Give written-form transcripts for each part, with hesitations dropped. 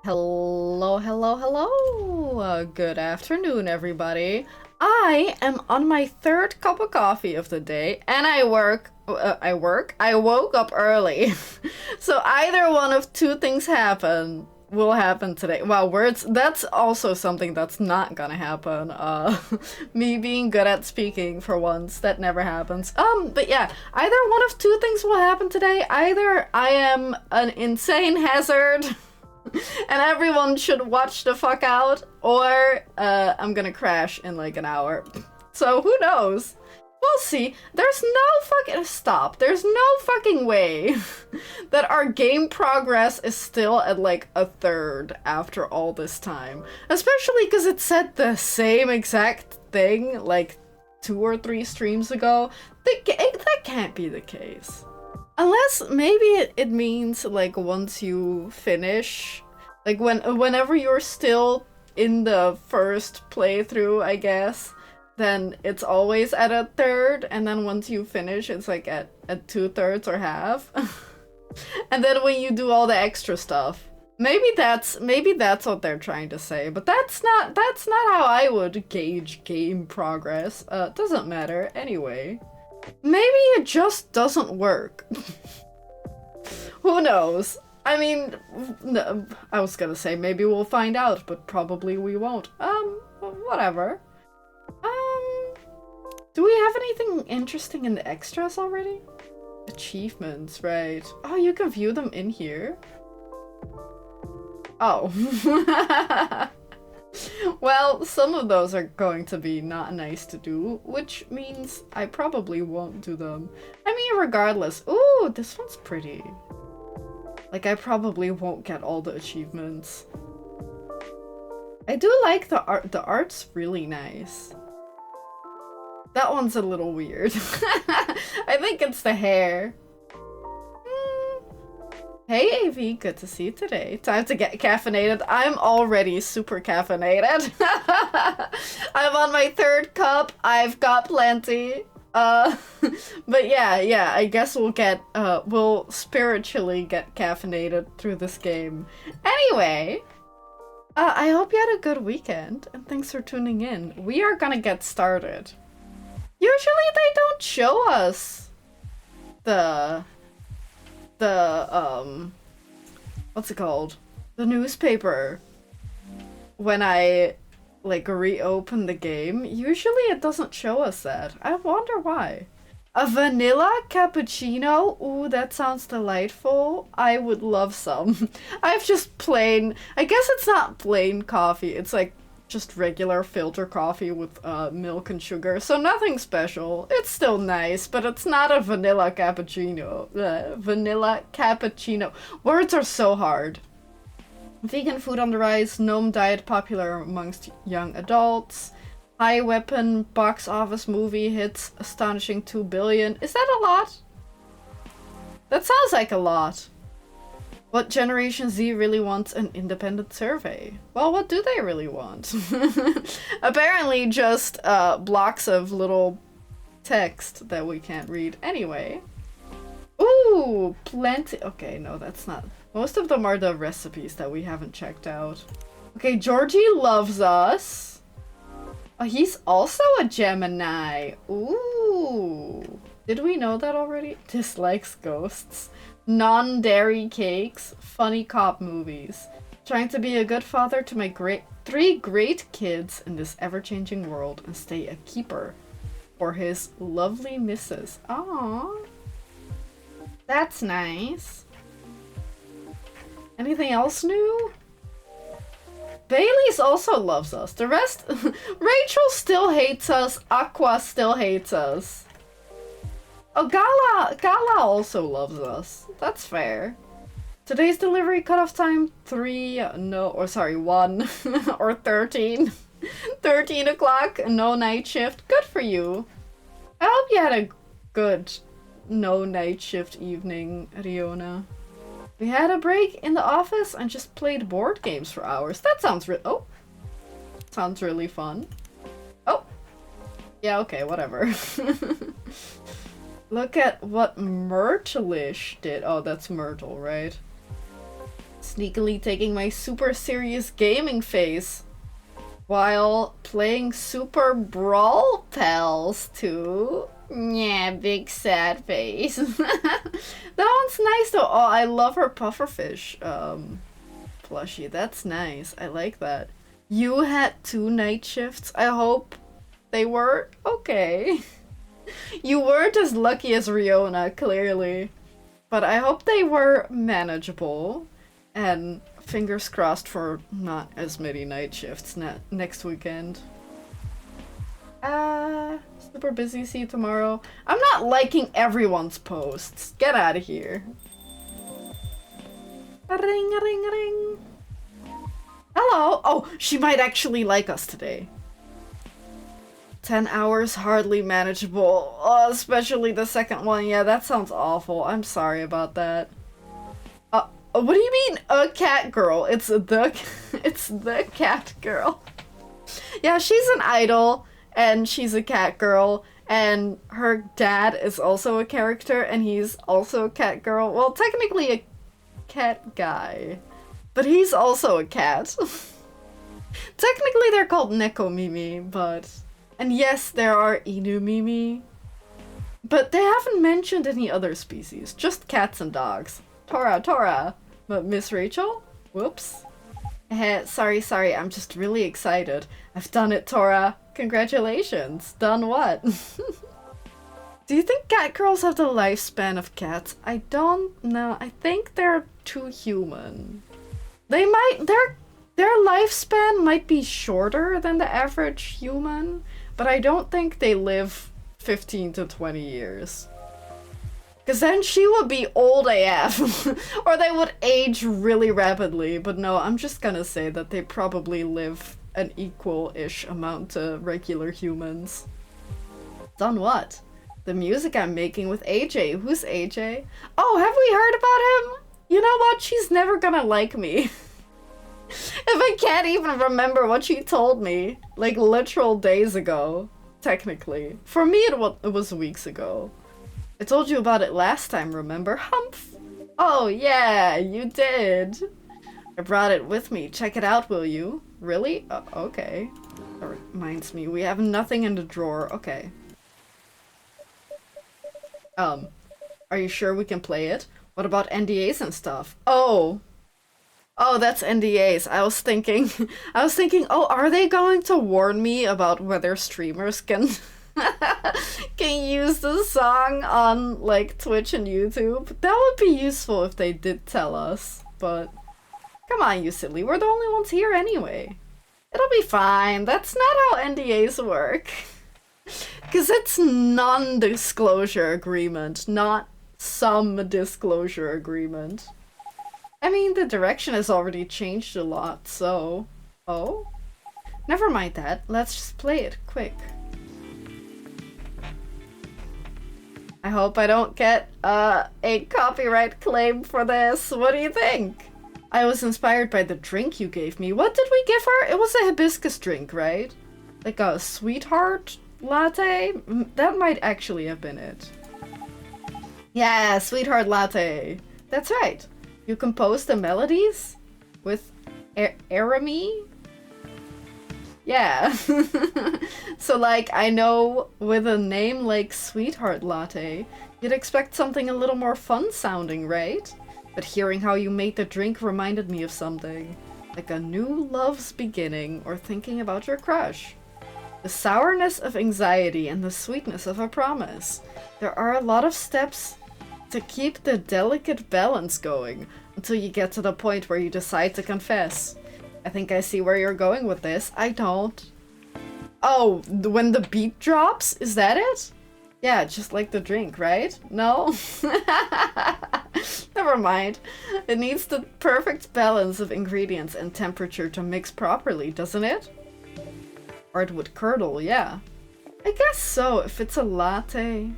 Hello, hello, hello! Good afternoon, everybody. I am on my third cup of coffee of the day, and I woke up early. So either one of two things will happen today. Wow, that's also something that's not gonna happen. Me being good at speaking for once, that never happens. But yeah, either one of two things will happen today. Either I am an insane hazard, and everyone should watch the fuck out, or I'm gonna crash in like an hour. So who knows? We'll see. There's no fucking way that our game progress is still at like a third after all this time. Especially because it said the same exact thing like 2 or 3 streams ago. That can't be the case. Unless maybe it means like once you finish, like whenever you're still in the first playthrough, I guess, then it's always at a third, and then once you finish, it's like at 2/3 or half. And then when you do all the extra stuff, maybe that's what they're trying to say, but that's not how I would gauge game progress. Doesn't matter anyway. Maybe it just doesn't work. Who knows? I mean, no, I was gonna say maybe we'll find out, but probably we won't. Whatever. Do we have anything interesting in the extras already? Achievements, right. Oh, you can view them in here? Oh. Well, some of those are going to be not nice to do, which means I probably won't do them. I mean, regardless. Ooh, this one's pretty. Like, I probably won't get all the achievements. I do like the art. The art's really nice. That one's a little weird. I think it's the hair. Hey AV, good to see you today. Time to get caffeinated. I'm already super caffeinated. I'm on my third cup. I've got plenty. But yeah, I guess we'll spiritually get caffeinated through this game. Anyway, I hope you had a good weekend, and thanks for tuning in. We are gonna get started. Usually they don't show us the what's it called? The newspaper when I like reopen the game. Usually it doesn't show us that. I wonder why. A vanilla cappuccino? Ooh, that sounds delightful. I would love some. I've just plain, I guess it's not plain coffee. It's like just regular filter coffee with milk and sugar, so nothing special. It's still nice, but it's not a vanilla cappuccino. Vanilla cappuccino. Words are so hard. Vegan food on the rise, gnome diet popular amongst young adults. High weapon box office movie hits astonishing 2 billion. Is that a lot? That sounds like a lot. What Generation Z really wants an independent survey? Well, what do they really want? Apparently just blocks of little text that we can't read. Anyway. Ooh, plenty. Okay, no, that's not. Most of them are the recipes that we haven't checked out. Okay, Georgie loves us. Oh, he's also a Gemini. Ooh. Did we know that already? Dislikes ghosts. Non-dairy cakes, funny cop movies. Trying to be a good father to my 3 great kids in this ever-changing world and stay a keeper for his lovely missus. Aww. That's nice. Anything else new? Baileys also loves us. The rest... Rachel still hates us. Aqua still hates us. Oh, Gala also loves us. That's fair. Today's delivery cutoff time 1 or 13. 13 o'clock, no night shift. Good for you. I hope you had a good no night shift evening, Riona. We had a break in the office and just played board games for hours. That sounds sounds really fun. Oh. Yeah, okay, whatever. Look at what Myrtleish did. Oh, that's Myrtle, right? Sneakily taking my super serious gaming face while playing Super Brawl Pals too. Yeah, big sad face. That one's nice though. Oh, I love her pufferfish plushie. That's nice. I like that. You had 2 night shifts. I hope they were okay. You weren't as lucky as Riona, clearly. But I hope they were manageable. And fingers crossed for not as many night shifts next weekend. Super busy, see you tomorrow. I'm not liking everyone's posts. Get out of here. Ring, ring, ring. Hello. Oh, she might actually like us today. 10 hours, hardly manageable. Oh, especially the second one. Yeah, that sounds awful. I'm sorry about that. What do you mean, a cat girl? It's the cat girl. Yeah, she's an idol, and she's a cat girl, and her dad is also a character, and he's also a cat girl. Well, technically a cat guy, but he's also a cat. Technically they're called Neko Mimi, but... And yes, there are Inu Mimi, but they haven't mentioned any other species, just cats and dogs. Tora. But Miss Rachel? Whoops. Sorry, I'm just really excited. I've done it, Tora. Congratulations. Done what? Do you think cat girls have the lifespan of cats? I don't know. I think they're too human. They might... Their lifespan might be shorter than the average human, but I don't think they live 15 to 20 years. Because then she would be old AF, or they would age really rapidly. But no, I'm just gonna say that they probably live an equal-ish amount to regular humans. Done what? The music I'm making with AJ. Who's AJ? Oh, have we heard about him? You know what? She's never gonna like me. If I can't even remember what she told me, like literal days ago, technically. For me, it was weeks ago. I told you about it last time, remember? Humph! Oh yeah, you did. I brought it with me. Check it out, will you? Really? Okay. That reminds me, we have nothing in the drawer. Okay. Are you sure we can play it? What about NDAs and stuff? Oh, that's NDAs. I was thinking, oh, are they going to warn me about whether streamers can use the song on, like, Twitch and YouTube? That would be useful if they did tell us, but come on, you silly. We're the only ones here anyway. It'll be fine. That's not how NDAs work. Because it's non-disclosure agreement, not some disclosure agreement. I mean, the direction has already changed a lot, so... Oh? Never mind that. Let's just play it, quick. I hope I don't get a copyright claim for this. What do you think? I was inspired by the drink you gave me. What did we give her? It was a hibiscus drink, right? Like a sweetheart latte? That might actually have been it. Yeah, sweetheart latte. That's right. You composed the melodies with Arami? Yeah. So, like, I know with a name like Sweetheart Latte, you'd expect something a little more fun sounding, right? But hearing how you made the drink reminded me of something. Like a new love's beginning, or thinking about your crush. The sourness of anxiety and the sweetness of a promise. There are a lot of steps to keep the delicate balance going until you get to the point where you decide to confess. I think I see where you're going with this. I don't. Oh, when the beat drops? Is that it? Yeah, just like the drink, right? No? Never mind. It needs the perfect balance of ingredients and temperature to mix properly, doesn't it? Or it would curdle, yeah. I guess so, if it's a latte.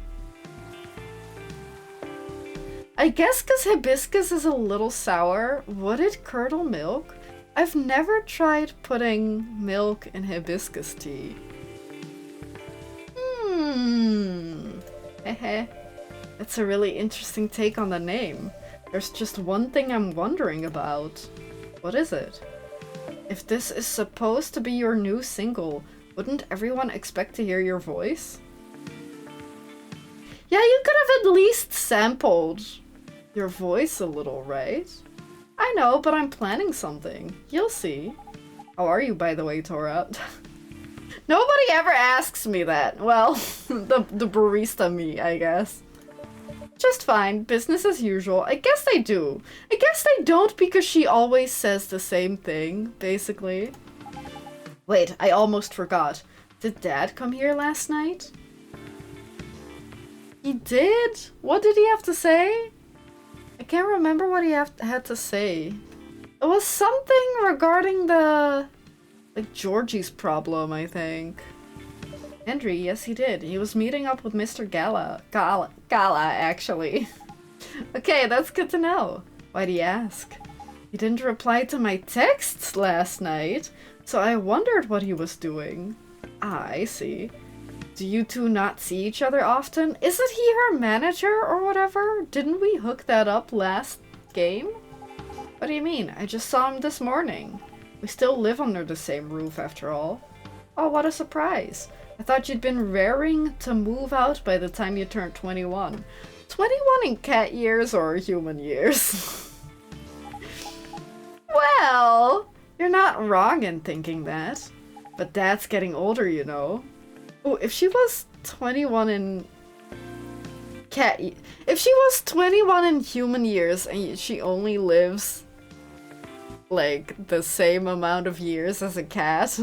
I guess because hibiscus is a little sour, would it curdle milk? I've never tried putting milk in hibiscus tea. Hehe. That's a really interesting take on the name. There's just one thing I'm wondering about. What is it? If this is supposed to be your new single, wouldn't everyone expect to hear your voice? Yeah, you could have at least sampled your voice a little, right? I know, but I'm planning something. You'll see. How are you, by the way, Tora? Nobody ever asks me that. Well, the barista me, I guess. Just fine. Business as usual. I guess they do. I guess they don't because she always says the same thing, basically. Wait, I almost forgot. Did Dad come here last night? He did? What did he have to say? I can't remember what he had to say. It was something regarding the... like, Georgie's problem, I think. Henry, yes he did. He was meeting up with Mr. Gala, actually. Okay, that's good to know. Why'd he ask? He didn't reply to my texts last night, so I wondered what he was doing. Ah, I see. Do you two not see each other often? Isn't he her manager or whatever? Didn't we hook that up last game? What do you mean? I just saw him this morning. We still live under the same roof after all. Oh, what a surprise. I thought you'd been raring to move out by the time you turned 21. 21 in cat years or human years? Well, you're not wrong in thinking that. But Dad's getting older, you know. Oh, if she was 21 in if she was 21 in human years and she only lives like the same amount of years as a cat,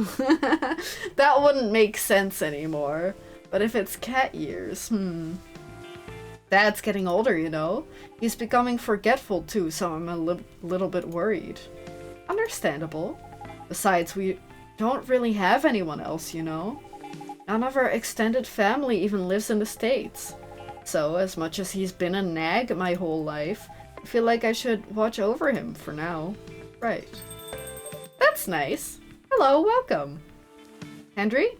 that wouldn't make sense anymore. But if it's cat years, Dad's getting older, you know. He's becoming forgetful too, so I'm a little bit worried. Understandable. Besides, we don't really have anyone else, you know. None of our extended family even lives in the States. So, as much as he's been a nag my whole life, I feel like I should watch over him for now. Right. That's nice. Hello, welcome. Henry?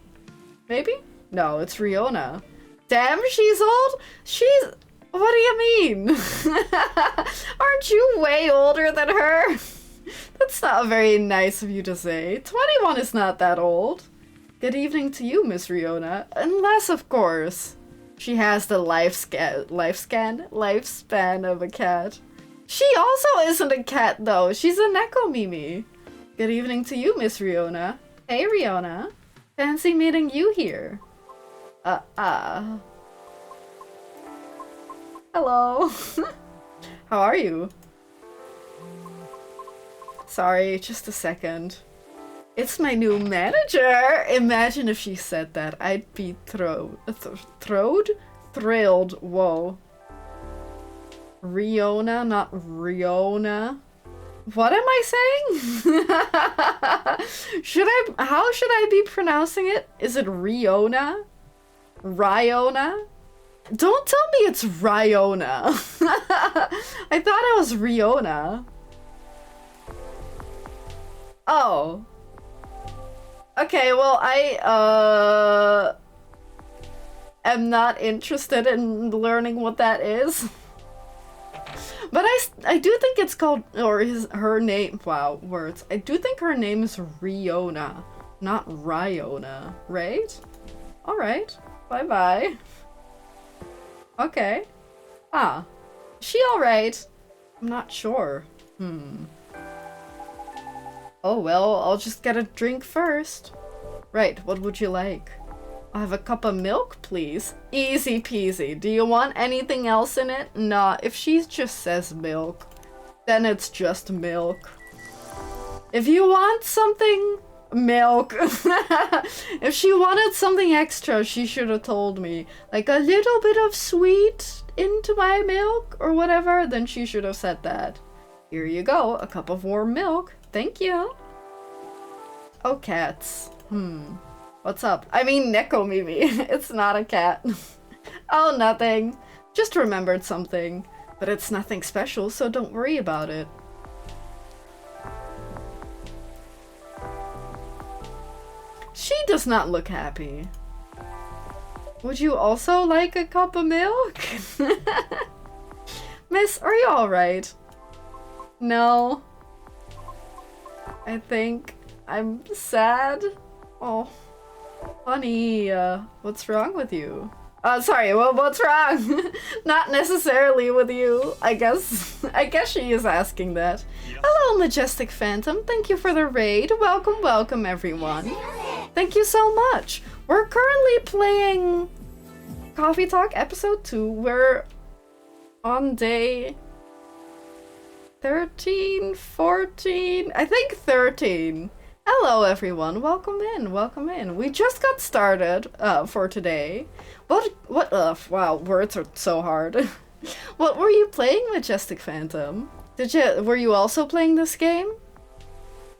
Maybe? No, it's Riona. Damn, she's old? What do you mean? Aren't you way older than her? That's not very nice of you to say. 21 is not that old. Good evening to you, Miss Riona. Unless, of course, she has the lifespan of a cat. She also isn't a cat, though. She's a Nekomimi. Good evening to you, Miss Riona. Hey, Riona. Fancy meeting you here. Hello. How are you? Sorry, just a second. It's my new manager! Imagine if she said that. I'd be thrilled. Whoa. Riona, not Riona. What am I saying? How should I be pronouncing it? Is it Riona? Riona? Don't tell me it's Riona. I thought it was Riona. Oh. Okay, well, I am not interested in learning what that is. But I do think it's called, or her name, wow, words. I do think her name is Riona, not Riona, right? Alright, bye-bye. Okay. Ah, is she alright? I'm not sure. Oh well, I'll just get a drink first. Right, what would you like? I'll have a cup of milk, please. Easy peasy. Do you want anything else in it? Nah, if she just says milk, then it's just milk. If you want something, milk. If she wanted something extra, she should have told me. Like a little bit of sweet into my milk or whatever, then she should have said that. Here you go, a cup of warm milk. Thank you. Oh, cats. What's up? I mean, Nekomimi. It's not a cat. Oh, nothing. Just remembered something. But it's nothing special, so don't worry about it. She does not look happy. Would you also like a cup of milk? Miss, are you alright? No. I think I'm sad. Oh, honey, what's wrong with you? Sorry, well, what's wrong? Not necessarily with you. I guess she is asking that. Hello, Majestic Phantom. Thank you for the raid. Welcome, welcome, everyone. Thank you so much. We're currently playing Coffee Talk episode 2. We're on day 13, 14, I think 13. Hello everyone, welcome in, welcome in. We just got started for today. Wow, words are so hard. What were you playing, Majestic Phantom? Were you also playing this game?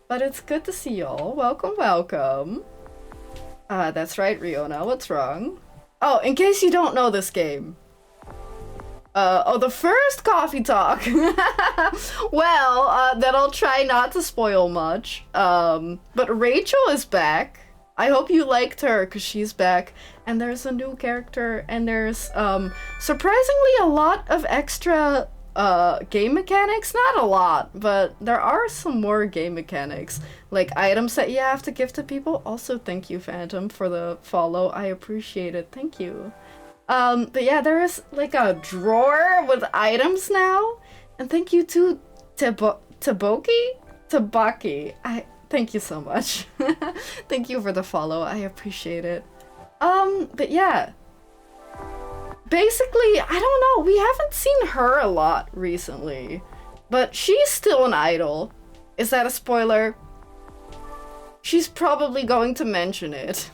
But it's good to see y'all, welcome, welcome. That's right, Riona, what's wrong? Oh, in case you don't know this game. The first Coffee Talk. Well, then I'll try not to spoil much. But Rachel is back. I hope you liked her, because she's back. And there's a new character, and there's, surprisingly a lot of extra, game mechanics. Not a lot, but there are some more game mechanics. Like items that you have to give to people. Also, thank you, Phantom, for the follow. I appreciate it. Thank you. But yeah, there is like a drawer with items now. And thank you to Tabaki? Thank you so much. Thank you for the follow. I appreciate it. But yeah. Basically, I don't know. We haven't seen her a lot recently. But she's still an idol. Is that a spoiler? She's probably going to mention it.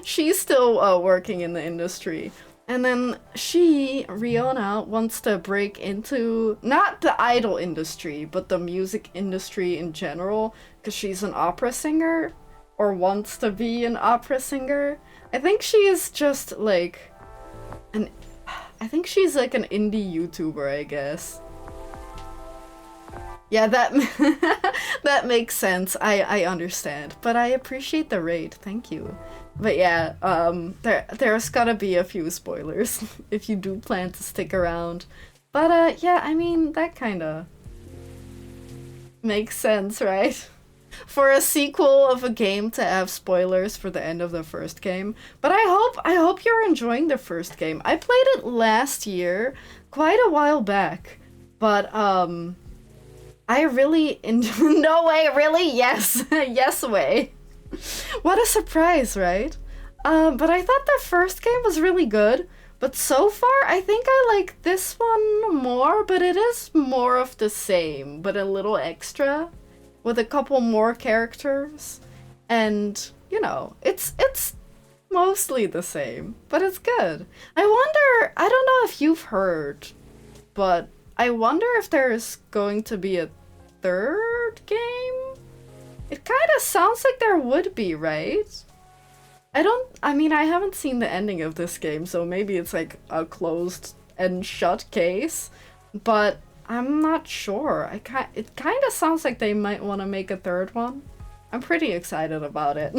She's still working in the industry. And then Riona, wants to break into, not the idol industry, but the music industry in general, because she's an opera singer, or wants to be an opera singer. I think she is just like, I think she's like an indie YouTuber, I guess. Yeah, that makes sense. I understand. But I appreciate the raid. Thank you. But yeah, there's gotta be a few spoilers if you do plan to stick around. But yeah, I mean, that kinda makes sense, right? For a sequel of a game to have spoilers for the end of the first game. But I hope you're enjoying the first game. I played it last year, quite a while back. But I really no way, really? Yes. Yes way. What a surprise, right? But I thought the first game was really good, but so far I think I like this one more, but it is more of the same, but a little extra, with a couple more characters, and, you know, it's mostly the same, but it's good. I wonder, I don't know if you've heard, but I wonder if there's going to be a third game? It kind of sounds like there would be, right? I mean, I haven't seen the ending of this game, so maybe it's like a closed and shut case, but I'm not sure. It kind of sounds like they might want to make a third one. I'm pretty excited about it.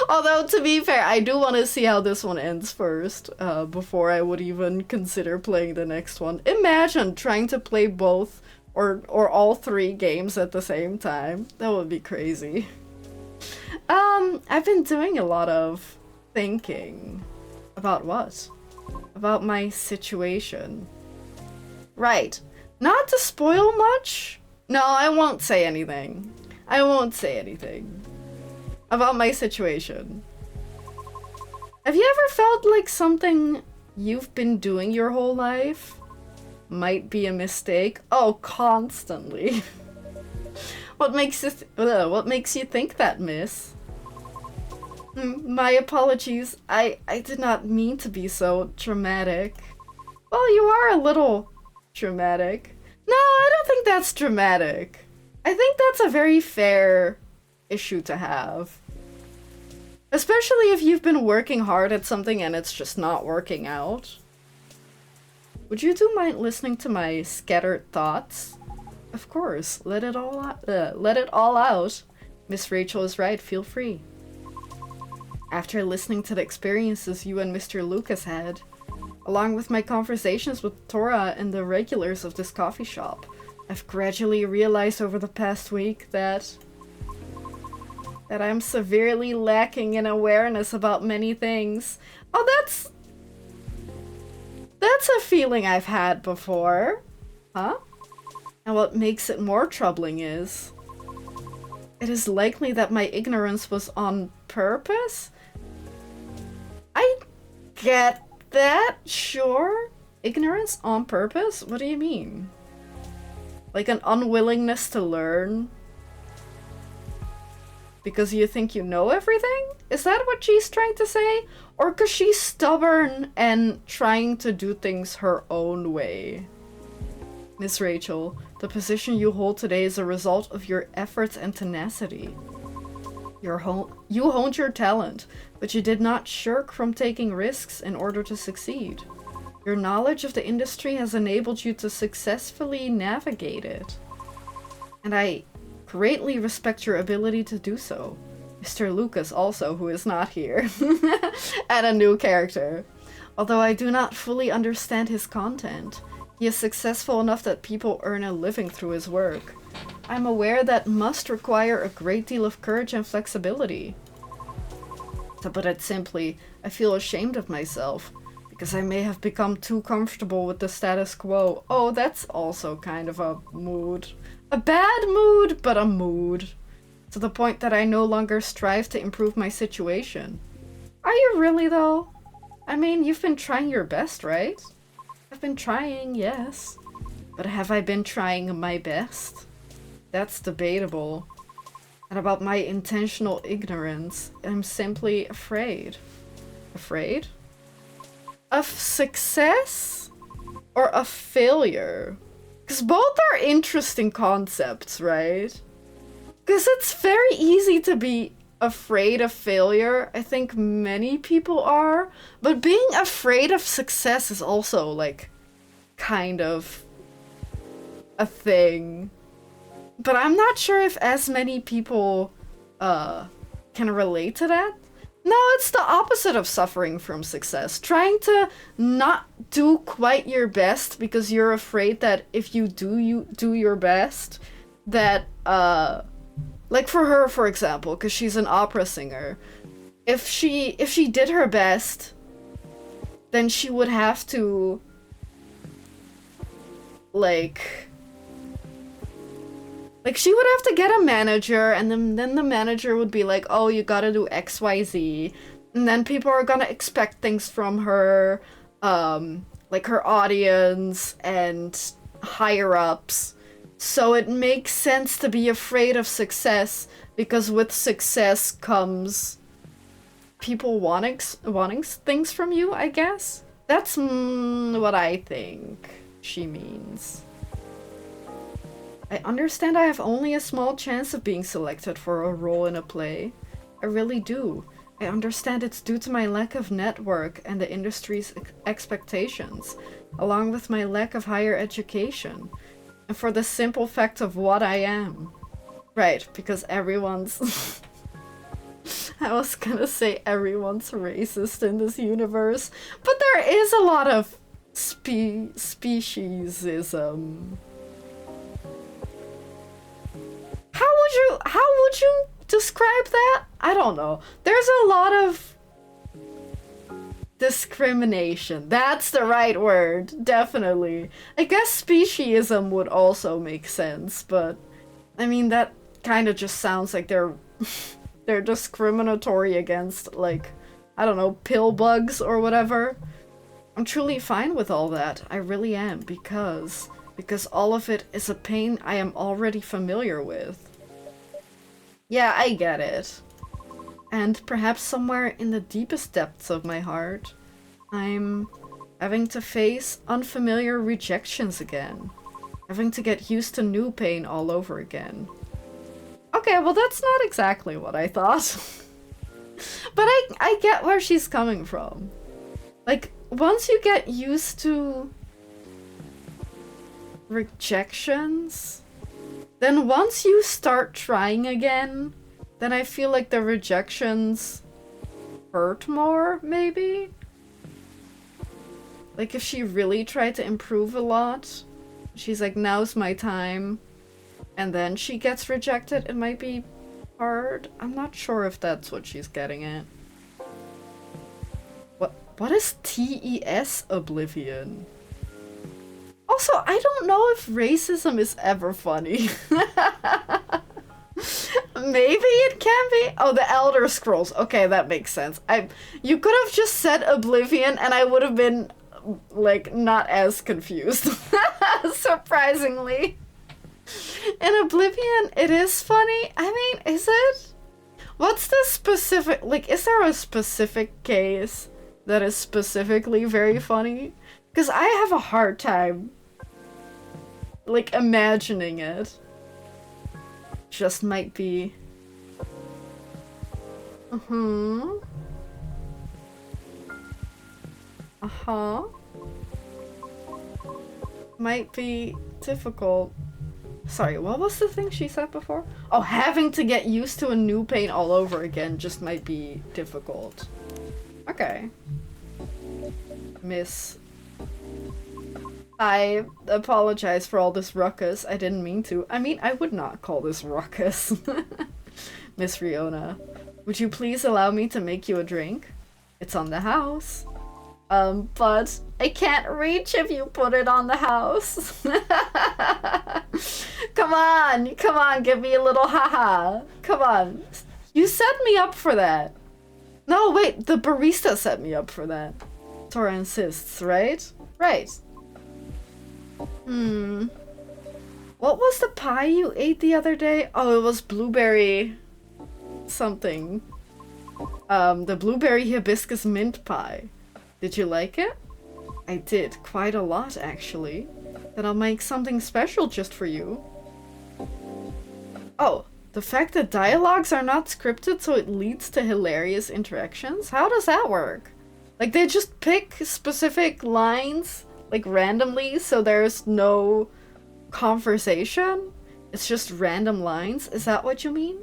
Although, to be fair, I do want to see how this one ends first, before I would even consider playing the next one. Imagine trying to play both or all 3 games at the same time. That would be crazy. I've been doing a lot of thinking. About what? About my situation. Right. Not to spoil much? No, I won't say anything. I won't say anything. About my situation. Have you ever felt like something you've been doing your whole life might be a mistake? Oh, constantly. What makes you think that, miss? My apologies. I did not mean to be so dramatic. Well, you are a little dramatic. No, I don't think that's dramatic. I think that's a very fair issue to have. Especially if you've been working hard at something and it's just not working out. Would you two mind listening to my scattered thoughts? Of course, let it all out. Miss Rachel is right, feel free. After listening to the experiences you and Mr. Lucas had, along with my conversations with Tora and the regulars of this coffee shop, I've gradually realized over the past week that I'm severely lacking in awareness about many things. Oh, that's a feeling I've had before. Huh? And what makes it more troubling is it is likely that my ignorance was on purpose? I get that, sure. Ignorance on purpose? What do you mean? Like an unwillingness to learn? Because you think you know everything? Is that what she's trying to say? Or because she's stubborn and trying to do things her own way? Miss Rachel, the position you hold today is a result of your efforts and tenacity. You honed your talent, but you did not shirk from taking risks in order to succeed. Your knowledge of the industry has enabled you to successfully navigate it. And I greatly respect your ability to do so. Mr. Lucas also, who is not here, and a new character. Although I do not fully understand his content, he is successful enough that people earn a living through his work. I'm aware that must require a great deal of courage and flexibility. To put it simply, I feel ashamed of myself, because I may have become too comfortable with the status quo. Oh, that's also kind of a mood. A bad mood, but a mood. To the point that I no longer strive to improve my situation. Are you really, though? I mean, you've been trying your best, right? I've been trying, yes. But have I been trying my best? That's debatable. And about my intentional ignorance, I'm simply afraid. Afraid? Of success? Or of failure? Because both are interesting concepts, right? Because it's very easy to be afraid of failure. I think many people are. But being afraid of success is also, like, kind of a thing. But I'm not sure if as many people can relate to that. No, it's the opposite of suffering from success. Trying to not do quite your best because you're afraid that if you do your best, that like for her, for example, because she's an opera singer, if she did her best, then she would have to like she would have to get a manager, and then the manager would be like, oh, you gotta do XYZ, and then people are gonna expect things from her, like her audience and higher ups. So it makes sense to be afraid of success, because with success comes people wanting things from you, I guess. That's what I think she means. I understand I have only a small chance of being selected for a role in a play. I really do. I understand it's due to my lack of network and the industry's expectations, along with my lack of higher education. And for the simple fact of what I am. Right, because everyone's... I was gonna say everyone's racist in this universe, but there is a lot of speciesism. How would you describe that? I don't know. There's a lot of discrimination. That's the right word, definitely. I guess speciesism would also make sense, but I mean that kind of just sounds like they're they're discriminatory against, like, I don't know, pill bugs or whatever. I'm truly fine with all that. I really am, because all of it is a pain I am already familiar with. Yeah, I get it. And perhaps somewhere in the deepest depths of my heart, I'm having to face unfamiliar rejections again. Having to get used to new pain all over again. Okay, well that's not exactly what I thought. But I get where she's coming from. Like, once you get used to rejections, then once you start trying again, then I feel like the rejections hurt more, maybe? Like if she really tried to improve a lot, she's like, now's my time, and then she gets rejected, it might be hard. I'm not sure if that's what she's getting at. What is TES Oblivion? Also, I don't know if racism is ever funny. Maybe it can be. Oh, the Elder Scrolls. Okay, that makes sense. You could have just said Oblivion and I would have been, like, not as confused. Surprisingly. In Oblivion, it is funny. I mean, is it? What's the specific, like, is there a specific case that is specifically very funny? Because I have a hard time, like, imagining it. Just might be. Might be difficult. Sorry, what was the thing she said before? Oh, having to get used to a new pain all over again just might be difficult. Okay. Miss. I apologize for all this ruckus. I didn't mean to. I mean, I would not call this ruckus. Miss Riona, would you please allow me to make you a drink? It's on the house. But I can't reach if you put it on the house. Come on, give me a little haha. Come on. You set me up for that. No, wait, the barista set me up for that. Tora insists, right? Right. What was the pie you ate the other day? Oh, it was blueberry something. The blueberry hibiscus mint pie. Did you like it? I did, quite a lot actually. Then I'll make something special just for you. Oh, the fact that dialogues are not scripted so it leads to hilarious interactions? How does that work? Like, they just pick specific lines, like, randomly, so there's no conversation? It's just random lines? Is that what you mean?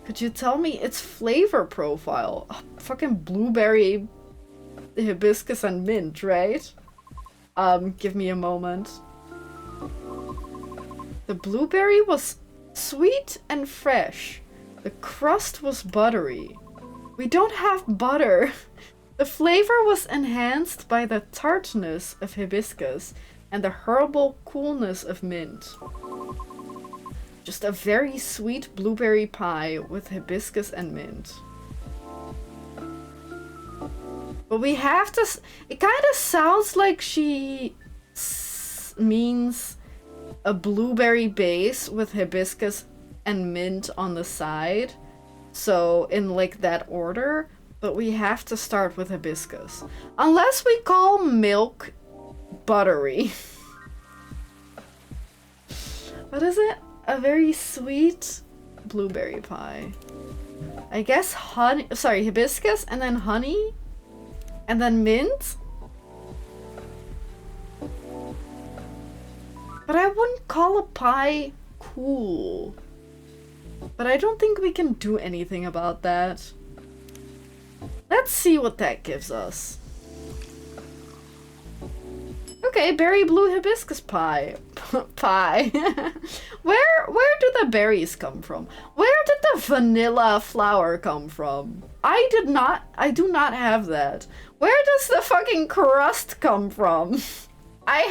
Could you tell me its flavor profile? Oh, fucking blueberry, hibiscus, and mint, right? Give me a moment. The blueberry was sweet and fresh. The crust was buttery. We don't have butter. The flavor was enhanced by the tartness of hibiscus and the herbal coolness of mint. Just a very sweet blueberry pie with hibiscus and mint. But we have to... It kind of sounds like she means a blueberry base with hibiscus and mint on the side. So in like that order. But we have to start with hibiscus. Unless we call milk buttery. What is it? A very sweet blueberry pie. I guess honey... Sorry, hibiscus and then honey? And then mint? But I wouldn't call a pie cool. But I don't think we can do anything about that. Let's see what that gives us. Okay, berry blue hibiscus pie. Pie. Where do the berries come from? Where did the vanilla flour come from? I do not have that. Where does the fucking crust come from? I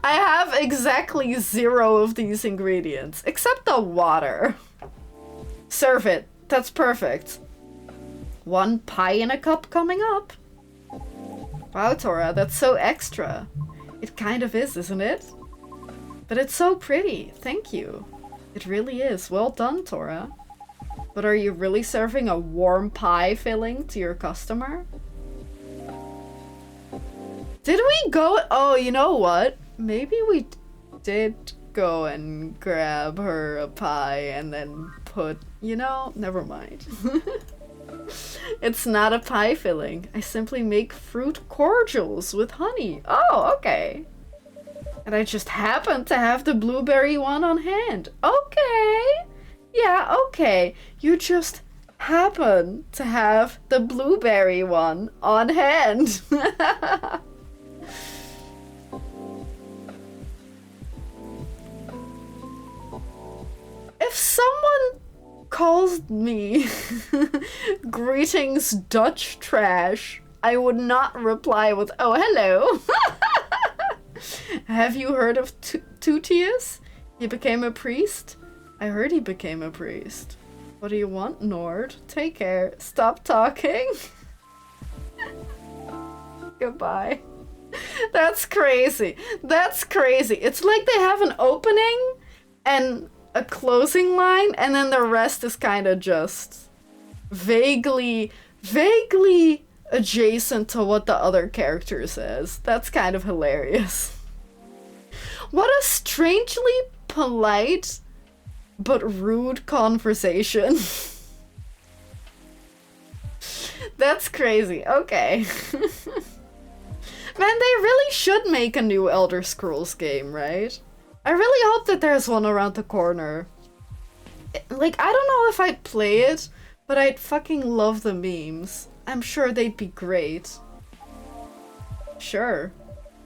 have exactly 0 of these ingredients, except the water. Serve it. That's perfect. 1 pie in a cup coming up. Wow, Tora, that's so extra. It kind of is, isn't it? But it's so pretty. Thank you. It really is. Well done, Tora. But are you really serving a warm pie filling to your customer? Did we go? Oh, you know what? Maybe we did go and grab her a pie and then put... You know, never mind. It's not a pie filling. I simply make fruit cordials with honey. Oh, okay. And I just happen to have the blueberry one on hand. Okay. Yeah, okay. You just happen to have the blueberry one on hand. If someone calls me greetings Dutch trash, I would not reply with, oh, hello. Have you heard of Tutius? He became a priest? I heard he became a priest. What do you want, Nord? Take care. Stop talking. Goodbye. That's crazy. That's crazy. It's like they have an opening and a closing line, and then the rest is kind of just vaguely adjacent to what the other character says. That's kind of hilarious. What a strangely polite but rude conversation. That's crazy. Okay. Man, they really should make a new Elder Scrolls game, right? I really hope that there's one around the corner. Like, I don't know if I'd play it, but I'd fucking love the memes. I'm sure they'd be great. Sure.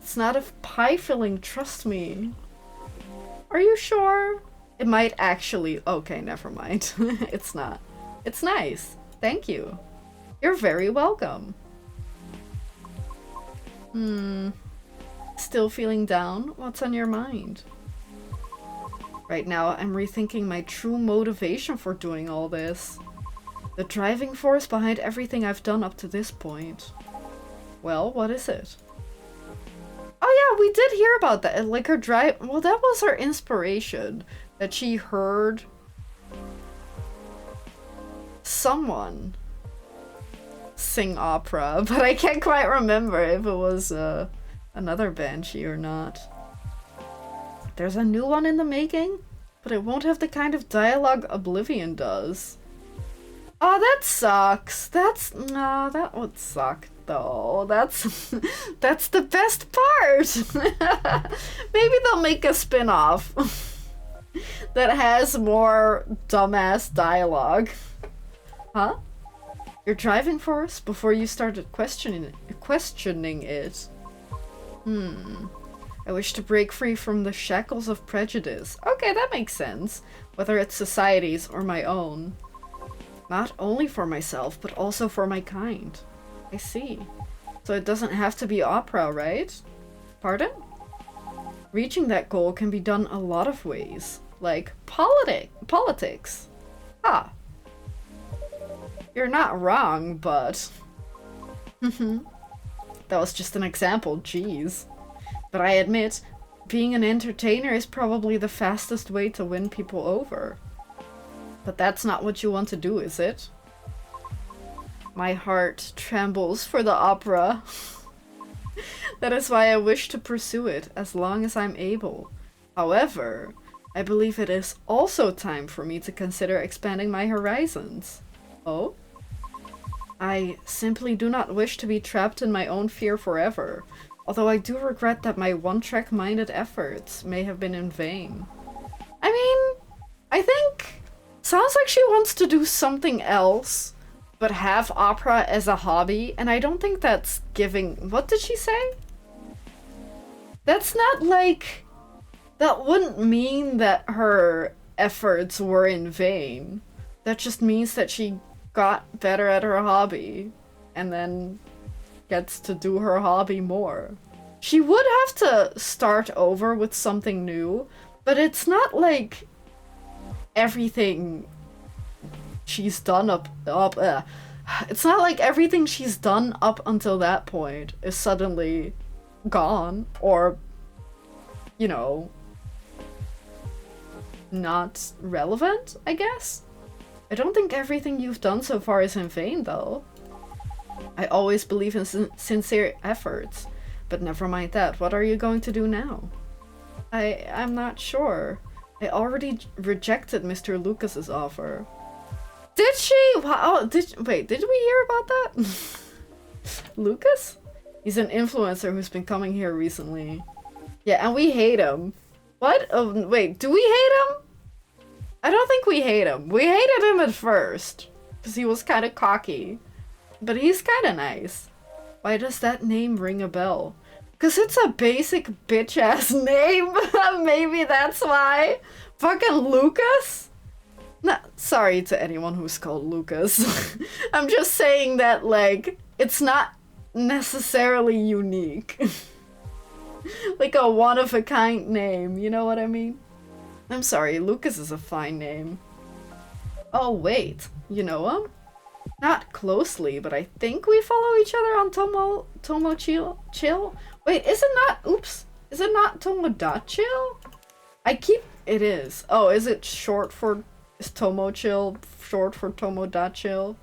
It's not a pie filling, trust me. Are you sure? It might actually... Okay, never mind. It's not. It's nice. Thank you. You're very welcome. Still feeling down? What's on your mind? Right now, I'm rethinking my true motivation for doing all this. The driving force behind everything I've done up to this point. Well, what is it? Oh yeah, we did hear about that. Like her drive... Well, that was her inspiration. That she heard... someone sing opera. But I can't quite remember if it was another banshee or not. There's a new one in the making, but it won't have the kind of dialogue Oblivion does. Oh, that sucks. No, that would suck though. That's the best part. Maybe they'll make a spin-off that has more dumbass dialogue. Huh? Your driving force before you started questioning it. I wish to break free from the shackles of prejudice. Okay, that makes sense. Whether it's society's or my own. Not only for myself, but also for my kind. I see. So it doesn't have to be opera, right? Pardon? Reaching that goal can be done a lot of ways. Like politics. Ah. You're not wrong, but... that was just an example, jeez. But I admit, being an entertainer is probably the fastest way to win people over. But that's not what you want to do, is it? My heart trembles for the opera. That is why I wish to pursue it as long as I'm able. However, I believe it is also time for me to consider expanding my horizons. Oh? I simply do not wish to be trapped in my own fear forever. Although I do regret that my one-track-minded efforts may have been in vain. I mean, I think... Sounds like she wants to do something else, but have opera as a hobby, and I don't think that's giving... What did she say? That's not like... That wouldn't mean that her efforts were in vain. That just means that she got better at her hobby, and then gets to do her hobby more. She would have to start over with something new, but it's not like everything she's done it's not like everything she's done up until that point is suddenly gone, or, you know, not relevant, I guess? I don't think everything you've done so far is in vain, though. I always believe in sincere efforts, but never mind that. What are you going to do now? I'm not sure. I already rejected Mr. Lucas's offer. Did she? Wow, wait, did we hear about that? Lucas? He's an influencer who's been coming here recently. Yeah, and we hate him. What? Oh, wait, do we hate him? I don't think we hate him. We hated him at first, because he was kind of cocky. But he's kind of nice. Why does that name ring a bell? Because it's a basic bitch-ass name. Maybe that's why. Fucking Lucas? Sorry to anyone who's called Lucas. I'm just saying that, like, it's not necessarily unique. Like a one-of-a-kind name, you know what I mean? I'm sorry, Lucas is a fine name. Oh, wait. You know him? Not closely, but I think we follow each other on Tomo Chill? Wait, is it not Tomodachill? It is. Oh, is Tomo Chill short for Tomodachill?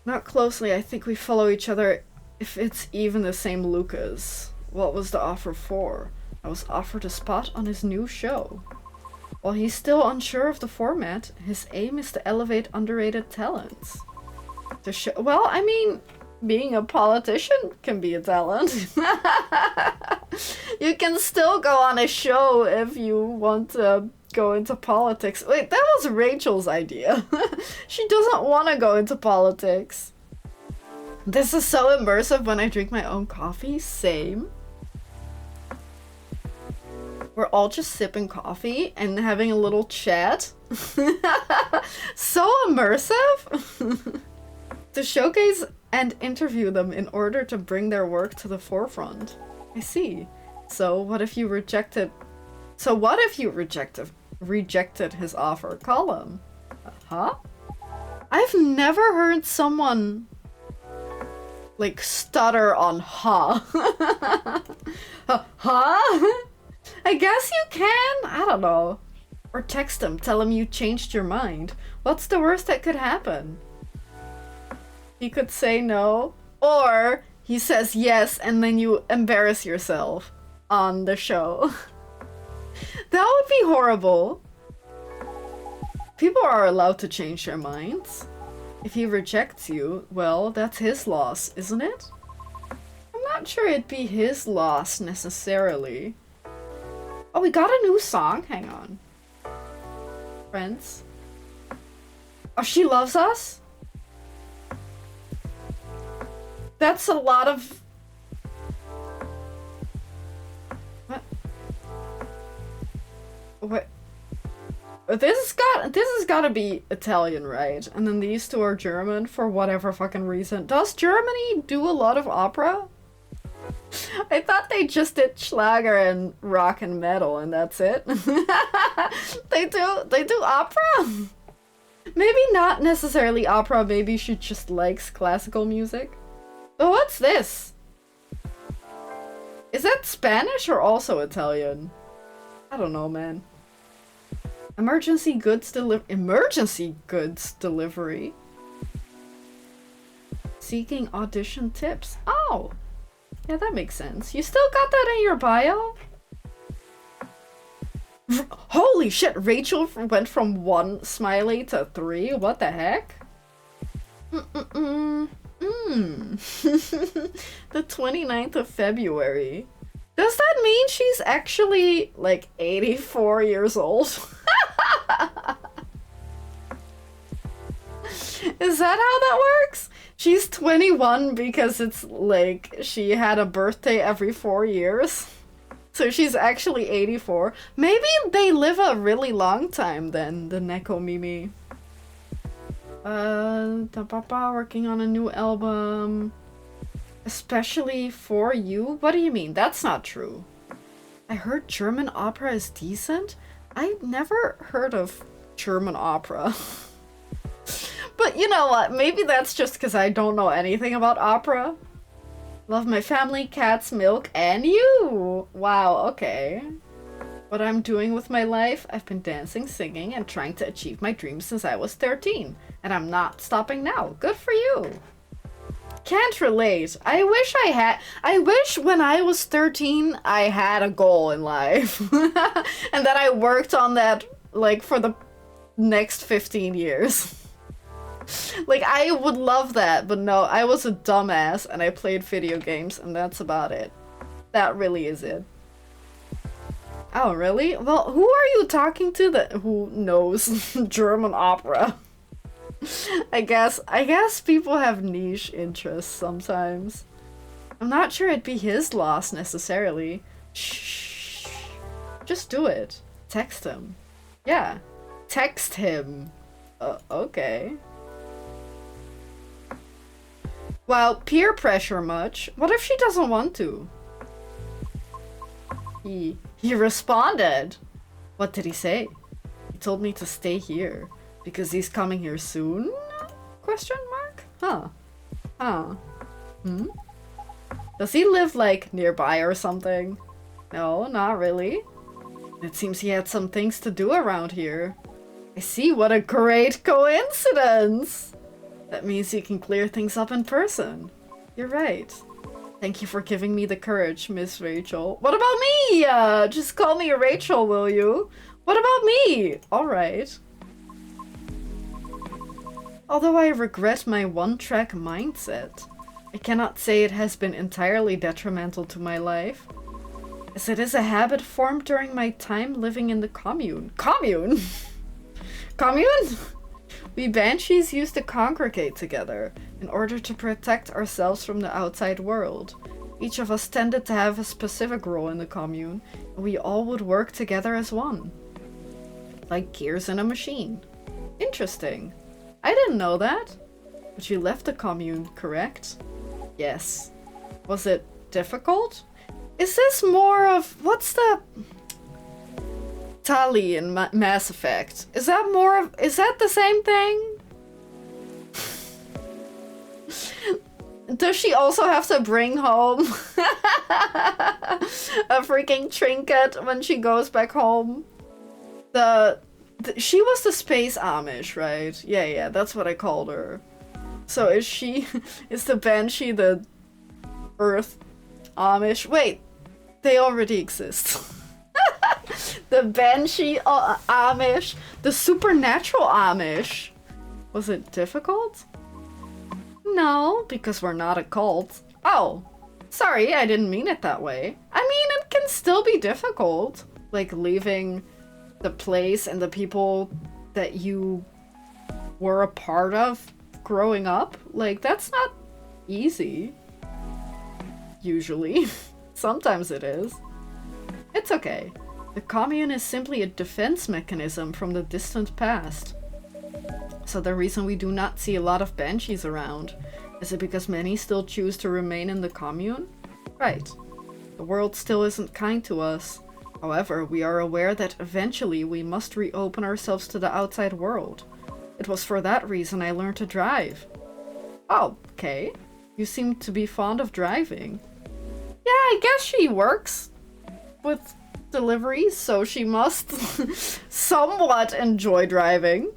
Not closely, I think we follow each other if it's even the same Lucas. What was the offer for? I was offered a spot on his new show. While he's still unsure of the format, his aim is to elevate underrated talents. Well, I mean, being a politician can be a talent. You can still go on a show if you want to go into politics. Wait, that was Rachel's idea. She doesn't want to go into politics. This is so immersive when I drink my own coffee. Same. We're all just sipping coffee and having a little chat. So immersive! To showcase and interview them in order to bring their work to the forefront. I see. So what if you rejected his offer? Call him. Huh? I've never heard someone like stutter on huh. Huh? I guess you can? I don't know. Or text him, tell him you changed your mind. What's the worst that could happen? He could say no, or he says yes and then you embarrass yourself on the show. That would be horrible. People are allowed to change their minds. If he rejects you, well, that's his loss, isn't it? I'm not sure it'd be his loss necessarily. Oh, we got a new song? Hang on. Friends. Oh, she loves us? That's a lot of... What? What? This has gotta be Italian, right? And then these two are German for whatever fucking reason. Does Germany do a lot of opera? I thought they just did Schlager and rock and metal and that's it. They do opera? Maybe not necessarily opera, maybe she just likes classical music. But what's this? Is that Spanish or also Italian? I don't know, man. Emergency goods delivery? Seeking audition tips. Oh! Yeah, that makes sense. You still got that in your bio? Holy shit, Rachel went from 1 smiley to 3? What the heck? The 29th of February. Does that mean she's actually, like, 84 years old? Is that how that works? She's 21 because it's like she had a birthday every 4 years. So she's actually 84. Maybe they live a really long time then, the Neko Mimi. The Papa working on a new album. Especially for you? What do you mean? That's not true. I heard German opera is decent? I never heard of German opera. But you know what? Maybe that's just because I don't know anything about opera. Love my family, cats, milk, and you! Wow, okay. What I'm doing with my life? I've been dancing, singing, and trying to achieve my dreams since I was 13. And I'm not stopping now. Good for you! Can't relate. I wish when I was 13 I had a goal in life. And that I worked on that, like, for the next 15 years. Like, I would love that, but no, I was a dumbass and I played video games and that's about it. That really is it. Oh, really? Well, who are you talking to who knows German opera? I guess people have niche interests sometimes. I'm not sure it'd be his loss necessarily. Shh. Just do it. Text him. Yeah. Text him. Okay. Well, peer pressure much. What if she doesn't want to? He responded. What did he say? He told me to stay here because he's coming here soon? Question mark? Huh. Does he live like nearby or something? No, not really. It seems he had some things to do around here. I see, what a great coincidence! That means you can clear things up in person. You're right. Thank you for giving me the courage, Miss Rachel. What about me? Just call me Rachel, will you? What about me? Alright. Although I regret my one-track mindset, I cannot say it has been entirely detrimental to my life, as it is a habit formed during my time living in the commune. Commune? Commune? We banshees used to congregate together in order to protect ourselves from the outside world. Each of us tended to have a specific role in the commune, and we all would work together as one. Like gears in a machine. Interesting. I didn't know that. But you left the commune, correct? Yes. Was it difficult? Is this more of... What's the... Tali in Mass Effect? Is that more of... Is that the same thing? Does she also have to bring home a freaking trinket when she goes back home? She was the space Amish, right? Yeah, that's what I called her. So is she... Is the Banshee the Earth Amish? Wait, they already exist. The Banshee Amish. The supernatural Amish. Was it difficult? No, because we're not a cult. Oh, sorry, I didn't mean it that way. I mean, it can still be difficult. Like leaving the place and the people that you were a part of growing up. Like, that's not easy. Usually. Sometimes it is. It's okay. The commune is simply a defense mechanism from the distant past. So the reason we do not see a lot of banshees around, is it because many still choose to remain in the commune? Right. The world still isn't kind to us. However, we are aware that eventually we must reopen ourselves to the outside world. It was for that reason I learned to drive. Oh, okay. You seem to be fond of driving. Yeah, I guess she works with deliveries, so she must somewhat enjoy driving.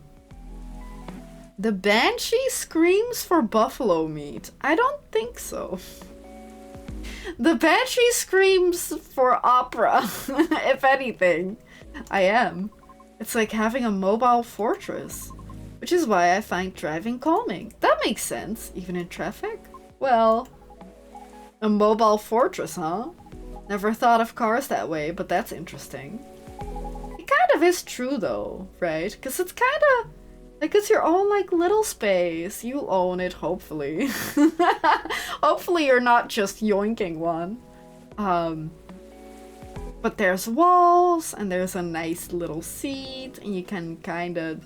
The Banshee screams for buffalo meat. I don't think so. The Banshee screams for opera, if anything. I am. It's like having a mobile fortress, which is why I find driving calming. That makes sense, even in traffic. Well, a mobile fortress, huh? Never thought of cars that way, but that's interesting. It kind of is true though, right? Because it's kind of like it's your own like little space. You own it, hopefully. Hopefully you're not just yoinking one. But there's walls and there's a nice little seat and you can kind of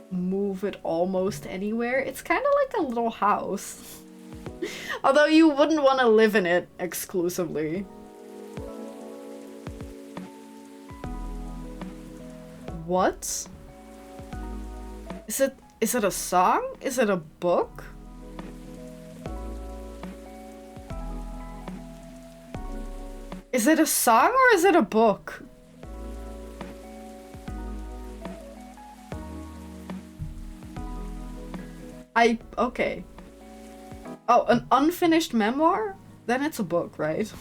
move it almost anywhere. It's kind of like a little house. Although you wouldn't want to live in it exclusively. What? Is it a song? Is it a book? Is it a song or is it a book? Okay. Oh, an unfinished memoir? Then it's a book, right?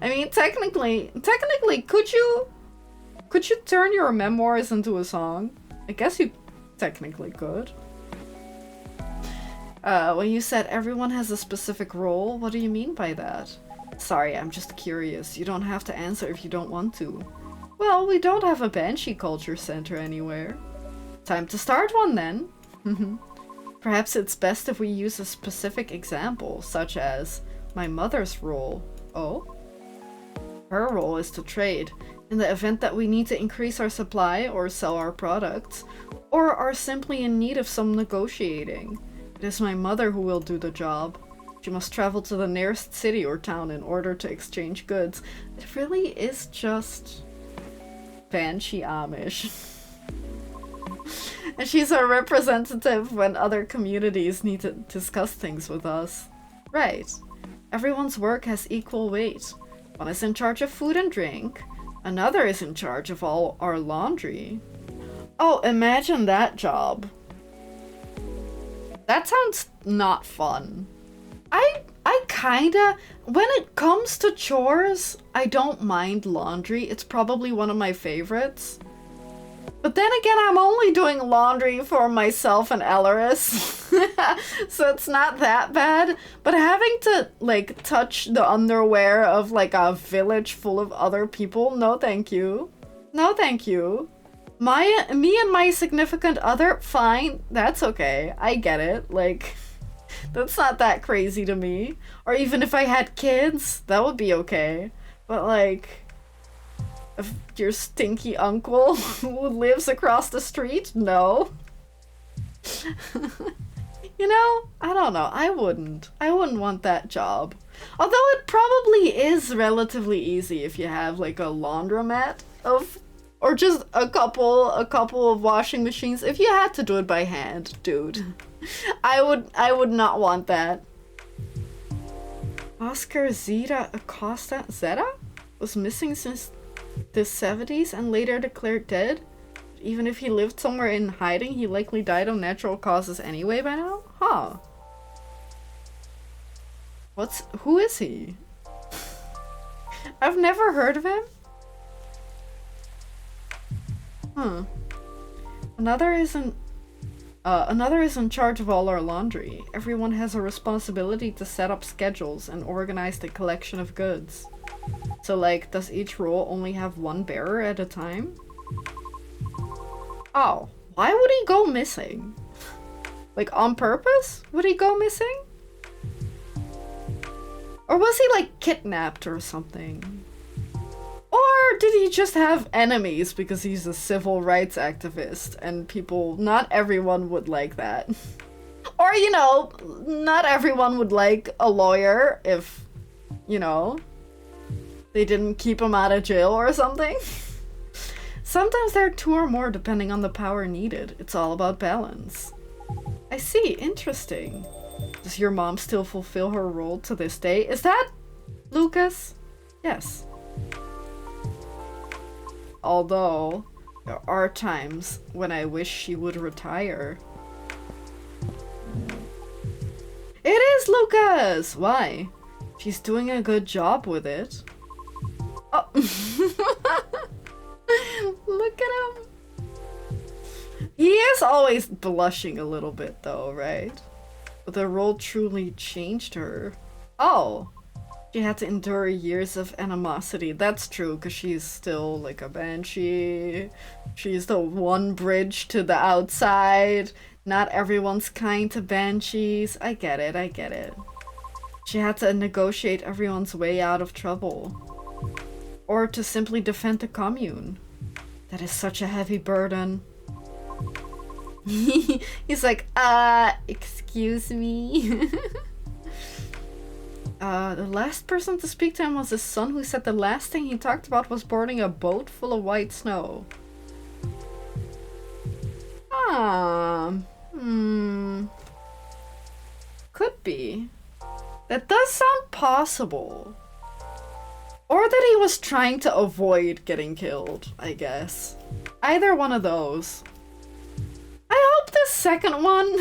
I mean, technically, could you turn your memoirs into a song? I guess you technically could. When you said everyone has a specific role, what do you mean by that? Sorry, I'm just curious. You don't have to answer if you don't want to. Well, we don't have a Banshee Culture Center anywhere. Time to start one then. Perhaps it's best if we use a specific example, such as my mother's role. Oh? Her role is to trade. In the event that we need to increase our supply or sell our products, or are simply in need of some negotiating. It is my mother who will do the job. She must travel to the nearest city or town in order to exchange goods. It really is just Banshee Amish. And she's our representative when other communities need to discuss things with us. Right. Everyone's work has equal weight. One is in charge of food and drink. Another is in charge of all our laundry. Oh, imagine that job. That sounds not fun. I kinda... When it comes to chores, I don't mind laundry. It's probably one of my favorites. But then again, I'm only doing laundry for myself and Elleris. So it's not that bad. But having to, like, touch the underwear of, like, a village full of other people, no thank you. No thank you. Me and my significant other, fine. That's okay. I get it. Like, that's not that crazy to me. Or even if I had kids, that would be okay. But, like... If your stinky uncle who lives across the street? No. You know? I don't know. I wouldn't want that job. Although it probably is relatively easy if you have like a laundromat of... Or just a couple of washing machines. If you had to do it by hand, dude. I would not want that. Oscar Zeta Acosta Zeta was missing since the 70s and later declared dead. Even if he lived somewhere in hiding, he likely died of natural causes anyway by now? Huh. Who is he? I've never heard of him. Huh. Another is in charge of all our laundry. Everyone has a responsibility to set up schedules and organize the collection of goods. So, like, does each role only have one bearer at a time? Oh, why would he go missing? Like, on purpose? Would he go missing? Or was he, like, kidnapped or something? Or did he just have enemies because he's a civil rights activist and not everyone would like that. Or, you know, not everyone would like a lawyer if, you know, they didn't keep him out of jail or something. Sometimes there are two or more depending on the power needed. It's all about balance. I see, interesting. Does your mom still fulfill her role to this day? Is that Lucas? Yes. Although, there are times when I wish she would retire. It is Lucas! Why? She's doing a good job with it. Oh. Look at him. He is always blushing a little bit though, right? But the role truly changed her. Oh. She had to endure years of animosity. That's true, because she's still like a banshee. She's the one bridge to the outside. Not everyone's kind to banshees. I get it, I get it. She had to negotiate everyone's way out of trouble. Or to simply defend the commune. That is such a heavy burden. He's like, excuse me? The last person to speak to him was his son, who said the last thing he talked about was boarding a boat full of white snow. Could be. That does sound possible. Or that he was trying to avoid getting killed, I guess. Either one of those. I hope the second one.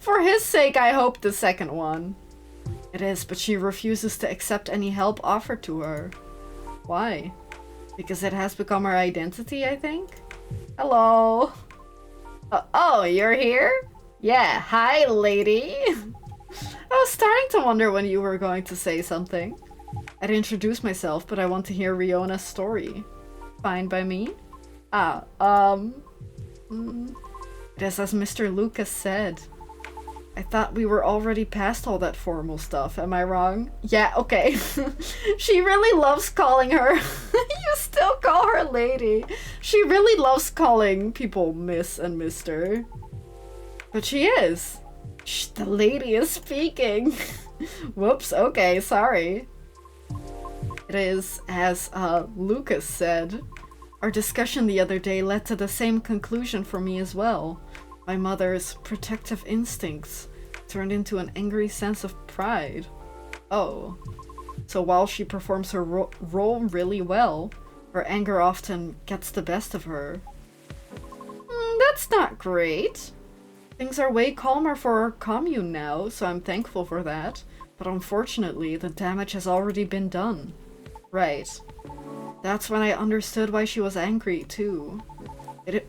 For his sake, I hope the second one. It is, but she refuses to accept any help offered to her. Why? Because it has become her identity, I think? Hello? Oh, you're here? Yeah, hi, lady. I was starting to wonder when you were going to say something. I'd introduce myself, but I want to hear Riona's story. Fine by me? It is as Mr. Lucas said. I thought we were already past all that formal stuff. Am I wrong? Yeah, okay. She really loves calling her. You still call her lady. She really loves calling people Miss and Mister. But she is. Shh, the lady is speaking. Whoops, okay, sorry. It is, as Lucas said. Our discussion the other day led to the same conclusion for me as well. My mother's protective instincts turned into an angry sense of pride. Oh. So while she performs her role really well, her anger often gets the best of her. That's not great. Things are way calmer for our commune now, so I'm thankful for that. But unfortunately, the damage has already been done. Right. That's when I understood why she was angry, too. If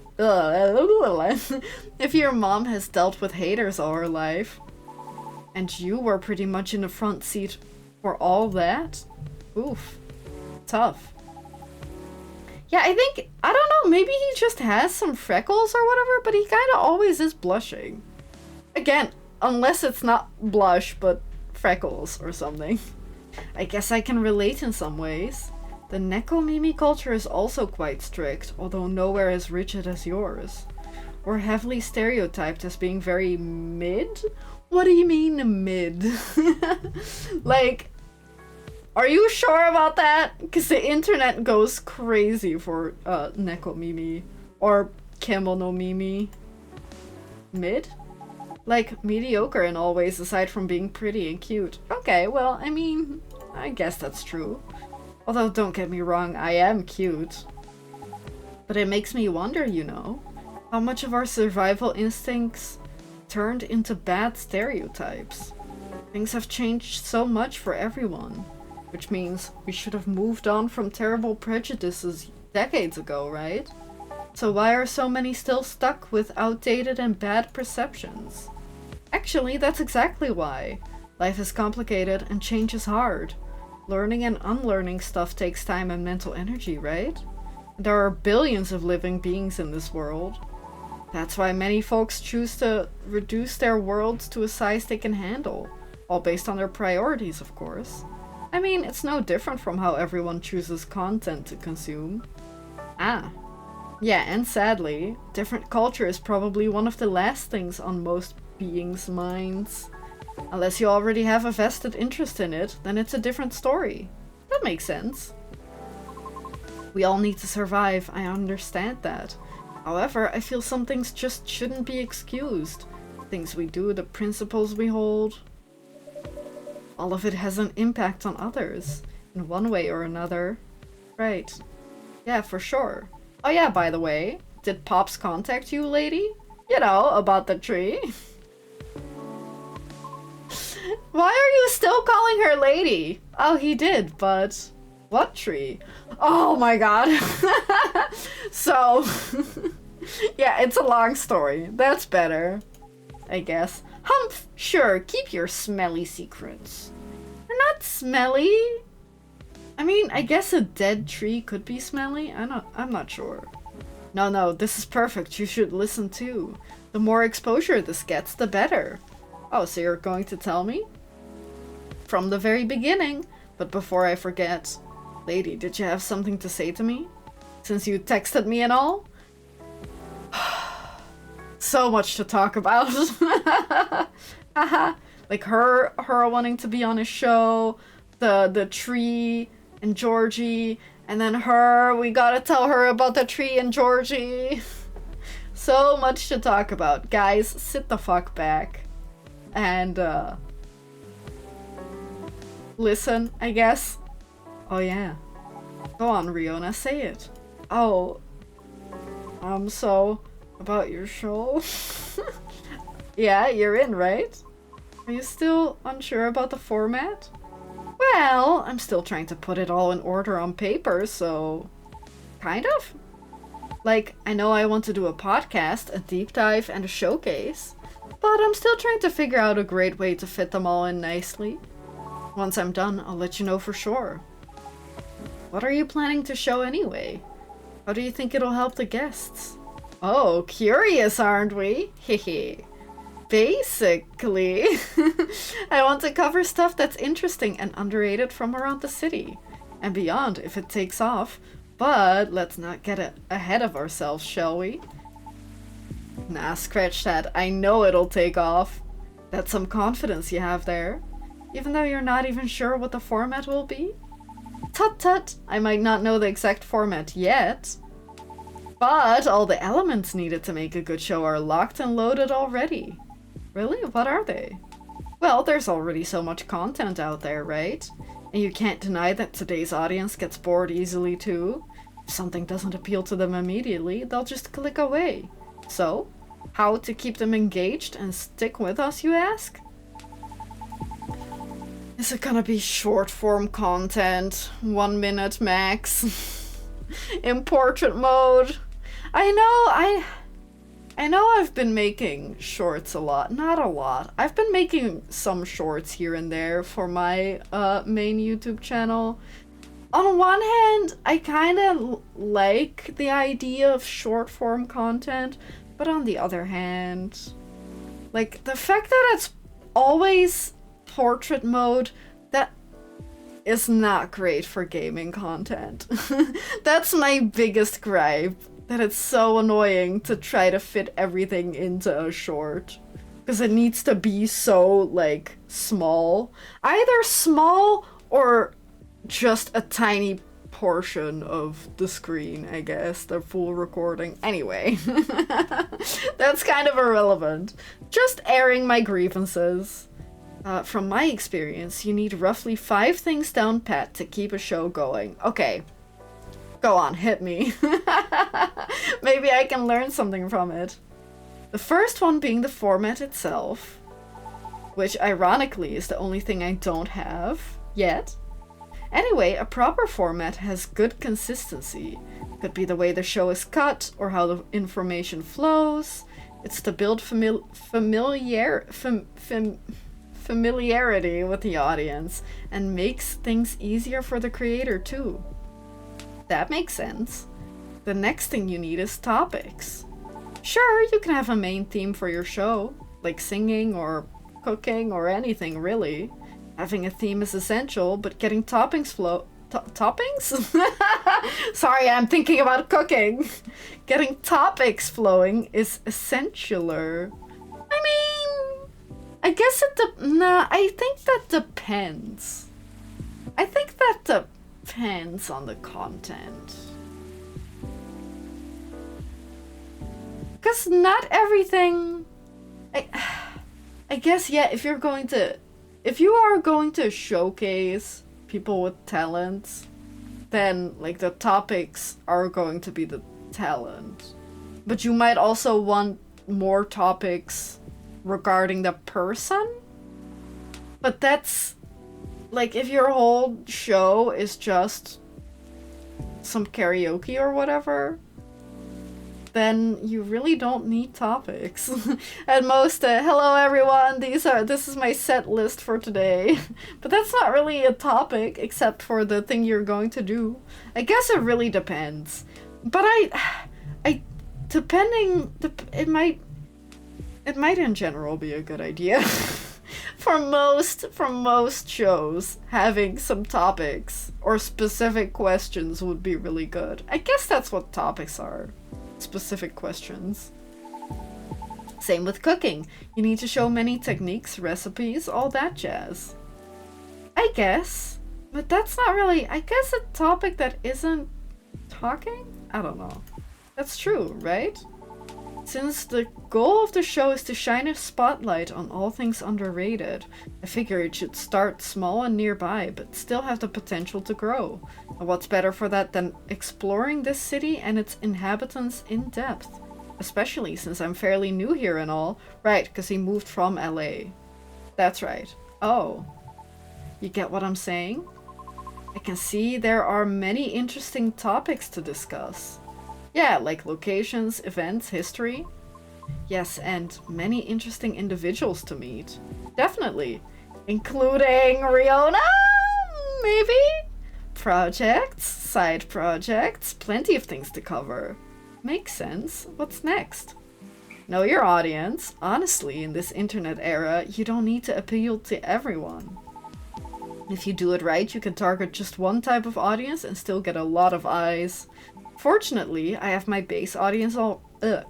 your mom has dealt with haters all her life, and you were pretty much in the front seat for all that, oof. Tough. Yeah, I don't know, maybe he just has some freckles or whatever, but he kind of always is blushing. Again, unless it's not blush, but freckles or something. I guess I can relate in some ways. The Neko-Mimi culture is also quite strict, although nowhere as rigid as yours. We're heavily stereotyped as being very mid? What do you mean mid? Like, are you sure about that? Because the internet goes crazy for Neko-Mimi. Or Kemono-Mimi. Mid? Like, mediocre in all ways aside from being pretty and cute. Okay, well, I mean, I guess that's true. Although, don't get me wrong, I am cute. But it makes me wonder, you know, how much of our survival instincts turned into bad stereotypes. Things have changed so much for everyone, which means we should have moved on from terrible prejudices decades ago, right? So why are so many still stuck with outdated and bad perceptions? Actually, that's exactly why. Life is complicated and change is hard. Learning and unlearning stuff takes time and mental energy, right? There are billions of living beings in this world. That's why many folks choose to reduce their worlds to a size they can handle, all based on their priorities, of course. I mean, it's no different from how everyone chooses content to consume. Ah. Yeah, and sadly, different culture is probably one of the last things on most beings' minds. Unless you already have a vested interest in it, then it's a different story. That makes sense. We all need to survive, I understand that. However, I feel some things just shouldn't be excused. Things we do, the principles we hold. All of it has an impact on others, in one way or another. Right. Yeah, for sure. Oh yeah, by the way, did Pops contact you, lady? You know, about the tree? Why are you still calling her lady? Oh, he did, but... What tree? Oh my god. So... yeah, it's a long story. That's better. I guess. Humph! Sure, keep your smelly secrets. They're not smelly. I mean, I guess a dead tree could be smelly. I'm not sure. No, this is perfect. You should listen too. The more exposure this gets, the better. Oh, so you're going to tell me? From the very beginning. But before I forget, lady, did you have something to say to me? Since you texted me and all? So much to talk about. Like her wanting to be on a show, the tree and Georgie, and then we gotta tell her about the tree and Georgie. So much to talk about. Guys, sit the fuck back. And, listen, I guess. Oh yeah. Go on, Riona, say it. Oh. So, about your show? Yeah, you're in, right? Are you still unsure about the format? Well, I'm still trying to put it all in order on paper, so... Kind of? Like, I know I want to do a podcast, a deep dive, and a showcase. But I'm still trying to figure out a great way to fit them all in nicely. Once I'm done, I'll let you know for sure. What are you planning to show anyway? How do you think it'll help the guests? Oh, curious, aren't we? Hehe. Basically, I want to cover stuff that's interesting and underrated from around the city and beyond if it takes off. But let's not get ahead of ourselves, shall we? Nah, scratch that. I know it'll take off. That's some confidence you have there. Even though you're not even sure what the format will be? Tut tut! I might not know the exact format yet. But all the elements needed to make a good show are locked and loaded already. Really? What are they? Well, there's already so much content out there, right? And you can't deny that today's audience gets bored easily too. If something doesn't appeal to them immediately, they'll just click away. So, how to keep them engaged and stick with us, you ask? Is it gonna be short form content? 1 minute max? In portrait mode? I know I've been making shorts a lot. Not a lot. I've been making some shorts here and there for my main YouTube channel. On one hand, I kind of like the idea of short form content, but on the other hand, like the fact that it's always portrait mode, that is not great for gaming content. That's my biggest gripe. That it's so annoying to try to fit everything into a short. Because it needs to be so, like, small. Either small or just a tiny portion of the screen, I guess. The full recording. Anyway. That's kind of irrelevant. Just airing my grievances. From my experience, you need roughly 5 things down pat to keep a show going. Okay. Go on, hit me. Maybe I can learn something from it. The first one being the format itself, which ironically is the only thing I don't have yet. Anyway, a proper format has good consistency. Could be the way the show is cut or how the information flows. It's to build familiarity with the audience and makes things easier for the creator too. That makes sense. The next thing you need is topics. Sure, you can have a main theme for your show, like singing or cooking or anything really. Having a theme is essential, but getting toppings toppings? Sorry, I'm thinking about cooking. Getting topics flowing is essentialer. I mean, I guess I think that depends. I think that depends on the content. Because not everything... I guess, yeah, if you are going to showcase people with talents, then, like, the topics are going to be the talent. But you might also want more topics regarding the person? But that's... Like, if your whole show is just some karaoke or whatever, then you really don't need topics. At most, hello everyone, this is my set list for today. But that's not really a topic, except for the thing you're going to do. I guess it really depends. But it might in general be a good idea. For most shows, having some topics or specific questions would be really good. I guess that's what topics are. Specific questions. Same with cooking. You need to show many techniques, recipes, all that jazz. I guess. But that's not really... I guess a topic that isn't talking? I don't know. That's true, right? Since the goal of the show is to shine a spotlight on all things underrated, I figure it should start small and nearby, but still have the potential to grow. And what's better for that than exploring this city and its inhabitants in depth? Especially since I'm fairly new here and all. Right, because he moved from LA. That's right. Oh. You get what I'm saying? I can see there are many interesting topics to discuss. Yeah, like locations, events, history. Yes, and many interesting individuals to meet. Definitely. Including Riona? Maybe? Projects, side projects, plenty of things to cover. Makes sense. What's next? Know your audience. Honestly, in this internet era, you don't need to appeal to everyone. If you do it right, you can target just one type of audience and still get a lot of eyes. Fortunately, I have my base audience already,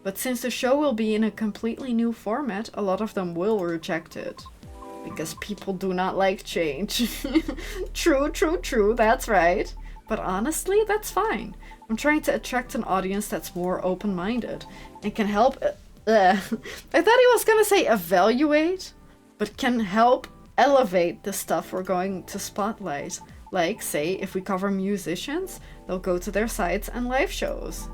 but since the show will be in a completely new format, a lot of them will reject it. Because people do not like change. True, that's right. But honestly, that's fine. I'm trying to attract an audience that's more open-minded and can help... I thought he was gonna say evaluate, but can help elevate the stuff we're going to spotlight. Like, say, if we cover musicians, they'll go to their sites and live shows.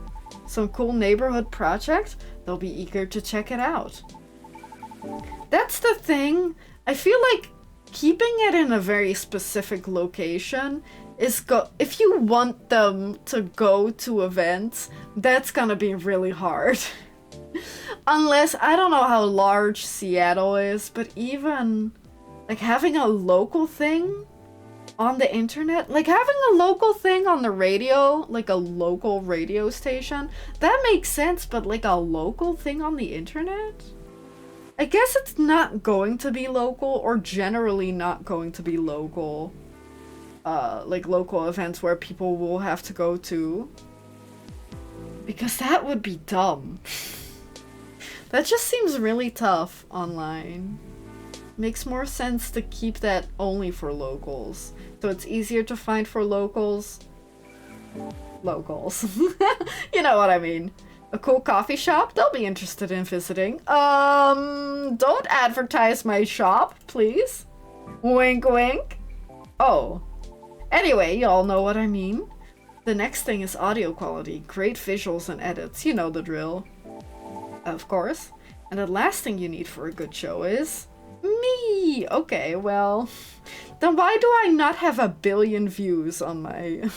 Some cool neighborhood project, they'll be eager to check it out. That's the thing. I feel like keeping it in a very specific location is if you want them to go to events, that's gonna be really hard. Unless, I don't know how large Seattle is, but even like having a local thing on the internet, like having a local thing on the radio, like a local radio station, that makes sense, but like a local thing on the internet? I guess it's not going to be local, or generally not going to be local. Like local events where people will have to go to. Because that would be dumb. That just seems really tough online. Makes more sense to keep that only for locals. So it's easier to find for locals. Locals. You know what I mean. A cool coffee shop, they'll be interested in visiting. Don't advertise my shop, please. Wink, wink. Oh. Anyway, you all know what I mean. The next thing is audio quality. Great visuals and edits. You know the drill. Of course. And the last thing you need for a good show is... me! Okay, well... then why do I not have 1 billion views on my...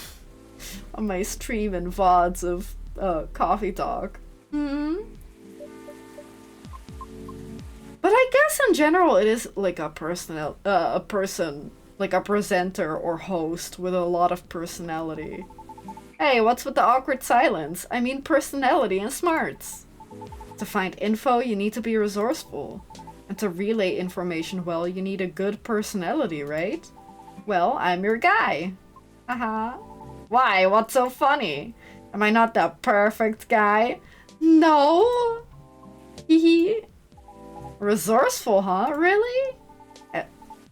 on my stream and VODs of coffee talk? But I guess in general it is like a person, like a presenter or host with a lot of personality. Hey, what's with the awkward silence? I mean personality and smarts. To find info, you need to be resourceful. And to relay information well, you need a good personality, right? Well, I'm your guy. Haha. Why? What's so funny? Am I not the perfect guy? No. Hehe. Resourceful, huh? Really?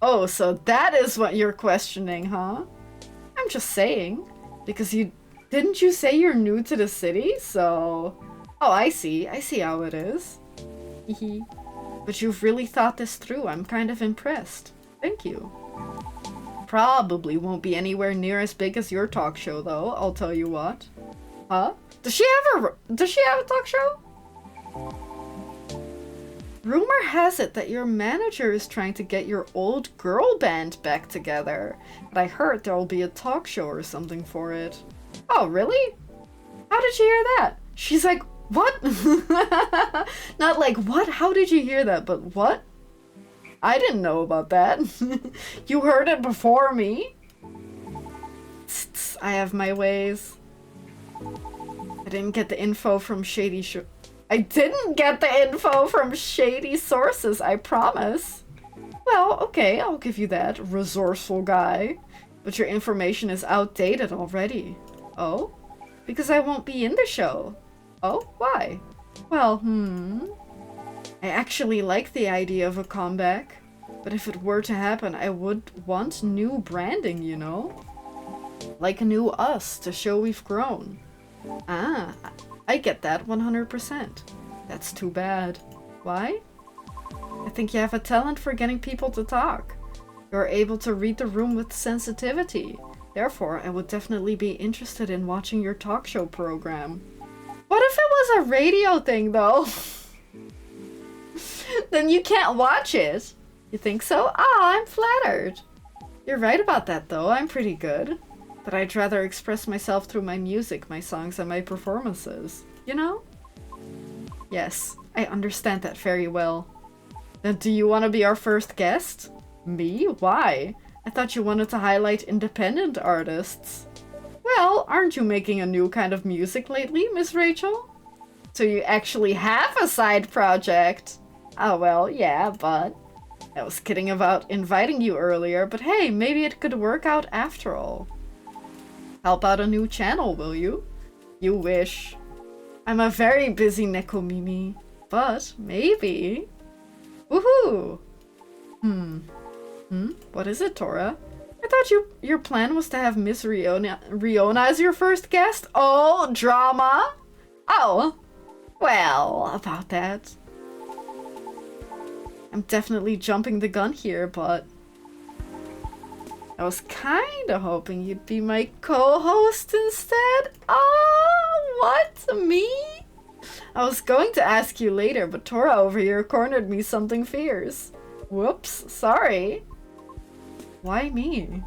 Oh, so that is what you're questioning, huh? I'm just saying. Because didn't you say you're new to the city? So... oh, I see. I see how it is. Hehe. But you've really thought this through. I'm kind of impressed. Thank you. Probably won't be anywhere near as big as your talk show, though. I'll tell you what. Huh? Does she have a talk show? Rumor has it that your manager is trying to get your old girl band back together. But I heard there will be a talk show or something for it. Oh, really? How did you hear that? She's like, what? Not like, what? How did you hear that? But what? I didn't know about that. You heard it before me? I have my ways. I didn't get the info from shady sources, I promise. Well, okay, I'll give you that, resourceful guy. But your information is outdated already. Oh? Because I won't be in the show. Oh? Why? Well, I actually like the idea of a comeback. But if it were to happen, I would want new branding, you know? Like a new us to show we've grown. Ah, I get that 100%. That's too bad. Why? I think you have a talent for getting people to talk. You're able to read the room with sensitivity. Therefore, I would definitely be interested in watching your talk show program. What if it was a radio thing, though? Then you can't watch it. You think so? Ah, I'm flattered. You're right about that, though. I'm pretty good. But I'd rather express myself through my music, my songs, and my performances. You know? Yes, I understand that very well. Then do you want to be our first guest? Me? Why? I thought you wanted to highlight independent artists. Well, aren't you making a new kind of music lately, Miss Rachel? So you actually have a side project. Oh well, yeah, but I was kidding about inviting you earlier, but hey, maybe it could work out after all. Help out a new channel, will you? You wish. I'm a very busy Nekomimi, but maybe. Woohoo! What is it, Tora? I thought your plan was to have Miss Riona as your first guest? Oh, drama? Oh, well, about that. I'm definitely jumping the gun here, but I was kinda hoping you'd be my co-host instead. Oh, what? Me? I was going to ask you later, but Tora over here cornered me something fierce. Whoops, sorry. Why me?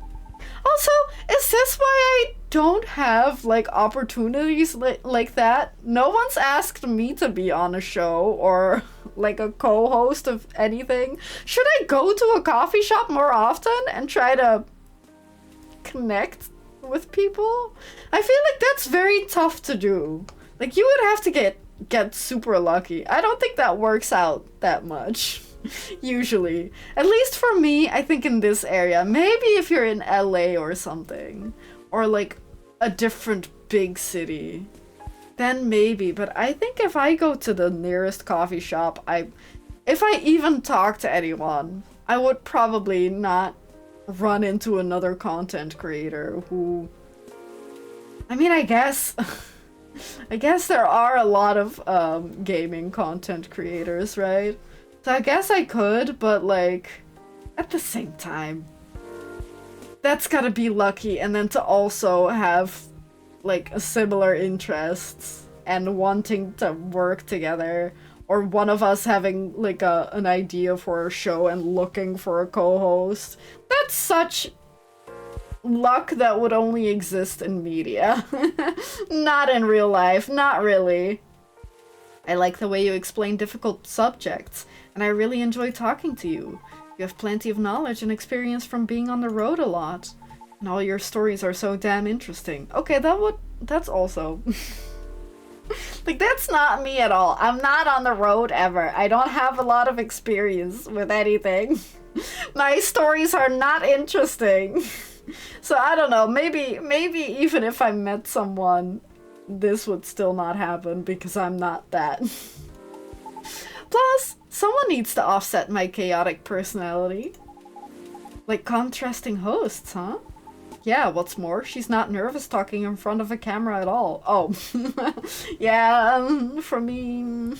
Also, is this why I don't have, like, opportunities like that? No one's asked me to be on a show or, like, a co-host of anything. Should I go to a coffee shop more often and try to connect with people? I feel like that's very tough to do. Like, you would have to get super lucky. I don't think that works out that much. Usually. At least for me, I think in this area. Maybe if you're in LA or something. Or like a different big city. Then maybe. But I think if I go to the nearest coffee shop, if I even talk to anyone, I would probably not run into another content creator who... I mean, I guess... I guess there are a lot of gaming content creators, right? So I guess I could, but like, at the same time, that's gotta be lucky, and then to also have like a similar interests and wanting to work together, or one of us having like an idea for a show and looking for a co-host. That's such luck that would only exist in media. Not in real life, not really. I like the way you explain difficult subjects, and I really enjoy talking to you. You have plenty of knowledge and experience from being on the road a lot. And all your stories are so damn interesting. Okay, that's also... like, that's not me at all. I'm not on the road ever. I don't have a lot of experience with anything. My stories are not interesting. So I don't know, maybe even if I met someone, this would still not happen because I'm not that. Plus, someone needs to offset my chaotic personality. Like contrasting hosts, huh? Yeah, what's more, she's not nervous talking in front of a camera at all. Oh, yeah, for me,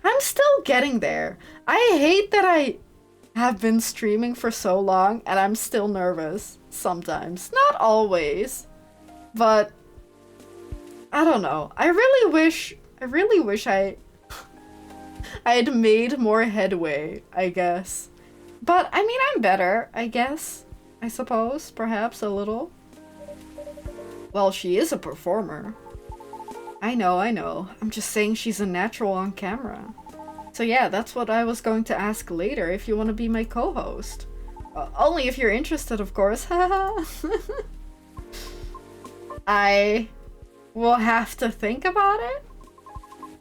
I'm still getting there. I hate that I have been streaming for so long and I'm still nervous sometimes. Not always, but I don't know. I really wish I'd made more headway, I guess. But I mean, I'm better, I guess. I suppose, perhaps a little. Well, she is a performer. I know. I'm just saying she's a natural on camera. So yeah, that's what I was going to ask later, if you want to be my co-host. Only if you're interested, of course. Haha. I will have to think about it.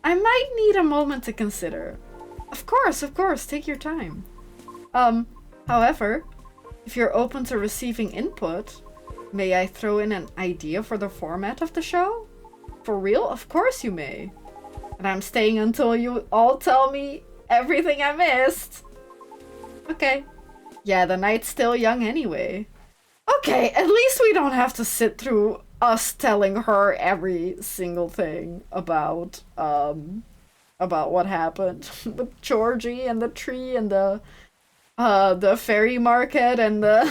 I might need a moment to consider. Of course, take your time. However, if you're open to receiving input, may I throw in an idea for the format of the show? For real? Of course you may. And I'm staying until you all tell me everything I missed. Okay. Yeah, the night's still young anyway. Okay, at least we don't have to sit through us telling her every single thing about what happened with Georgie and the tree and the ferry market and the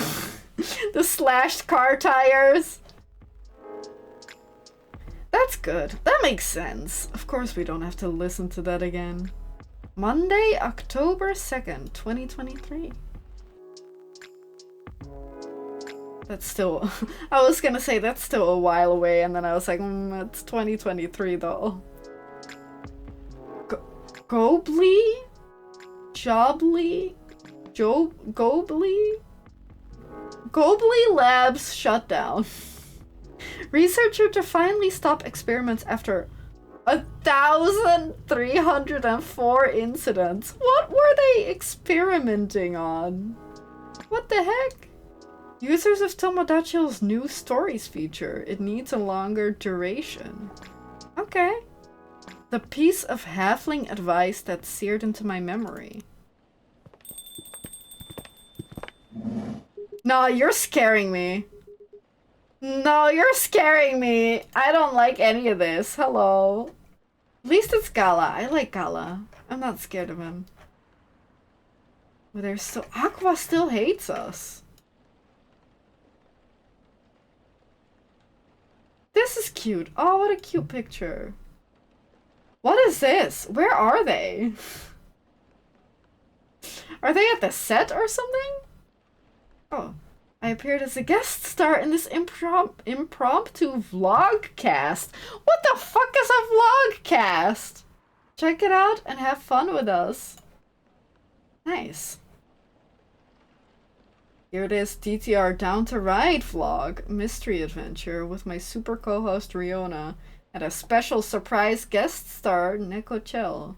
the slashed car tires. That's good. That makes sense. Of course we don't have to listen to that again. Monday, October 2nd, 2023. That's still... I was gonna say that's still a while away, and then I was like, it's 2023 though. Gobly? Jobly? Gobly? Gobly Labs shut down. Researcher to finally stop experiments after 1,304 incidents. What were they experimenting on? What the heck? Users of Tomodachi's new stories feature. It needs a longer duration. Okay. The piece of halfling advice that seared into my memory. No, you're scaring me. No, you're scaring me. I don't like any of this. Hello. At least it's Gala. I like Gala. I'm not scared of him. But there's still... Aqua still hates us. This is cute. Oh, what a cute picture. What is this? Where are they? Are they at the set or something? Oh. I appeared as a guest star in this impromptu vlogcast. What the fuck is a vlogcast? Check it out and have fun with us. Nice. Here it is, DTR Down to Ride vlog, mystery adventure with my super co-host Riona and a special surprise guest star, Neko Chell.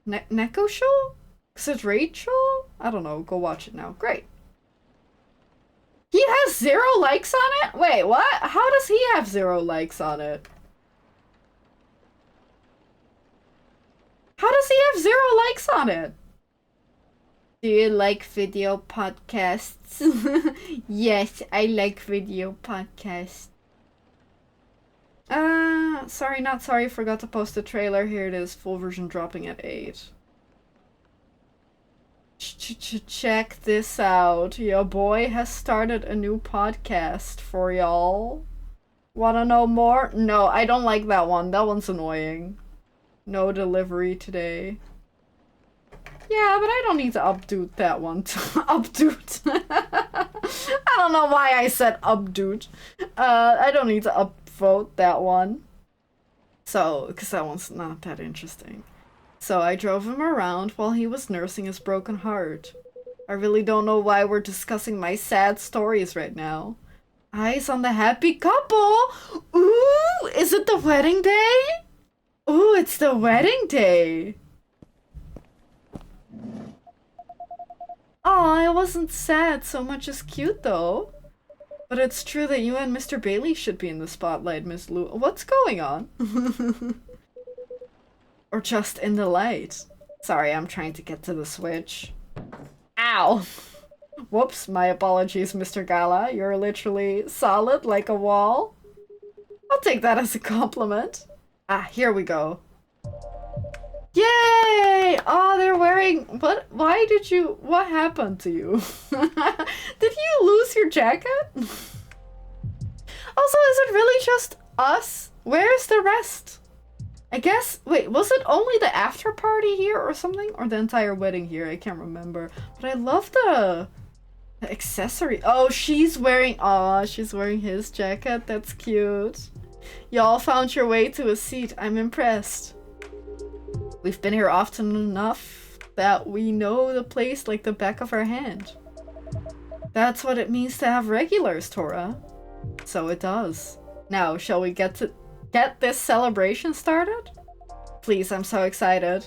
Neko Show? Is it Rachel? I don't know, go watch it now. Great. He has 0 likes on it? Wait, what? How does he have 0 likes on it? How does he have 0 likes on it? Do you like video podcasts? Yes, I like video podcasts. Sorry, not sorry, forgot to post the trailer. Here it is, full version dropping at 8. Check this out. Your boy has started a new podcast for y'all. Wanna know more? No, I don't like that one. That one's annoying. No delivery today. Yeah, but I don't need to update that one. Update. I don't know why I said update. I don't need to upvote that one. So, because that one's not that interesting. So I drove him around while he was nursing his broken heart. I really don't know why we're discussing my sad stories right now. Eyes on the happy couple! Ooh, is it the wedding day? Ooh, it's the wedding day! Aw, I wasn't sad so much as cute though. But it's true that you and Mr. Bailey should be in the spotlight, Miss Lua. What's going on? Or just in the light. Sorry, I'm trying to get to the switch. Ow! Whoops, my apologies, Mr. Gala. You're literally solid like a wall. I'll take that as a compliment. Ah, here we go. Yay! Oh, they're wearing... What? Why did you... What happened to you? Did you lose your jacket? Also, is it really just us? Where's the rest? I guess... Wait, was it only the after party here or something? Or the entire wedding here? I can't remember. But I love the accessory. Oh, she's wearing... Aw, she's wearing his jacket. That's cute. Y'all found your way to a seat. I'm impressed. We've been here often enough that we know the place like the back of our hand. That's what it means to have regulars, Tora. So it does. Now, shall we get this celebration started? Please, I'm so excited.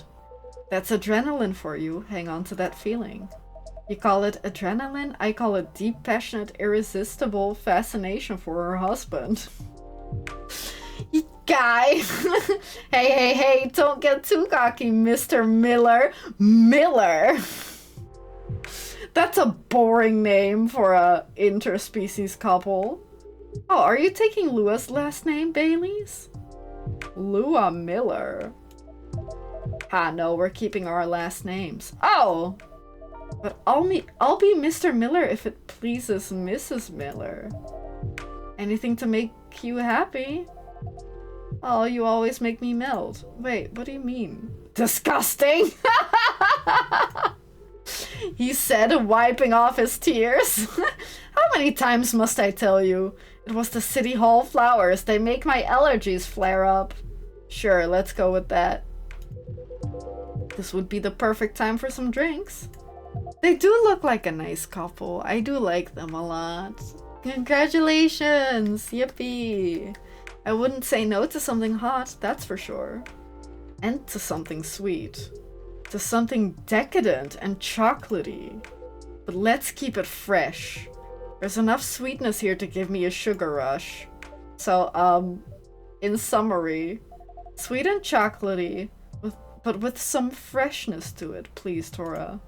That's adrenaline for you. Hang on to that feeling. You call it adrenaline? I call it deep, passionate, irresistible fascination for her husband. Guy. Hey, don't get too cocky, Mr. Miller. Miller. That's a boring name for a interspecies couple. Oh, are you taking Lua's last name, Baileys? Lua Miller. Ah, no, we're keeping our last names. Oh! But I'll be Mr. Miller if it pleases Mrs. Miller. Anything to make you happy? Oh, you always make me melt. Wait, what do you mean? Disgusting! He said, wiping off his tears. How many times must I tell you? It was the City Hall flowers. They make my allergies flare up. Sure, let's go with that. This would be the perfect time for some drinks. They do look like a nice couple. I do like them a lot. Congratulations! Yippee! I wouldn't say no to something hot, that's for sure. And to something sweet. To something decadent and chocolatey. But let's keep it fresh. There's enough sweetness here to give me a sugar rush. So, in summary, sweet and chocolatey, but with some freshness to it, please, Tora.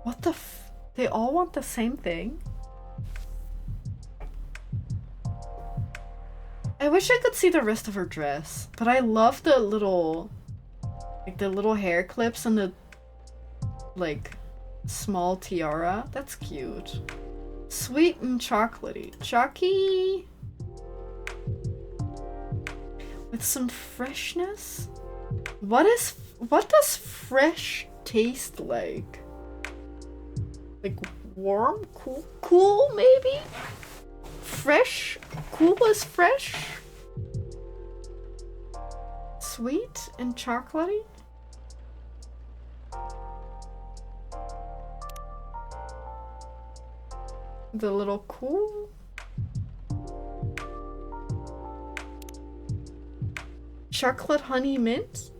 What the f- They all want the same thing? I wish I could see the rest of her dress, but I love the little, like the little hair clips and the, like, small tiara. That's cute. Sweet and chocolatey. Chalky. With some freshness? What does fresh taste like? Like warm? Cool maybe? Fresh? Cool as fresh? Sweet and chocolatey? The little cool? Chocolate honey mint?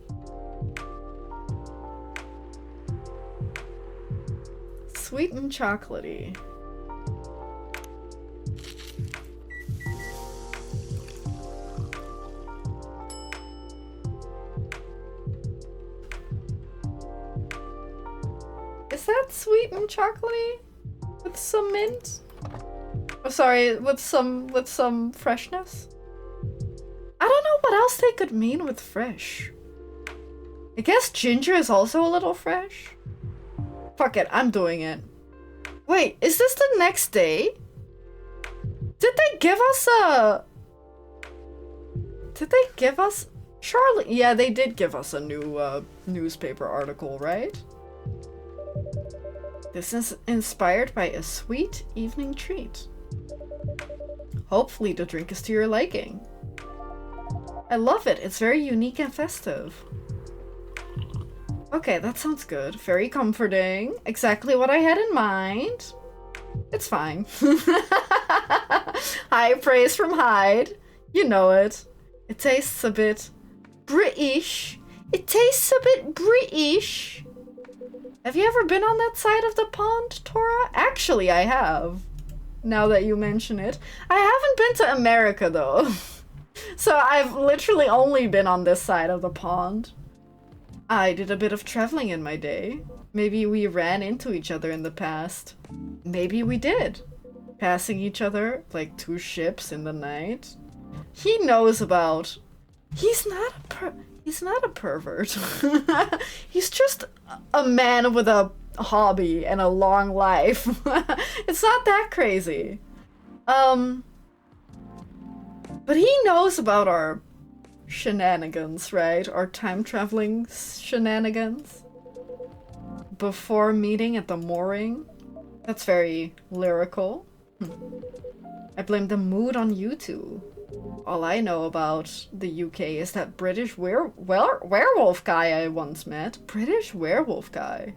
Sweet and chocolatey. Is that sweet and chocolatey? With some mint? Oh, sorry, with some freshness? I don't know what else they could mean with fresh. I guess ginger is also a little fresh. Fuck it, I'm doing it. Wait, is this the next day? Did they give us a... Did they give us... Charlie... Yeah, they did give us a new newspaper article, right? This is inspired by a sweet evening treat. Hopefully the drink is to your liking. I love it. It's very unique and festive. Okay, that sounds good. Very comforting. Exactly what I had in mind. It's fine. High praise from Hyde. You know it. It tastes a bit British. It tastes a bit British. Have you ever been on that side of the pond, Tora? Actually, I have. Now that you mention it. I haven't been to America, though. So I've literally only been on this side of the pond. I did a bit of traveling in my day. Maybe we ran into each other in the past. Maybe we did. Passing each other like two ships in the night. He knows about... He's not a pervert. He's just a man with a hobby and a long life. It's not that crazy. But he knows about our shenanigans, right? Our time traveling shenanigans. Before meeting at the mooring. That's very lyrical. I blame the mood on you two. All I know about the UK is that British werewolf guy I once met. British werewolf guy.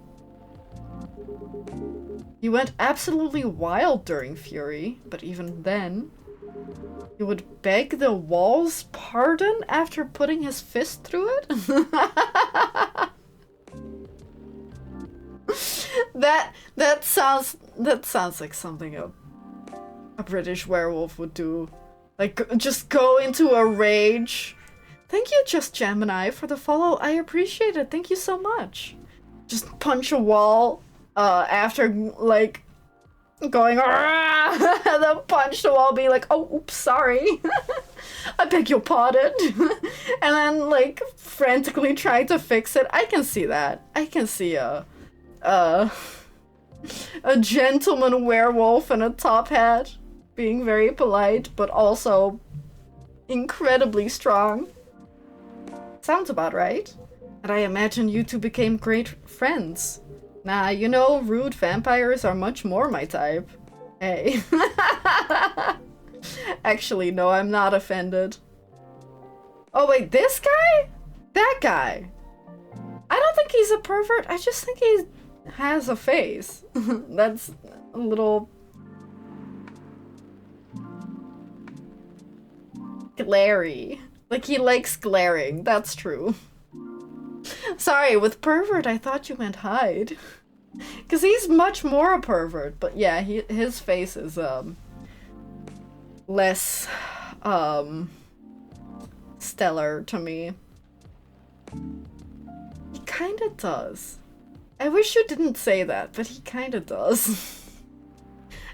He went absolutely wild during Fury, but even then, he would beg the wall's pardon after putting his fist through it? That sounds like something a British werewolf would do. Like, just go into a rage. Thank you, Just Gemini, for the follow. I appreciate it. Thank you so much. Just punch a wall after, like, going, and then punch the wall, be like, oh, oops, sorry. I beg your pardon. And then, like, frantically trying to fix it. I can see that. I can see a gentleman werewolf in a top hat being very polite, but also incredibly strong. Sounds about right. And I imagine you two became great friends. Nah, you know, rude vampires are much more my type. Hey. Actually, no, I'm not offended. Oh wait, this guy? That guy. I don't think he's a pervert, I just think he has a face. That's a little... glary. Like, he likes glaring. That's true. Sorry, with pervert, I thought you meant Hyde. Because he's much more a pervert. But yeah, his face is, less, stellar to me. He kinda does. I wish you didn't say that, but he kinda does.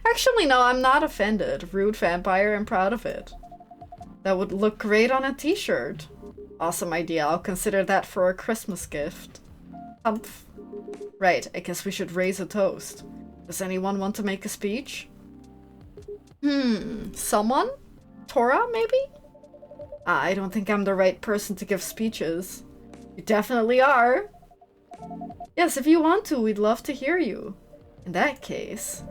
Actually, no, I'm not offended. Rude vampire, I'm proud of it. That would look great on a t-shirt. Awesome idea, I'll consider that for a Christmas gift. Humph. Right, I guess we should raise a toast. Does anyone want to make a speech? Someone? Tora, maybe? I don't think I'm the right person to give speeches. You definitely are. Yes, if you want to, we'd love to hear you. In that case,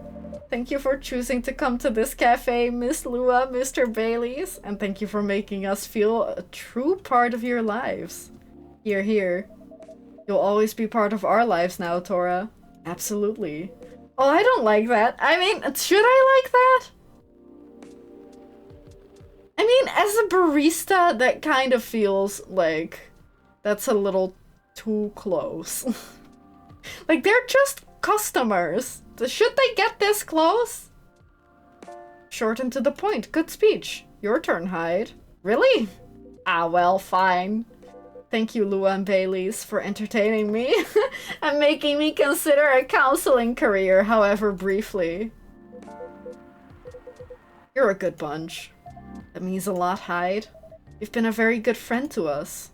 thank you for choosing to come to this cafe, Miss Lua, Mr. Baileys, and thank you for making us feel a true part of your lives. Hear, hear. You'll always be part of our lives now, Tora. Absolutely. Oh, I don't like that. I mean, should I like that? I mean, as a barista, that kind of feels like that's a little too close. Like, they're just customers. Should they get this close? Short and to the point. Good speech. Your turn, Hyde. Really? Ah, well, fine. Thank you, Lua and Baileys, for entertaining me and making me consider a counseling career, however briefly. You're a good bunch. That means a lot, Hyde. You've been a very good friend to us.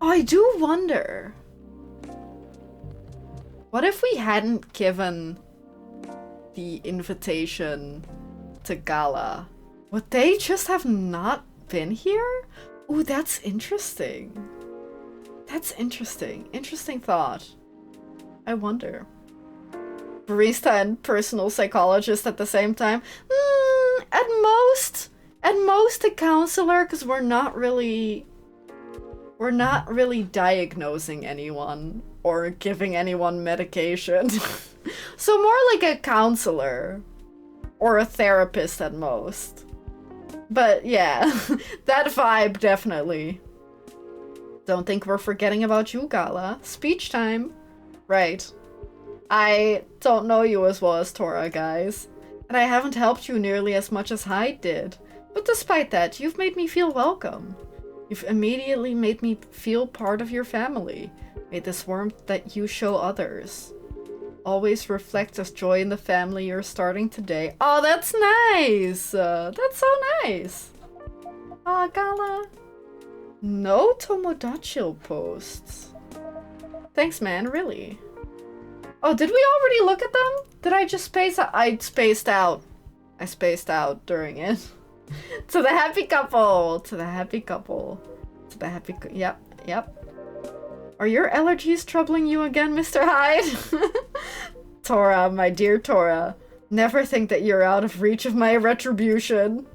Oh, I do wonder. What if we hadn't given the invitation to Gala? Would they just have not been here? Ooh, that's interesting. That's interesting. Interesting thought. I wonder. Barista and personal psychologist at the same time? At most a counselor, because we're not really diagnosing anyone or giving anyone medication. So more like a counselor or a therapist at most. But yeah, that vibe definitely. Don't think we're forgetting about you, Gala. Speech time. Right. I don't know you as well as Tora, guys. And I haven't helped you nearly as much as Hyde did. But despite that, you've made me feel welcome. You've immediately made me feel part of your family. Made this warmth that you show others. Always reflect as joy in the family you're starting today. Oh, that's nice! That's so nice! Aw, Gala. No Tomodachi posts. Thanks, man, really. Oh, did we already look at them? Did I just space out? I spaced out. I spaced out during it. To the happy couple! To the happy couple. To the happy yep, yep. Are your allergies troubling you again, Mr. Hyde? Tora, my dear Tora. Never think that you're out of reach of my retribution.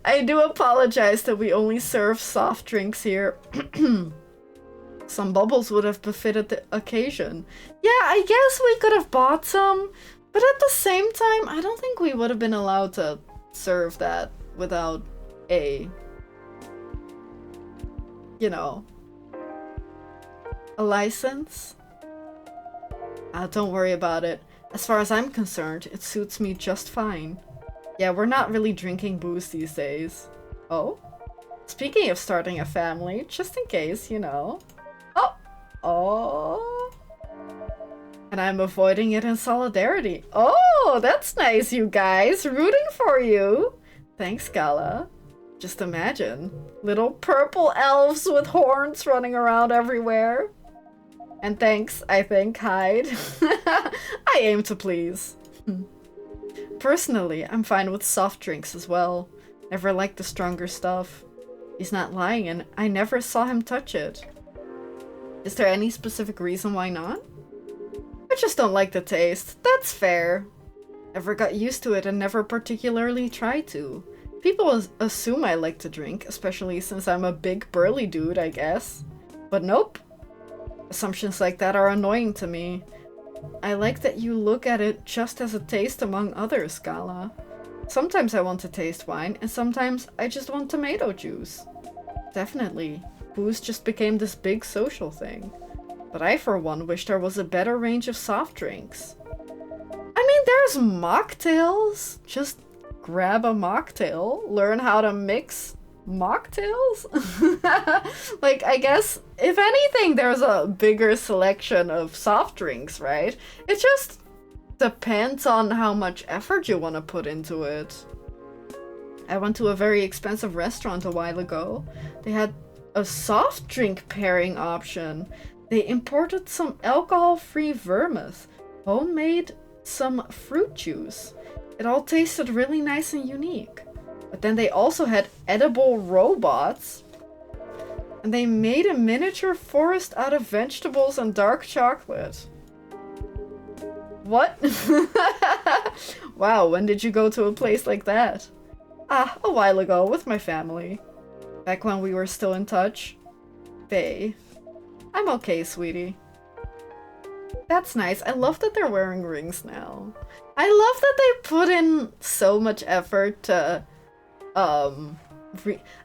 I do apologize that we only serve soft drinks here. Some bubbles would have befitted the occasion. Yeah, I guess we could have bought some, but at the same time, I don't think we would have been allowed to serve that without a, you know, a license. Don't worry about it. As far as I'm concerned, it suits me just fine. Yeah, we're not really drinking booze these days. Oh? Speaking of starting a family, just in case, you know. Oh! Oh! And I'm avoiding it in solidarity. Oh, that's nice, you guys. Rooting for you. Thanks, Gala. Just imagine. Little purple elves with horns running around everywhere. And thanks, I think, Hyde. I aim to please. Personally, I'm fine with soft drinks as well. Never liked the stronger stuff. He's not lying, and I never saw him touch it. Is there any specific reason why not? I just don't like the taste. That's fair. Never got used to it and never particularly tried to. People assume I like to drink, especially since I'm a big burly dude, I guess. But nope. Assumptions like that are annoying to me. I like that you look at it just as a taste among others, Gala. Sometimes I want to taste wine, and sometimes I just want tomato juice. Definitely. Booze just became this big social thing. But I, for one, wish there was a better range of soft drinks. I mean, there's mocktails. Just grab a mocktail. Learn how to mix mocktails? Like, I guess, if anything, there's a bigger selection of soft drinks, right? It just depends on how much effort you want to put into it. I went to a very expensive restaurant a while ago. They had a soft drink pairing option. They imported some alcohol-free vermouth, homemade some fruit juice. It all tasted really nice and unique. But then they also had edible robots. And they made a miniature forest out of vegetables and dark chocolate. What? Wow, when did you go to a place like that? Ah, a while ago with my family. Back when we were still in touch. Faye. I'm okay, sweetie. That's nice. I love that they're wearing rings now. I love that they put in so much effort to, I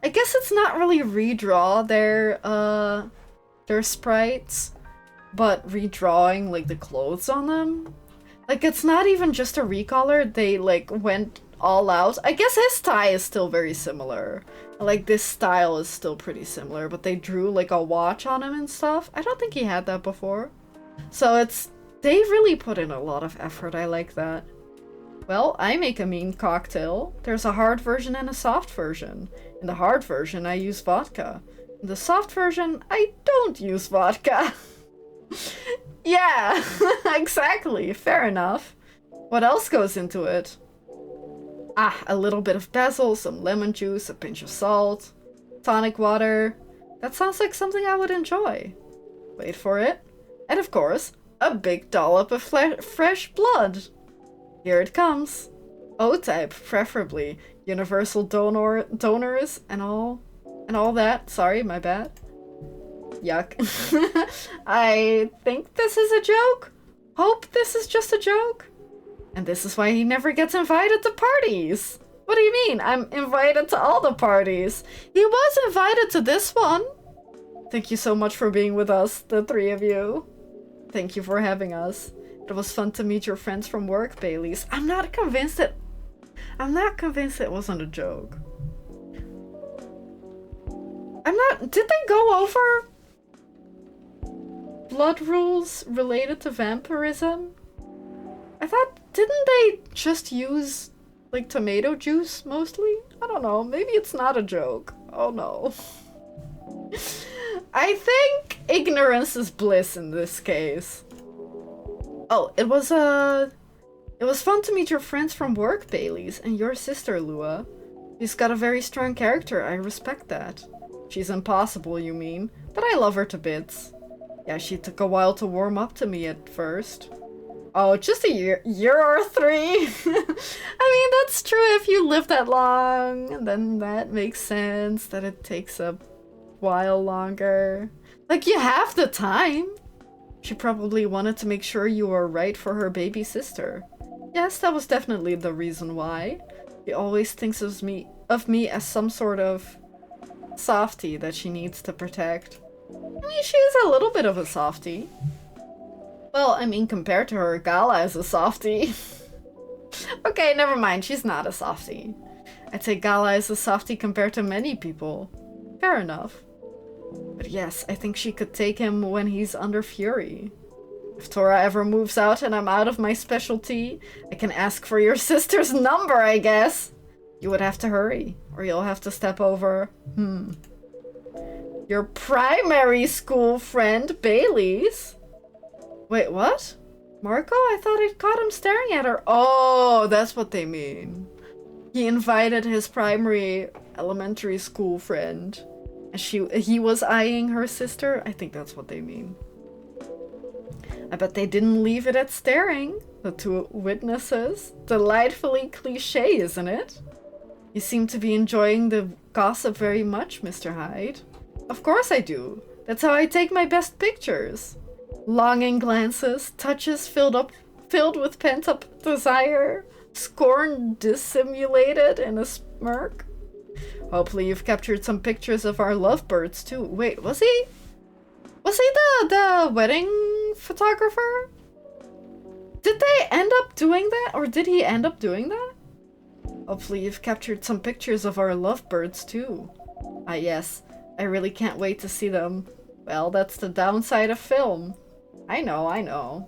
guess it's not really redraw their sprites, but redrawing, like, the clothes on them. Like, it's not even just a recolor, they, like, went all out. I guess his tie is still very similar. Like, this style is still pretty similar, but they drew, like, a watch on him and stuff. I don't think he had that before. So they really put in a lot of effort, I like that. Well, I make a mean cocktail. There's a hard version and a soft version. In the hard version, I use vodka. In the soft version, I don't use vodka. Yeah, exactly. Fair enough. What else goes into it? Ah, a little bit of basil, some lemon juice, a pinch of salt, tonic water. That sounds like something I would enjoy. Wait for it. And of course, a big dollop of fresh blood. Here it comes. O-type, preferably. Universal donors and all that. Sorry, my bad. Yuck. I think this is a joke. Hope this is just a joke. And this is why he never gets invited to parties. What do you mean? I'm invited to all the parties. He was invited to this one. Thank you so much for being with us, the three of you. Thank you for having us. It was fun to meet your friends from work, Baileys. I'm not convinced it wasn't a joke. Did they go over blood rules related to vampirism? I thought, didn't they just use, like, tomato juice mostly? I don't know, maybe it's not a joke. Oh no. I think ignorance is bliss in this case. Oh, it was fun to meet your friends from work, Baileys, and your sister, Lua. She's got a very strong character, I respect that. She's impossible, you mean, but I love her to bits. Yeah, she took a while to warm up to me at first. Oh, just a year or three? I mean, that's true if you live that long, and then that makes sense that it takes a while longer. Like, you have the time. She probably wanted to make sure you were right for her baby sister. Yes, that was definitely the reason why. She always thinks of me as some sort of softie that she needs to protect. I mean, she is a little bit of a softie. Well, I mean, compared to her, Gala is a softie. Okay, never mind, she's not a softie. I'd say Gala is a softie compared to many people. Fair enough. But yes, I think she could take him when he's under fury. If Tora ever moves out and I'm out of my specialty, I can ask for your sister's number, I guess. You would have to hurry, or you'll have to step over, your primary school friend, Baileys. Wait, what? Marco? I thought I caught him staring at her. Oh, that's what they mean. He invited his primary elementary school friend. And he was eyeing her sister? I think that's what they mean. I bet they didn't leave it at staring. The two witnesses. Delightfully cliché, isn't it? You seem to be enjoying the gossip very much, Mr. Hyde. Of course I do. That's how I take my best pictures. Longing glances, touches filled with pent-up desire, scorn dissimulated in a smirk. Hopefully you've captured some pictures of our lovebirds too. Wait, was he the wedding photographer? Did they end up doing that, or did he end up doing that? Hopefully you've captured some pictures of our lovebirds too. Ah yes, I really can't wait to see them. Well, that's the downside of film. I know.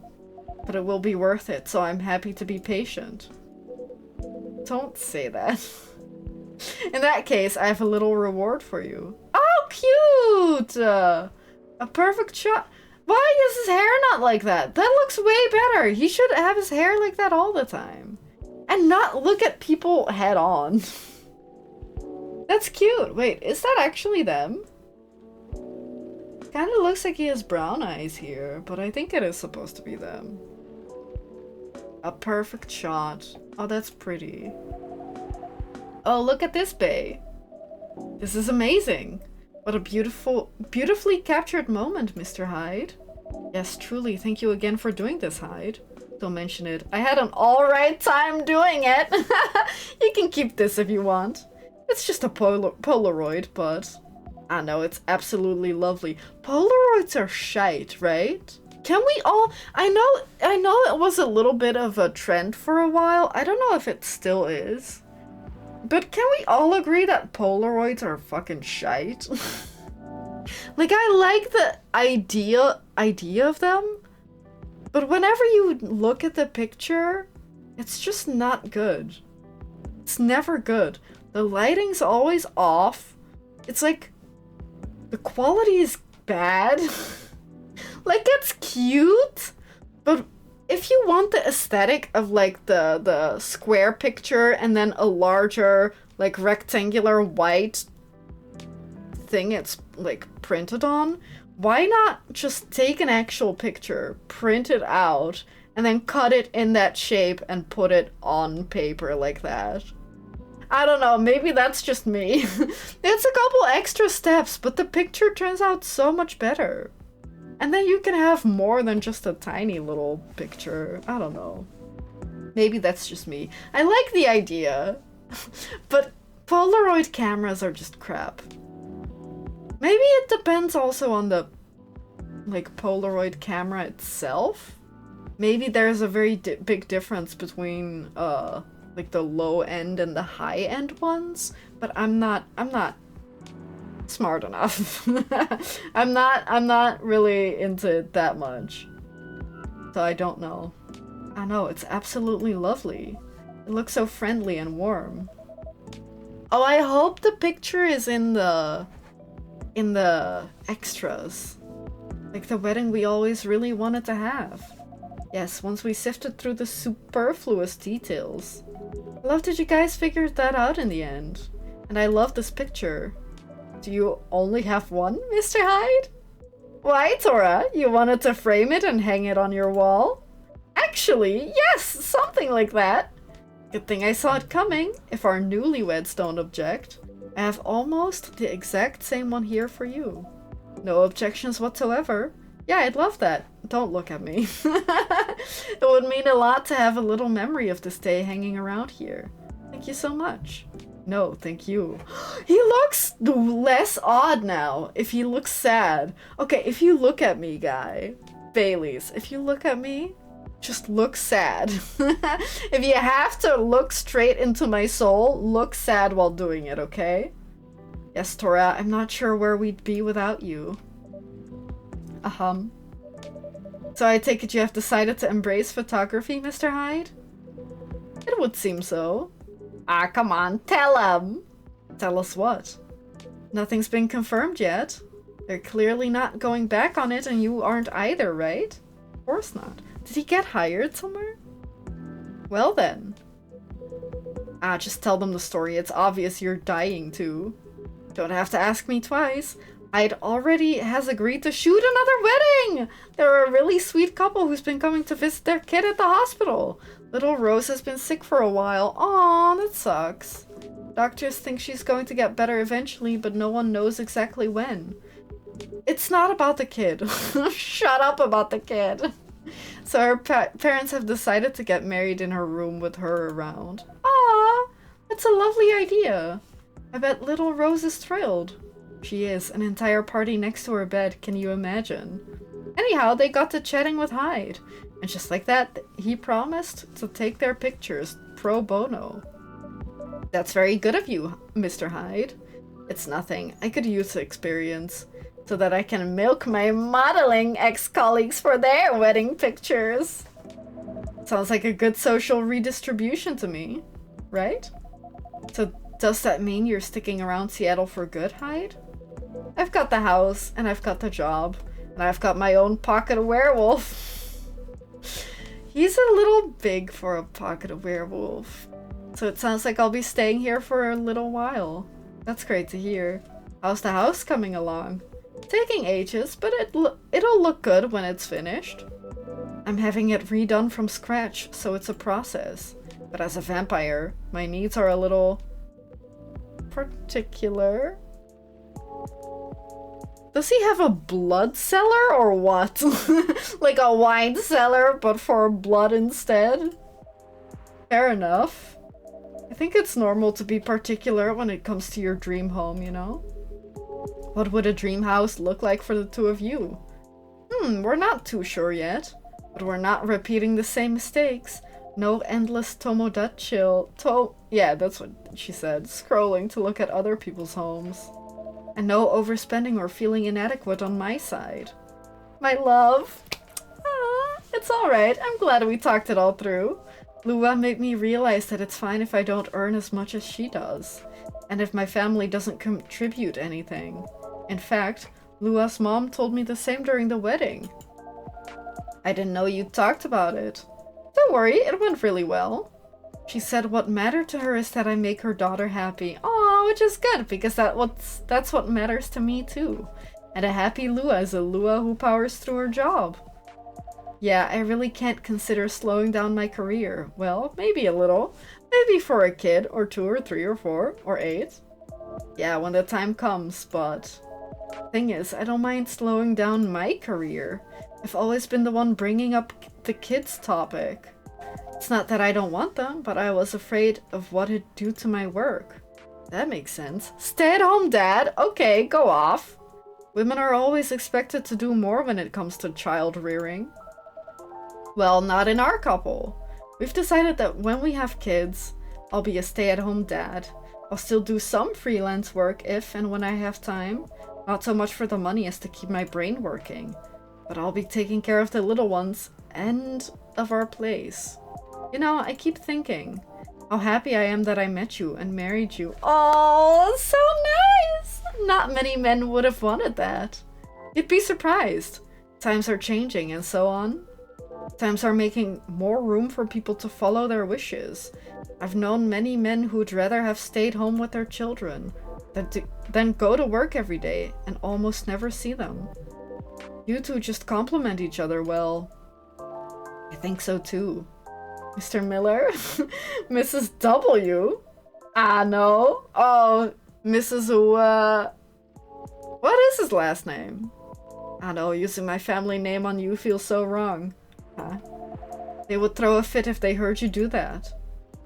But it will be worth it, so I'm happy to be patient. Don't say that. In that case, I have a little reward for you. Oh, cute! A perfect shot. Why is his hair not like that? That looks way better. He should have his hair like that all the time. And not look at people head on. That's cute. Wait, is that actually them? Kinda looks like he has brown eyes here, but I think it is supposed to be them. A perfect shot. Oh, that's pretty. Oh, look at this bay. This is amazing. What a beautifully captured moment, Mr. Hyde. Yes, truly, thank you again for doing this, Hyde. Don't mention it. I had an alright time doing it. You can keep this if you want. It's just a Polaroid, but I know it's absolutely lovely. Polaroids are shite, right? Can we all... I know it was a little bit of a trend for a while. I don't know if it still is. But can we all agree that Polaroids are fucking shite? Like, I like the idea of them, but whenever you look at the picture, it's just not good. It's never good. The lighting's always off. It's like, the quality is bad. Like, it's cute, but if you want the aesthetic of like the square picture and then a larger like rectangular white thing it's like printed on, why not just take an actual picture, print it out, and then cut it in that shape and put it on paper like that? I don't know, maybe that's just me. It's a couple extra steps, but the picture turns out so much better. And then you can have more than just a tiny little picture. I don't know. Maybe that's just me. I like the idea, but Polaroid cameras are just crap. Maybe it depends also on the like Polaroid camera itself. Maybe there's a very big difference between like the low end and the high end ones, but I'm not smart enough. I'm not really into it that much. So I don't know. I know, it's absolutely lovely. It looks so friendly and warm. Oh, I hope the picture is in the extras. Like the wedding we always really wanted to have. Yes, once we sifted through the superfluous details. I love that you guys figured that out in the end. And I love this picture. Do you only have one, Mr. Hyde? Why, Tora? You wanted to frame it and hang it on your wall? Actually, yes, something like that. Good thing I saw it coming, if our newlyweds don't object. I have almost the exact same one here for you. No objections whatsoever. Yeah, I'd love that. Don't look at me. It would mean a lot to have a little memory of this day hanging around here. Thank you so much. No, thank you. He looks less odd now, if he looks sad. Okay, if you look at me, guy. Baileys, if you look at me, just look sad. If you have to look straight into my soul, look sad while doing it, okay? Yes, Tora, I'm not sure where we'd be without you. So I take it you have decided to embrace photography, Mr. Hyde? It would seem so. Ah, come on, tell him! Tell us what? Nothing's been confirmed yet. They're clearly not going back on it and you aren't either, right? Of course not. Did he get hired somewhere? Well then. Ah, just tell them the story. It's obvious you're dying to. Don't have to ask me twice. Hyde already has agreed to shoot another wedding! They're a really sweet couple who's been coming to visit their kid at the hospital. Little Rose has been sick for a while. Aw, that sucks. Doctors think she's going to get better eventually, but no one knows exactly when. It's not about the kid. Shut up about the kid. So her parents have decided to get married in her room with her around. Ah, that's a lovely idea. I bet little Rose is thrilled. She is. An entire party next to her bed, can you imagine? Anyhow, they got to chatting with Hyde. And just like that, he promised to take their pictures pro bono. That's very good of you, Mr. Hyde. It's nothing. I could use the experience so that I can milk my modeling ex-colleagues for their wedding pictures. Sounds like a good social redistribution to me, right? So does that mean you're sticking around Seattle for good, Hyde? I've got the house, and I've got the job, and I've got my own pocket werewolf. He's a little big for a pocket werewolf. So it sounds like I'll be staying here for a little while. That's great to hear. How's the house coming along? Taking ages, but it'll look good when it's finished. I'm having it redone from scratch, so it's a process. But as a vampire, my needs are a little particular. Does he have a blood cellar or what? Like a wine cellar, but for blood instead? Fair enough. I think it's normal to be particular when it comes to your dream home, you know? What would a dream house look like for the two of you? We're not too sure yet. But we're not repeating the same mistakes. No endless yeah, that's what she said, scrolling to look at other people's homes. And no overspending or feeling inadequate on my side. My love. It's alright. I'm glad we talked it all through. Lua made me realize that it's fine if I don't earn as much as she does. And if my family doesn't contribute anything. In fact, Lua's mom told me the same during the wedding. I didn't know you talked about it. Don't worry, it went really well. She said what mattered to her is that I make her daughter happy. Aw, which is good, because that's what matters to me too. And a happy Lua is a Lua who powers through her job. Yeah, I really can't consider slowing down my career. Well, maybe a little. Maybe for a kid, or 2 or 3 or 4 or 8. Yeah, when the time comes, but... Thing is, I don't mind slowing down my career. I've always been the one bringing up the kids topic. It's not that I don't want them, but I was afraid of what it'd do to my work. That makes sense. Stay-at-home dad? Okay, go off. Women are always expected to do more when it comes to child rearing. Well, not in our couple. We've decided that when we have kids, I'll be a stay-at-home dad. I'll still do some freelance work if and when I have time. Not so much for the money as to keep my brain working. But I'll be taking care of the little ones and of our place. You know, I keep thinking how happy I am that I met you and married you. Oh, so nice! Not many men would have wanted that. You'd be surprised. Times are changing and so on. Times are making more room for people to follow their wishes. I've known many men who'd rather have stayed home with their children than go to work every day and almost never see them. You two just complement each other well. I think so too. Mr. Miller? Mrs. W? Ah, no. Oh, Mrs. What is his last name? I know, using my family name on you feels so wrong. Huh? They would throw a fit if they heard you do that.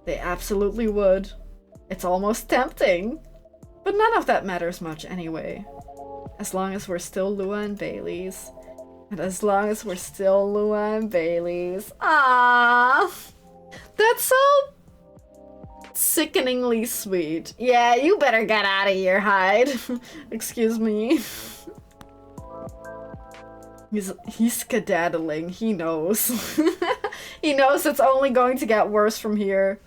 They absolutely would. It's almost tempting. But none of that matters much anyway. As long as we're still Lua and Baileys. And as long as we're still Lua and Baileys. Ah, that's so sickeningly sweet. Yeah, you better get out of here, Hyde. Excuse me. He's skedaddling. He knows. He knows it's only going to get worse from here.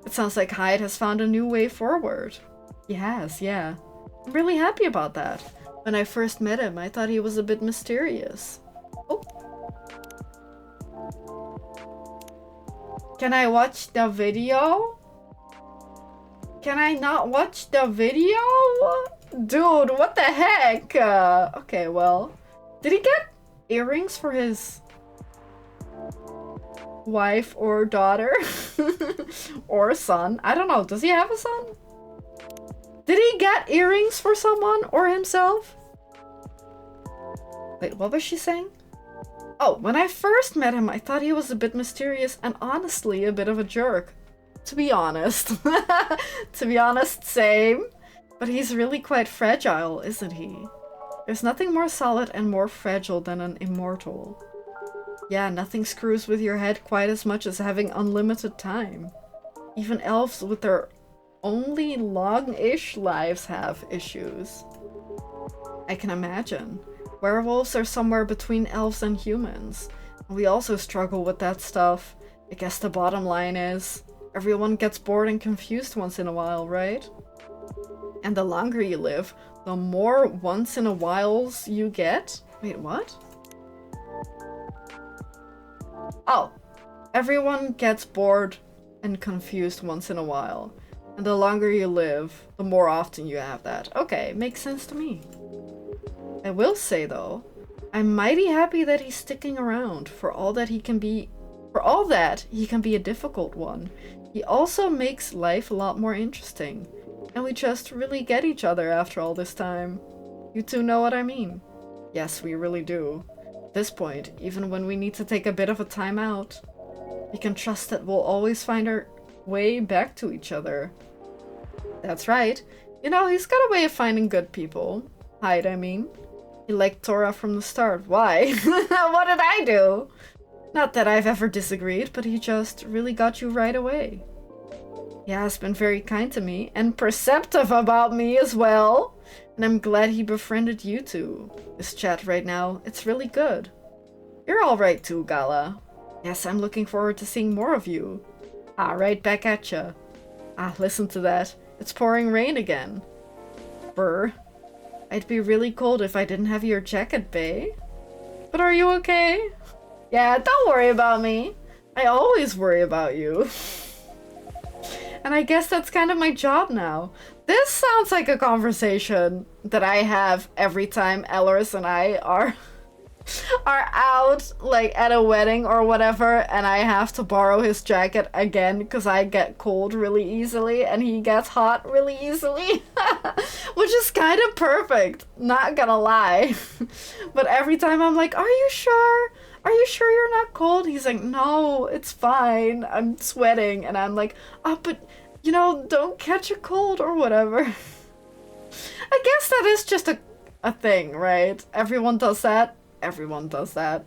It sounds like Hyde has found a new way forward. He has, yeah. I'm really happy about that. When I first met him, I thought he was a bit mysterious. Oh. Can I watch the video? Can I not watch the video? Dude, what the heck? Okay, well. Did he get earrings for his wife or daughter? Or son? I don't know. Does he have a son? Did he get earrings for someone or himself? Wait, what was she saying? Oh, when I first met him, I thought he was a bit mysterious and honestly a bit of a jerk. To be honest. To be honest, same. But he's really quite fragile, isn't he? There's nothing more solid and more fragile than an immortal. Yeah, nothing screws with your head quite as much as having unlimited time. Even elves with their only long-ish lives have issues. I can imagine. Werewolves are somewhere between elves and humans. We also struggle with that stuff. I guess the bottom line is, everyone gets bored and confused once in a while, right? And the longer you live, the more once in a whiles you get? Wait, what? Oh, everyone gets bored and confused once in a while. And the longer you live, the more often you have that. Okay, makes sense to me. I will say though, I'm mighty happy that he's sticking around. For all that he can be a difficult one. He also makes life a lot more interesting. And we just really get each other after all this time. You two know what I mean? Yes, we really do. At this point, even when we need to take a bit of a time out, we can trust that we'll always find our way back to each other. That's right. You know, he's got a way of finding good people. Hyde, I mean. He liked Tora from the start. Why? What did I do? Not that I've ever disagreed, but he just really got you right away. He has been very kind to me, and perceptive about me as well. And I'm glad he befriended you two. This chat right now, it's really good. You're alright too, Gala. Yes, I'm looking forward to seeing more of you. Ah, right back at ya. Ah, listen to that. It's pouring rain again. Brr. I'd be really cold if I didn't have your jacket, bae. But are you okay? Yeah, don't worry about me. I always worry about you. And I guess that's kind of my job now. This sounds like a conversation that I have every time Elleris and I are out, like, at a wedding or whatever, and I have to borrow his jacket again because I get cold really easily and he gets hot really easily. Which is kind of perfect, not gonna lie. But every time I'm like, are you sure? Are you sure you're not cold? He's like, no, it's fine. I'm sweating. And I'm like, oh, but, you know, don't catch a cold or whatever. I guess that is just a thing, right? Everyone does that. Everyone does that.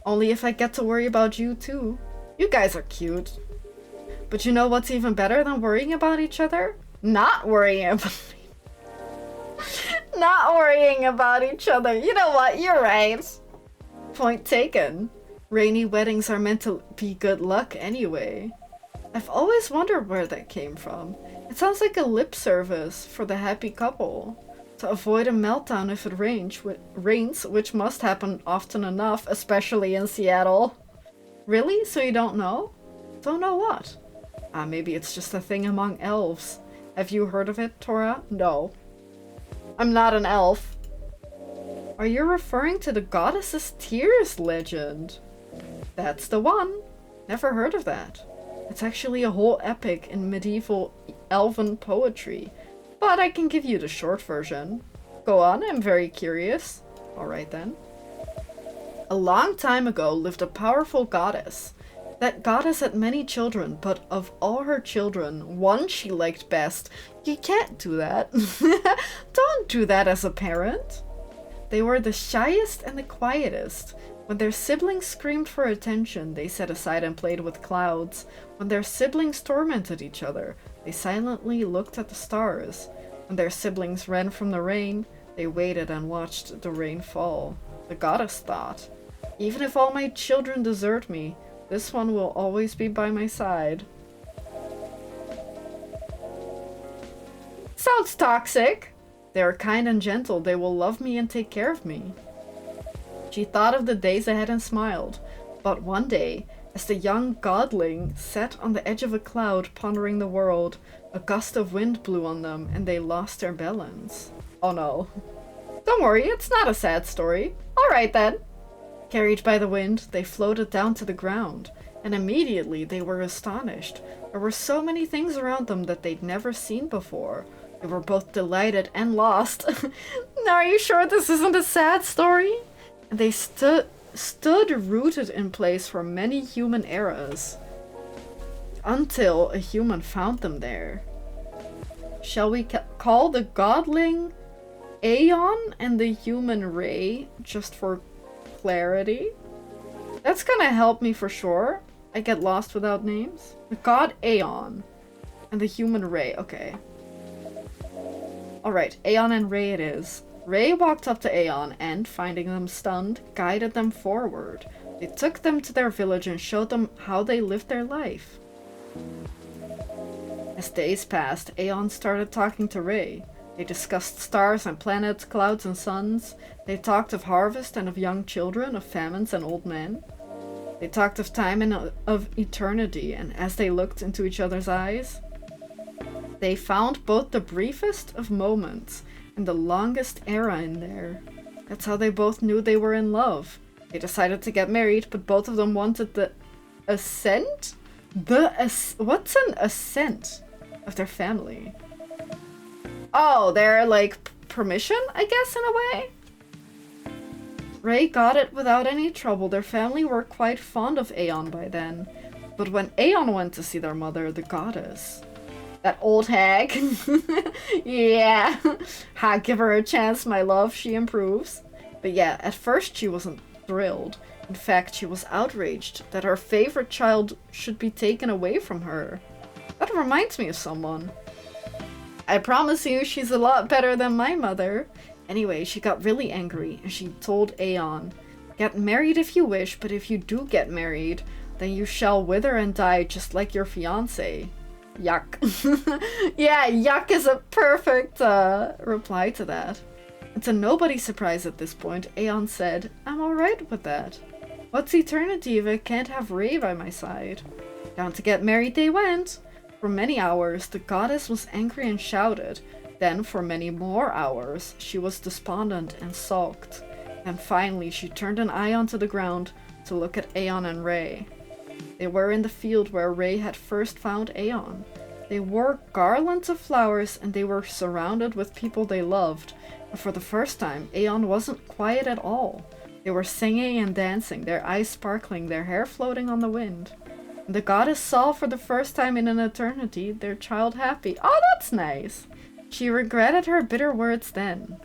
Only if I get to worry about you too. You guys are cute. But you know what's even better than worrying about each other? Not worrying about Not worrying about each other. You know what? You're right. Point taken. Rainy weddings are meant to be good luck anyway. I've always wondered where that came from. It sounds like a lip service for the happy couple. To avoid a meltdown if it rains, which must happen often enough, especially in Seattle. Really? So you don't know? Don't know what? Ah, maybe it's just a thing among elves. Have you heard of it, Tora? No. I'm not an elf. Are you referring to the Goddess's Tears legend? That's the one. Never heard of that. It's actually a whole epic in medieval elven poetry. But I can give you the short version. Go on, I'm very curious. Alright then. A long time ago lived a powerful goddess. That goddess had many children, but of all her children, one she liked best. You can't do that. Don't do that as a parent. They were the shyest and the quietest. When their siblings screamed for attention, they set aside and played with clouds. When their siblings tormented each other, they silently looked at the stars. When their siblings ran from the rain, they waited and watched the rain fall. The goddess thought, even if all my children desert me, this one will always be by my side. Sounds toxic. They are kind and gentle. They will love me and take care of me. She thought of the days ahead and smiled. But one day, as the young godling sat on the edge of a cloud pondering the world, a gust of wind blew on them and they lost their balance. Oh no. Don't worry, it's not a sad story. Alright then. Carried by the wind, they floated down to the ground, and immediately they were astonished. There were so many things around them that they'd never seen before. They were both delighted and lost. Now, are you sure this isn't a sad story? And they stood rooted in place for many human eras. Until a human found them there. Shall we call the godling Aeon and the human Ray, just for clarity? That's gonna help me for sure. I get lost without names. The god Aeon and the human Ray. Okay. Alright, Aeon and Ray it is. Ray walked up to Aeon and, finding them stunned, guided them forward. They took them to their village and showed them how they lived their life. As days passed, Aeon started talking to Ray. They discussed stars and planets, clouds and suns. They talked of harvest and of young children, of famines and old men. They talked of time and of eternity, and as they looked into each other's eyes, they found both the briefest of moments and the longest era in there. That's how they both knew they were in love. They decided to get married, but both of them wanted the assent? What's an assent of their family? Oh, their, like, permission, I guess, in a way? Ray got it without any trouble. Their family were quite fond of Aeon by then. But when Aeon went to see their mother, the goddess, that old hag, yeah, ha, give her a chance, my love, she improves. But yeah, at first she wasn't thrilled. In fact, she was outraged that her favorite child should be taken away from her. That reminds me of someone. I promise you, she's a lot better than my mother. Anyway, she got really angry, and she told Aeon, "Get married if you wish, but if you do get married, then you shall wither and die just like your fiancé." Yuck. Yeah, yuck is a perfect reply to that. And to nobody's surprise at this point, Aeon said, "I'm alright with that. What's eternity if I can't have Ray by my side?" Down to get married they went. For many hours, the goddess was angry and shouted. Then, for many more hours, she was despondent and sulked. And finally, she turned an eye onto the ground to look at Aeon and Ray. They were in the field where Ray had first found Aeon. They wore garlands of flowers and they were surrounded with people they loved. But for the first time, Aeon wasn't quiet at all. They were singing and dancing, their eyes sparkling, their hair floating on the wind. And the goddess saw for the first time in an eternity their child happy. Oh, that's nice! She regretted her bitter words then.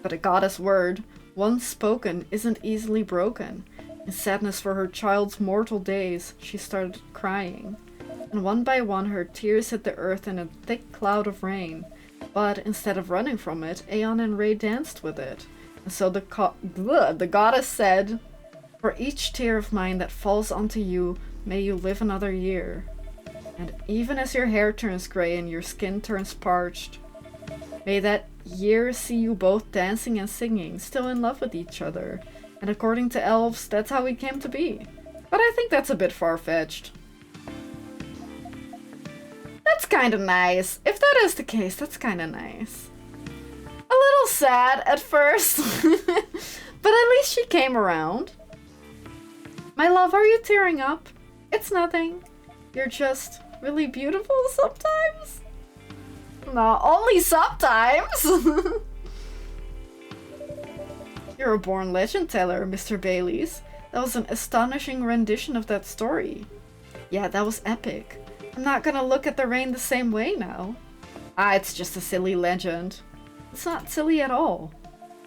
But a goddess word, once spoken, isn't easily broken. In sadness for her child's mortal days, she started crying. And one by one her tears hit the earth in a thick cloud of rain. But instead of running from it, Aeon and Ray danced with it. And so the goddess said, "For each tear of mine that falls onto you, may you live another year. And even as your hair turns gray and your skin turns parched, may that year see you both dancing and singing, still in love with each other. And according to elves, that's how we came to be." But I think that's a bit far-fetched. That's kinda nice. If that is the case, that's kinda nice. A little sad at first, but at least she came around. My love, are you tearing up? It's nothing. You're just really beautiful sometimes. No, only sometimes. You're a born legend teller, Mr. Baileys. That was an astonishing rendition of that story. Yeah, that was epic. I'm not gonna look at the rain the same way now. Ah, it's just a silly legend. It's not silly at all.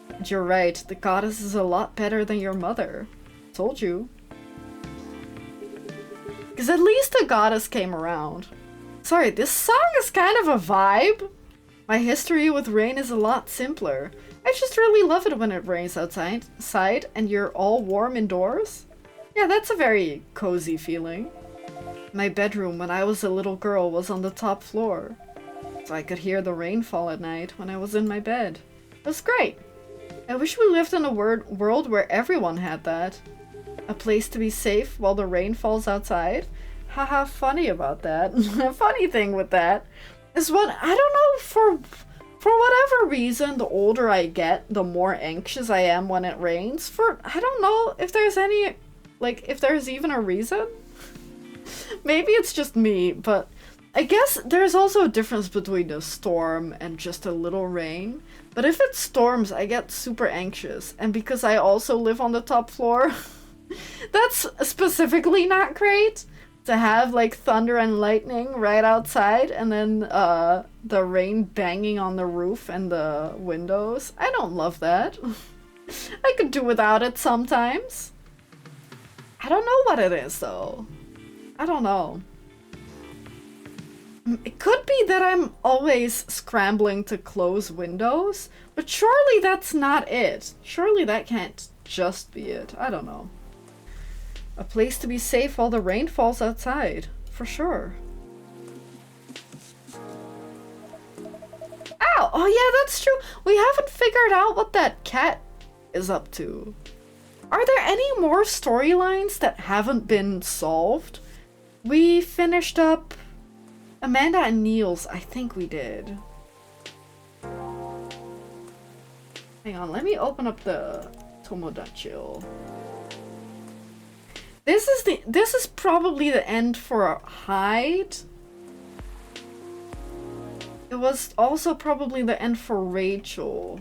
And you're right, the goddess is a lot better than your mother. Told you. Because at least the goddess came around. Sorry, this song is kind of a vibe. My history with rain is a lot simpler. I just really love it when it rains outside and you're all warm indoors. Yeah, that's a very cozy feeling. My bedroom when I was a little girl was on the top floor, so I could hear the rain fall at night when I was in my bed. It was great. I wish we lived in a world where everyone had that. A place to be safe while the rain falls outside. Haha, funny about that. A funny thing with that is what, I don't know, for whatever reason, the older I get, the more anxious I am when it rains. I don't know if there's if there's even a reason. Maybe it's just me, but I guess there's also a difference between a storm and just a little rain. But if it storms, I get super anxious. And because I also live on the top floor, that's specifically not great. To have like thunder and lightning right outside and then the rain banging on the roof and the windows. I don't love that. I could do without it sometimes. I don't know what it is though. I don't know. It could be that I'm always scrambling to close windows, but surely that's not it. Surely that can't just be it. I don't know. A place to be safe while the rain falls outside, for sure. Ow! Oh yeah, that's true. We haven't figured out what that cat is up to. Are there any more storylines that haven't been solved? We finished up Amanda and Niels, I think we did. Hang on, let me open up the Tomodachi. This is probably the end for Hyde. It was also probably the end for Rachel.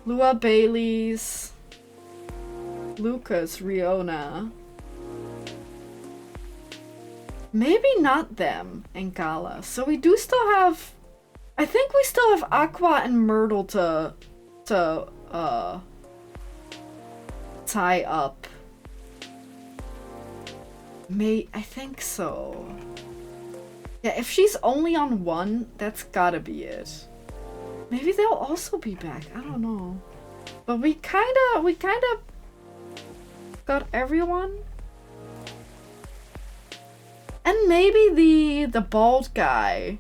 Lua, Baileys, Lucas, Riona. Maybe not them and Gala. So we do still have, I think we still have Aqua and Myrtle to tie up. I think so. Yeah, if she's only on one, that's gotta be it. Maybe they'll also be back. I don't know. But we kinda got everyone. And maybe the bald guy,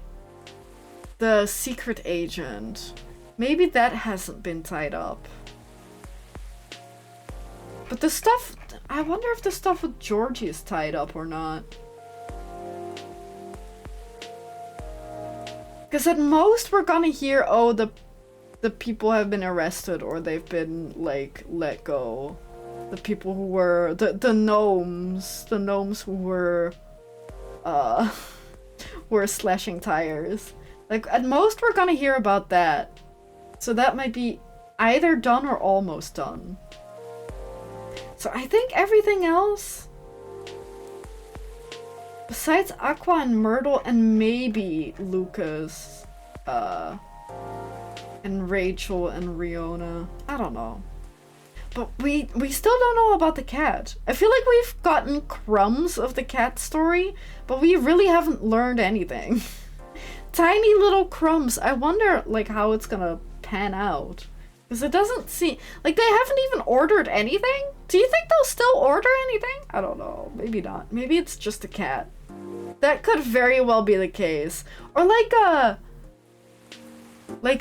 the secret agent, maybe that hasn't been tied up. But the stuff, I wonder if the stuff with Georgie is tied up or not. Because at most we're gonna hear, oh, the people have been arrested or they've been, like, let go. The people who were, the gnomes who were slashing tires. Like, at most we're gonna hear about that. So that might be either done or almost done. So I think everything else, besides Aqua and Myrtle and maybe Lucas, and Rachel and Riona, I don't know. But we still don't know about the cat. I feel like we've gotten crumbs of the cat story, but we really haven't learned anything. Tiny little crumbs. I wonder, like, how it's gonna pan out. Because it doesn't seem... Like, they haven't even ordered anything? Do you think they'll still order anything? I don't know. Maybe not. Maybe it's just a cat. That could very well be the case. Or like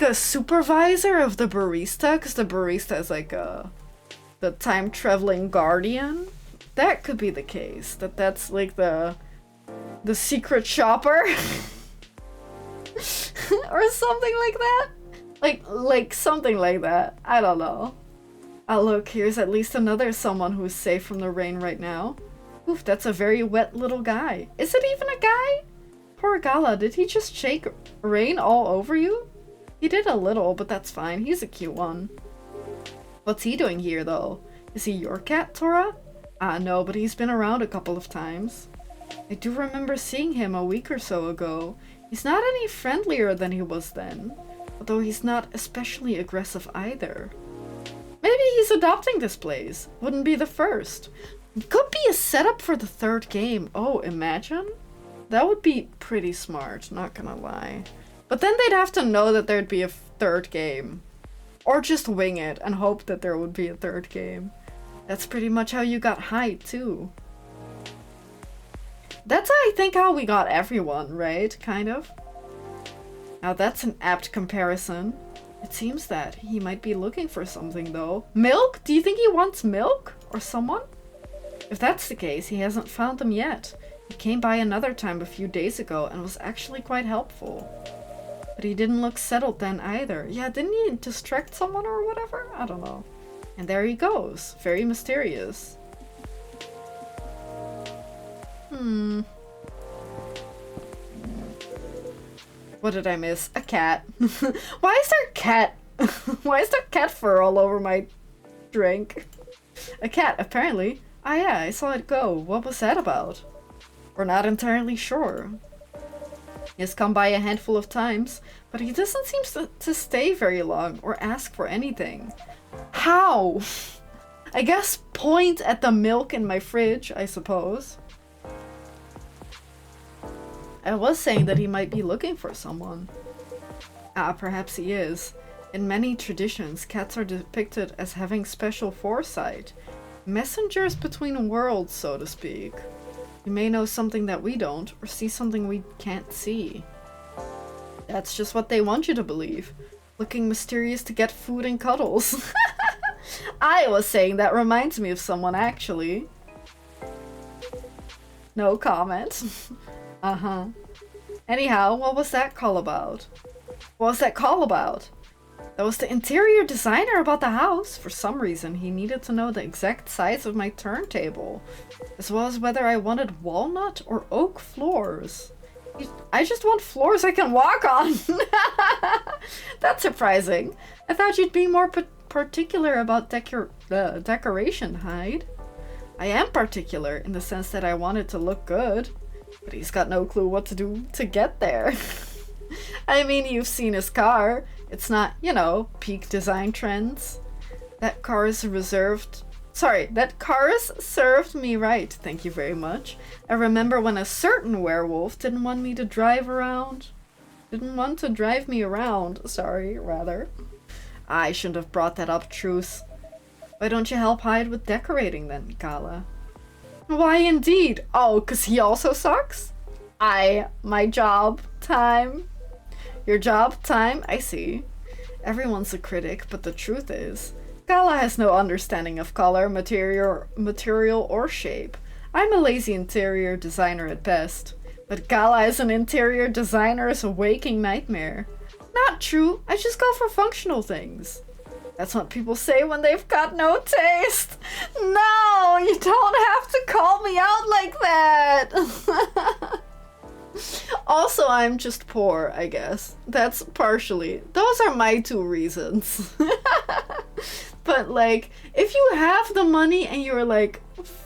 a supervisor of the barista, because the barista is like the time-traveling guardian. That could be the case. That's like the secret shopper. Or something like that. Like something like that. I don't know. Oh look, here's at least another someone who's safe from the rain right now. Oof, that's a very wet little guy. Is it even a guy? Poor Gala, did he just shake rain all over you? He did a little, but that's fine. He's a cute one. What's he doing here, though? Is he your cat, Tora? No, but he's been around a couple of times. I do remember seeing him a week or so ago. He's not any friendlier than he was then, although he's not especially aggressive either. Maybe he's adopting this place. Wouldn't be the first. It could be a setup for the third game. Oh, imagine? That would be pretty smart, not gonna lie. But then they'd have to know that there'd be a third game. Or just wing it and hope that there would be a third game. That's pretty much how you got Hyde, too. That's, I think, how we got everyone, right? Kind of. Now that's an apt comparison. It seems that he might be looking for something, though. Milk? Do you think he wants milk? Or someone? If that's the case, he hasn't found them yet. He came by another time a few days ago and was actually quite helpful. But he didn't look settled then either. Yeah, didn't he distract someone or whatever? I don't know. And there he goes. Very mysterious. What did I miss? A cat. Why is there cat? Why is there cat fur all over my drink? A cat, apparently. Ah yeah, I saw it go. What was that about? We're not entirely sure. He has come by a handful of times, but he doesn't seem to stay very long or ask for anything. How? I guess point at the milk in my fridge, I suppose. I was saying that he might be looking for someone. Ah, perhaps he is. In many traditions, cats are depicted as having special foresight. Messengers between worlds, so to speak. You may know something that we don't, or see something we can't see. That's just what they want you to believe. Looking mysterious to get food and cuddles. I was saying that reminds me of someone, actually. No comment. Uh-huh. Anyhow, what was that call about? What was that call about? That was the interior designer about the house. For some reason, he needed to know the exact size of my turntable, as well as whether I wanted walnut or oak floors. I just want floors I can walk on. That's surprising. I thought you'd be more particular about decoration, Hyde. I am particular in the sense that I want it to look good, but he's got no clue what to do to get there. I mean, you've seen his car. It's not, you know, peak design trends. That car's served me right, thank you very much. I remember when a certain werewolf didn't want me to drive around. Didn't want to drive me around, rather. I shouldn't have brought that up, Truce. Why don't you help Hyde with decorating then, Gala? Why indeed? Oh, 'cause he also sucks? My job time. Your job time? I see. Everyone's a critic, but the truth is, Gala has no understanding of color, material, or shape. I'm a lazy interior designer at best, but Gala as an interior designer is a waking nightmare. Not true, I just go for functional things. That's what people say when they've got no taste. No, you don't have to call me out like that. Also, I'm just poor, I guess. That's partially. Those are my two reasons. But like, if you have the money and you're like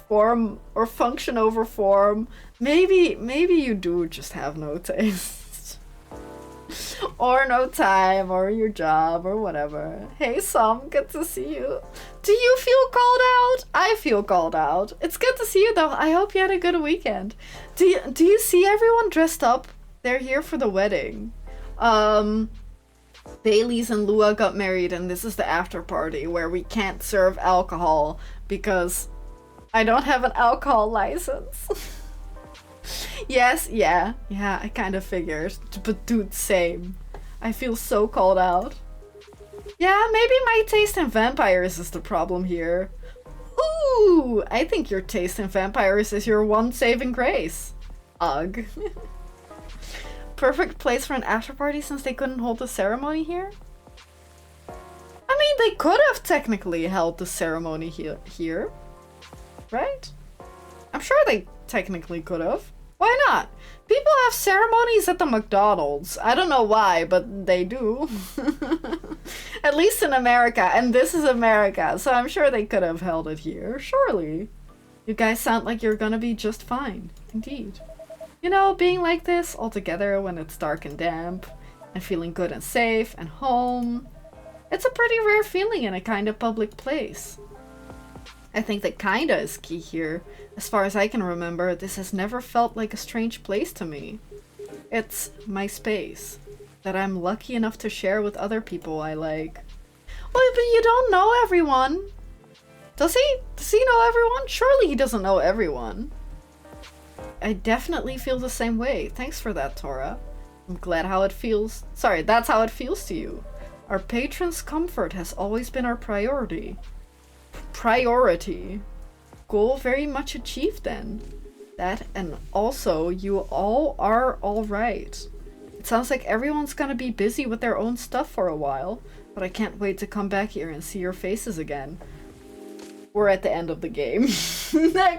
form or function over form, maybe you do just have no taste. Or no time, or your job, or whatever. Hey Sam, good to see you. Do you feel called out? I feel called out. It's good to see you though. I hope you had a good weekend. Do you see everyone dressed up? They're here for the wedding. Baileys and Lua got married and this is the after party where we can't serve alcohol because I don't have an alcohol license. Yes, yeah, I kind of figured. But dude, same. I feel so called out. Yeah, maybe my taste in vampires is the problem here. Ooh, I think your taste in vampires is your one saving grace. Ugh. Perfect place for an after party since they couldn't hold the ceremony here? I mean, they could have technically held the ceremony here, right? I'm sure they technically could have. Why not? People have ceremonies at the McDonald's. I don't know why, but they do. At least in America, and this is America, so I'm sure they could have held it here, surely. You guys sound like you're gonna be just fine, indeed. You know, being like this all together when it's dark and damp, and feeling good and safe and home. It's a pretty rare feeling in a kind of public place. I think that kinda is key here. As far as I can remember, this has never felt like a strange place to me. It's my space that I'm lucky enough to share with other people I like. Well, but you don't know everyone. Does he? Does he know everyone? Surely he doesn't know everyone. I definitely feel the same way. Thanks for that, Tora. I'm glad how it feels. Sorry, that's how it feels to you. Our patrons' comfort has always been our priority. Goal very much achieved then. That and also you all are alright. It sounds like everyone's gonna be busy with their own stuff for a while, but I can't wait to come back here and see your faces again. we're at the end of the game.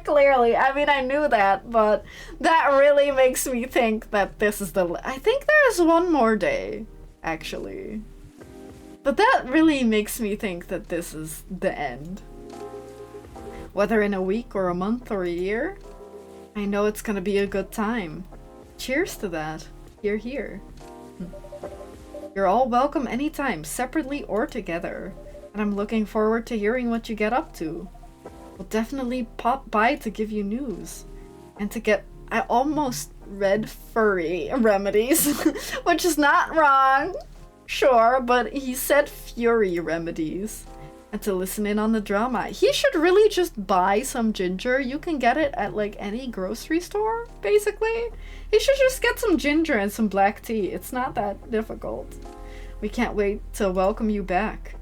Clearly. I mean, I knew that, but that really makes me think that this is the... I think there's one more day, actually. But that really makes me think that this is the end. Whether in a week or a month or a year, I know it's gonna be a good time. Cheers to that. Hear, hear. You're all welcome anytime, separately or together. And I'm looking forward to hearing what you get up to. We'll definitely pop by to give you news. And to get... I almost read furry remedies, which is not wrong. Sure, but he said fury remedies. And to listen in on the drama. He should really just buy some ginger. You can get it at like any grocery store, basically. He should just get some ginger and some black tea. It's not that difficult. We can't wait to welcome you back.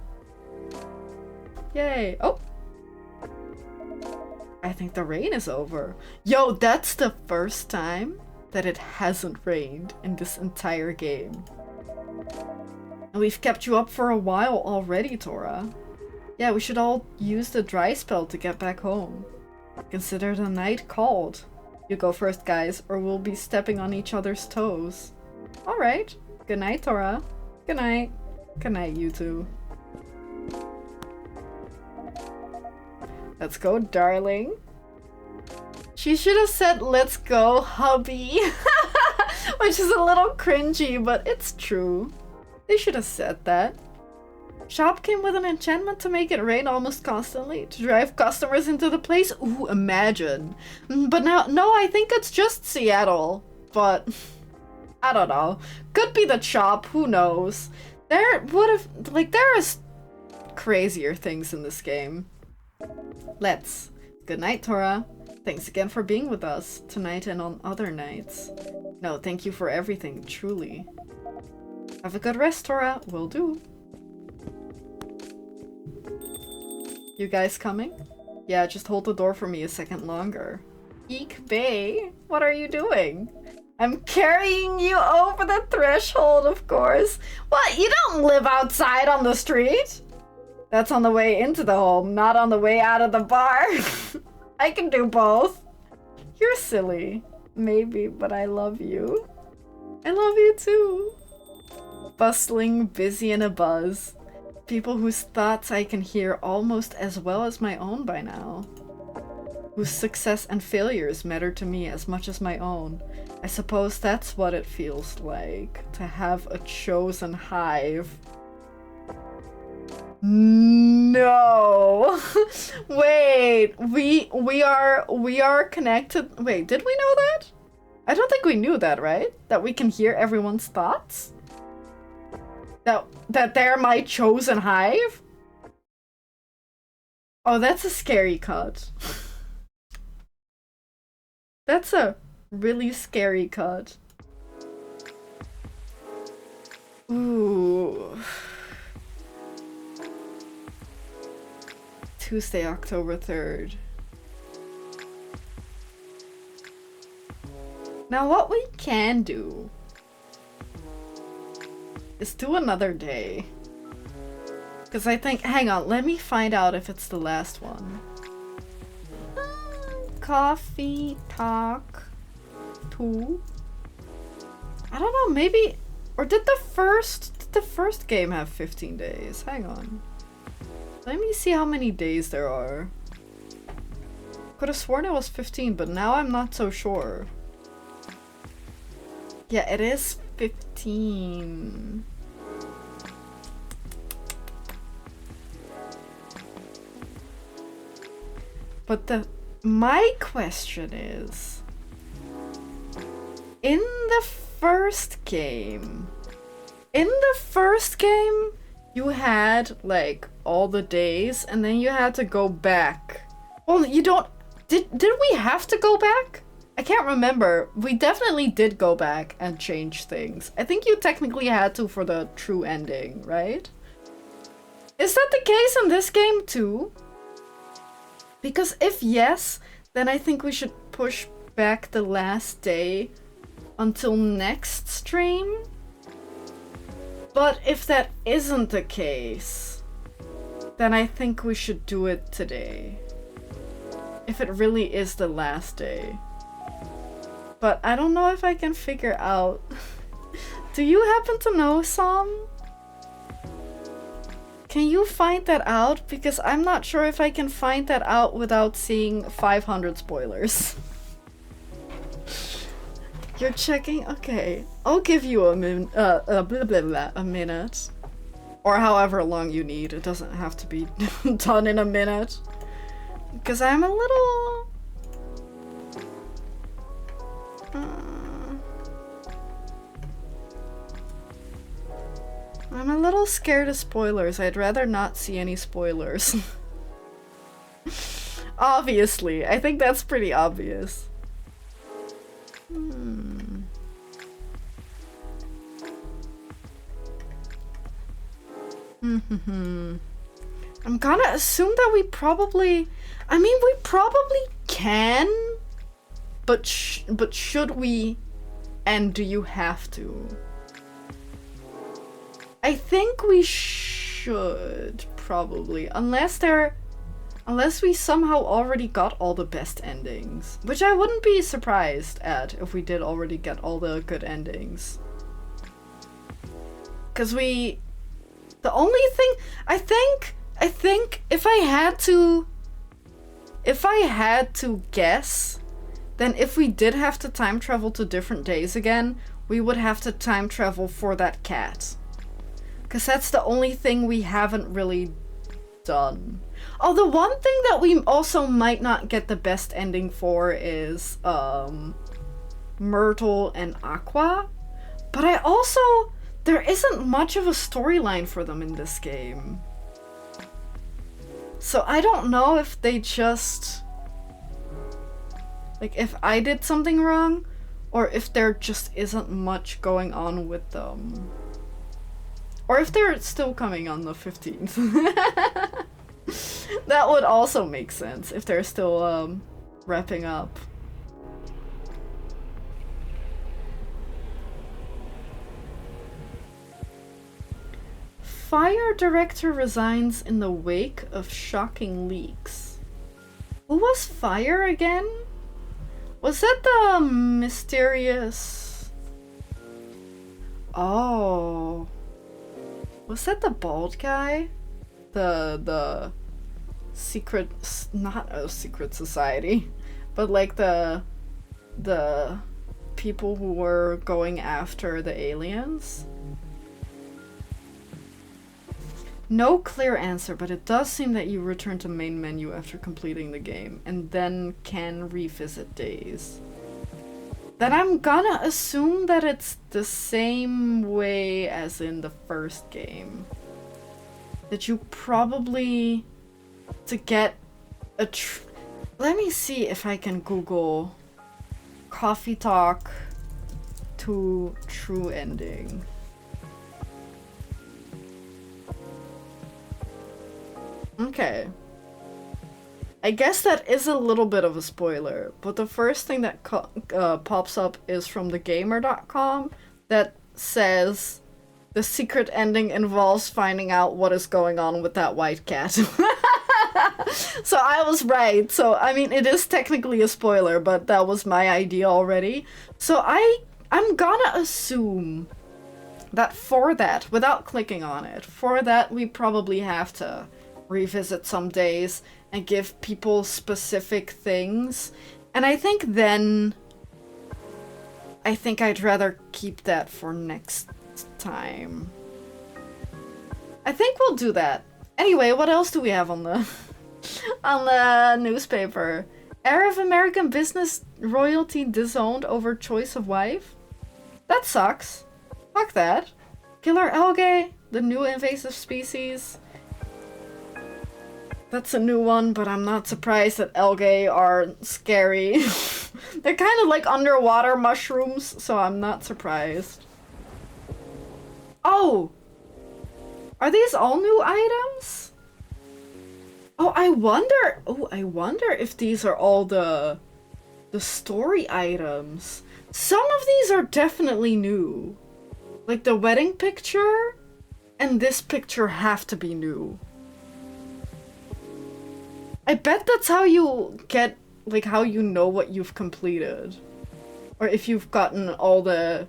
Yay. Oh. I think the rain is over. Yo, that's the first time that it hasn't rained in this entire game. And we've kept you up for a while already, Tora. Yeah, we should all use the dry spell to get back home. Consider the night called. You go first, guys, or we'll be stepping on each other's toes. Alright. Good night, Tora. Good night. Good night, you two. Let's go, darling. She should have said, let's go, hubby. Which is a little cringy, but it's true. They should have said that. Shop came with an enchantment to make it rain almost constantly, to drive customers into the place. Ooh, imagine. But now, no, I think it's just Seattle. But, I don't know. Could be the shop, who knows. There would have, like, there is crazier things in this game. Let's. Good night, Tora. Thanks again for being with us, tonight and on other nights. No, thank you for everything, truly. Have a good rest, Tora. Will do. You guys coming? Yeah, just hold the door for me a second longer. Eek Bay, what are you doing? I'm carrying you over the threshold, of course. What, you don't live outside on the street? That's on the way into the home, not on the way out of the bar. I can do both. You're silly. Maybe, but I love you. I love you too. Bustling, busy, and a buzz. People whose thoughts I can hear almost as well as my own by now. Whose success and failures matter to me as much as my own. I suppose that's what it feels like to have a chosen hive. No. Wait, we are connected. Wait, did we know that? I don't think we knew that, right? That we can hear everyone's thoughts? That they're my chosen hive? Oh, that's a scary cut. That's a really scary cut. Ooh. Tuesday, October 3rd. Now what we can do is do another day. Because I think, hang on, let me find out if it's the last one. Coffee talk 2. I don't know, maybe, or did the first game have 15 days? Hang on. Let me see how many days there are. Could have sworn it was 15, but now I'm not so sure. Yeah, it is 15. But my question is, in the first game, you had like all the days and then you had to go back. Well, you don't, did we have to go back? I can't remember. We definitely did go back and change things. I think you technically had to for the true ending, right? Is that the case in this game too? Because if yes, then I think we should push back the last day until next stream. But if that isn't the case, then I think we should do it today. If it really is the last day. But I don't know if I can figure out. Do you happen to know some? Can you find that out? Because I'm not sure if I can find that out without seeing 500 spoilers. You're checking? Okay. I'll give you a minute. Or however long you need. It doesn't have to be done in a minute. Because I'm a little... I'm a little scared of spoilers. I'd rather not see any spoilers. Obviously. I think that's pretty obvious. I'm gonna assume that we probably... I mean, we probably can, but should we? And do you have to? I think we should, probably. Unless we somehow already got all the best endings. Which I wouldn't be surprised at if we did already get all the good endings. Because the only thing... I think if I had to guess, then if we did have to time travel to different days again, we would have to time travel for that cat. Because that's the only thing we haven't really done. Oh, the one thing that we also might not get the best ending for is Myrtle and Aqua. But I also... there isn't much of a storyline for them in this game. So I don't know if they just... like, if I did something wrong, or if there just isn't much going on with them. Or if they're still coming on the 15th. That would also make sense, if they're still wrapping up. Fire director resigns in the wake of shocking leaks. Who was Fire again? Was that the mysterious... oh... was that the bald guy? The secret... not a secret society, but like the people who were going after the aliens? No clear answer, but it does seem that you return to main menu after completing the game, and then can revisit days. Then I'm gonna assume that it's the same way as in the first game. That you probably... to get a let me see if I can Google Coffee Talk to True Ending. Okay. I guess that is a little bit of a spoiler, but the first thing that pops up is from thegamer.com that says the secret ending involves finding out what is going on with that white cat. So I was right. So, I mean, it is technically a spoiler, but that was my idea already. So I'm gonna assume that for that, without clicking on it, for that we probably have to revisit some days and give people specific things. And I think then... I think I'd rather keep that for next time. I think we'll do that. Anyway, what else do we have on the... on the newspaper? Heir of American business royalty disowned over choice of wife? That sucks. Fuck that. Killer algae, the new invasive species. That's a new one, but I'm not surprised that algae are scary. They're kind of like underwater mushrooms, so I'm not surprised. Oh! Are these all new items? Oh, I wonder if these are all the story items. Some of these are definitely new. Like the wedding picture and this picture have to be new. I bet that's how you get, like, how you know what you've completed. Or if you've gotten all the,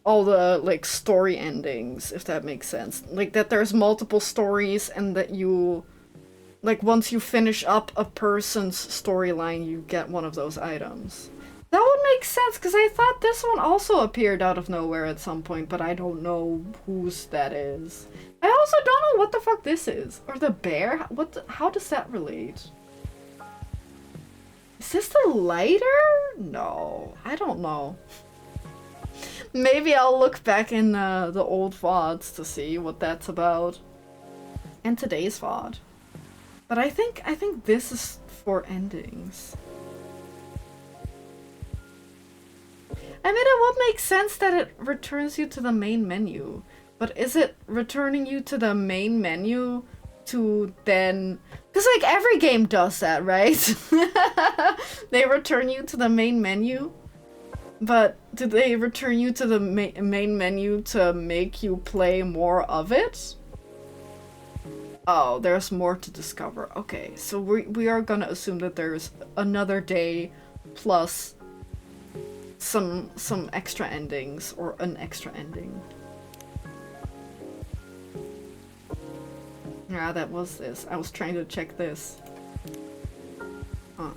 like, story endings, if that makes sense. Like, that there's multiple stories and that you, like, once you finish up a person's storyline, you get one of those items. That would make sense, because I thought this one also appeared out of nowhere at some point, but I don't know whose that is. I also don't know what the fuck this is. Or the bear? How does that relate? Is this the lighter? No, I don't know. Maybe I'll look back in the old VODs to see what that's about. And today's VOD. But I think this is for endings. I mean, it would make sense that it returns you to the main menu. But is it returning you to the main menu to then... Because, like, every game does that, right? They return you to the main menu. But do they return you to the main menu to make you play more of it? Oh, there's more to discover. Okay, so we are gonna assume that there's another day plus some extra endings, or an extra ending. Yeah, that was this. I was trying to check this. Huh.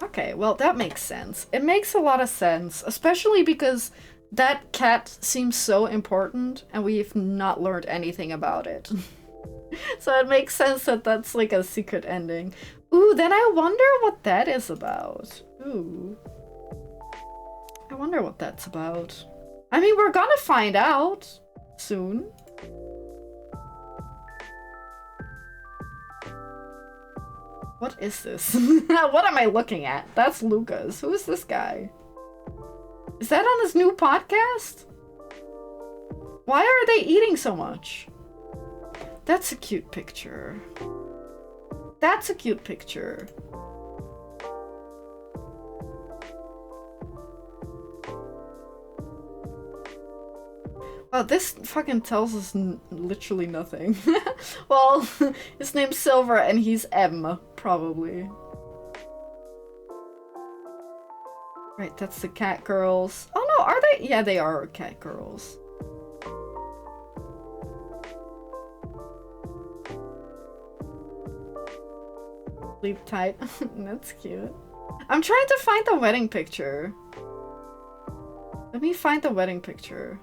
Okay, well, that makes sense. It makes a lot of sense, especially because that cat seems so important and we've not learned anything about it. So it makes sense that that's like a secret ending. Ooh, then I wonder what that is about. Ooh. I wonder what that's about. I mean, we're gonna find out soon. What is this? What am I looking at? That's Lucas. Who is this guy? Is that on his new podcast? Why are they eating so much? That's a cute picture. That's a cute picture. Oh, this fucking tells us literally nothing. Well, his name's Silver and he's M, probably. Right, that's the cat girls. Oh no, are they? Yeah, they are cat girls. Sleep tight. That's cute. I'm trying to find the wedding picture. Let me find the wedding picture.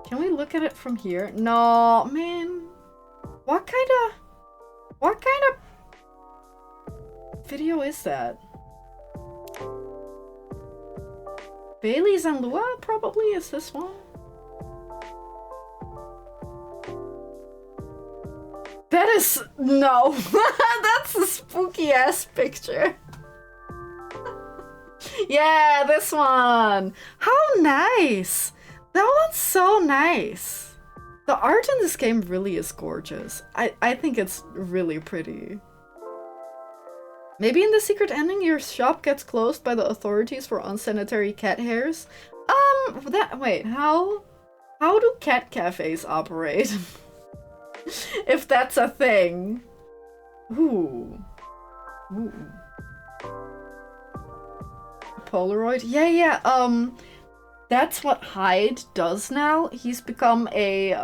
Can we look at it from here? No, man. What kind of video is that? Baileys and Lua probably is this one. That is no. That's a spooky ass picture. Yeah, this one. How nice. That one's so nice. The art in this game really is gorgeous. I think it's really pretty. Maybe in the secret ending your shop gets closed by the authorities for unsanitary cat hairs? Wait, how do cat cafes operate? If that's a thing. Ooh. Ooh. Polaroid? Yeah, that's what Hyde does now. He's become a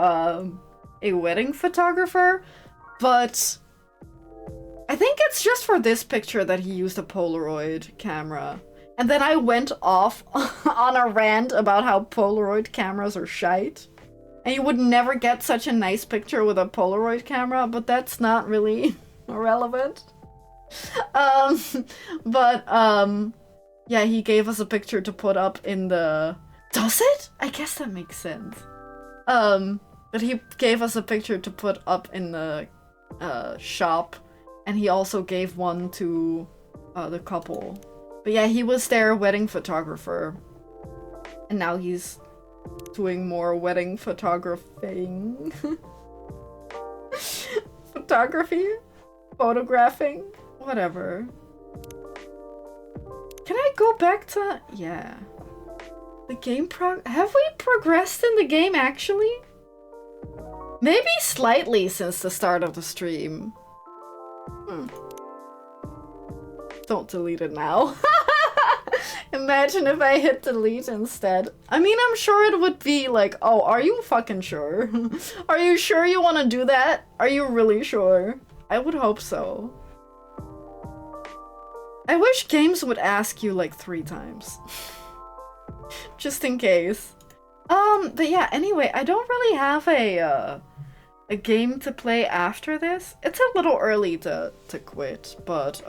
wedding photographer, but I think it's just for this picture that he used a Polaroid camera. And then I went off on a rant about how Polaroid cameras are shite. And you would never get such a nice picture with a Polaroid camera, but that's not really relevant. Yeah, he gave us a picture to put up in the... Does it? I guess that makes sense. But he gave us a picture to put up in the shop, and he also gave one to the couple. But yeah, he was their wedding photographer, and now he's doing more wedding photographing. Photography? Photographing? Whatever. Can I go back to... Yeah. The game have we progressed in the game, actually? Maybe slightly since the start of the stream. Don't delete it now. Imagine if I hit delete instead. I mean, I'm sure it would be like, oh, are you fucking sure? Are you sure you want to do that? Are you really sure? I would hope so. I wish games would ask you like 3 times. Just in case. But yeah, anyway, I don't really have a game to play after this. It's a little early to quit, but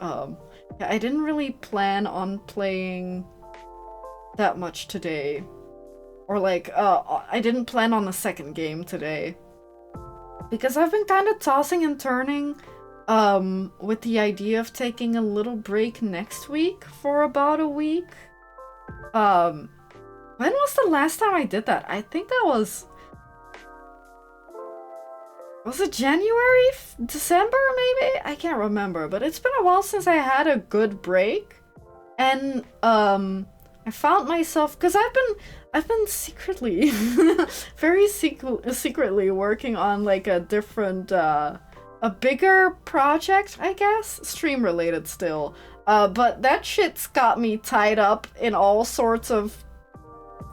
yeah, I didn't really plan on playing that much today. Or like, I didn't plan on a second game today. Because I've been kind of tossing and turning with the idea of taking a little break next week for about a week. When was the last time I did that? I think that was... Was it January? December, maybe? I can't remember, but it's been a while since I had a good break. And, I found myself... Because I've been secretly... very secretly working on, like, a different, a bigger project, I guess? Stream-related still. But that shit's got me tied up in all sorts of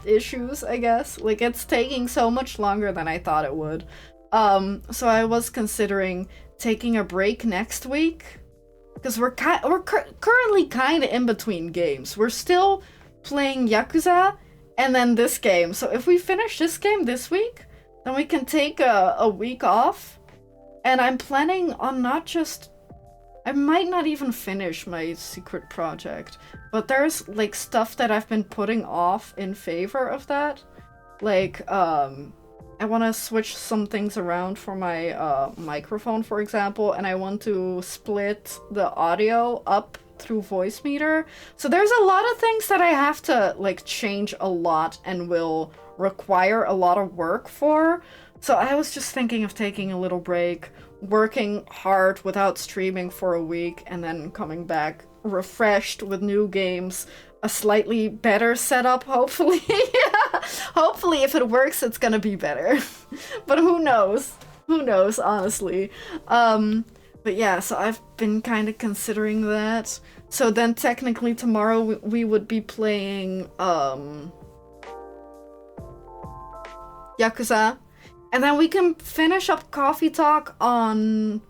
issues, I guess. Like, it's taking so much longer than I thought it would. So I was considering taking a break next week, because we're currently kind of in between games. We're still playing Yakuza and then this game. So if we finish this game this week, then we can take a week off. And I'm planning on not just... I might not even finish my secret project, but there's like stuff that I've been putting off in favor of that. Like, I want to switch some things around for my microphone, for example, and I want to split the audio up through Voicemeeter. So there's a lot of things that I have to like change a lot and will require a lot of work for. So I was just thinking of taking a little break, working hard without streaming for a week, and then coming back refreshed with new games. A slightly better setup, hopefully. Hopefully, if it works, it's gonna be better. But who knows? Who knows, honestly. But yeah, so I've been kind of considering that. So then technically tomorrow we would be playing Yakuza. And then we can finish up Coffee Talk on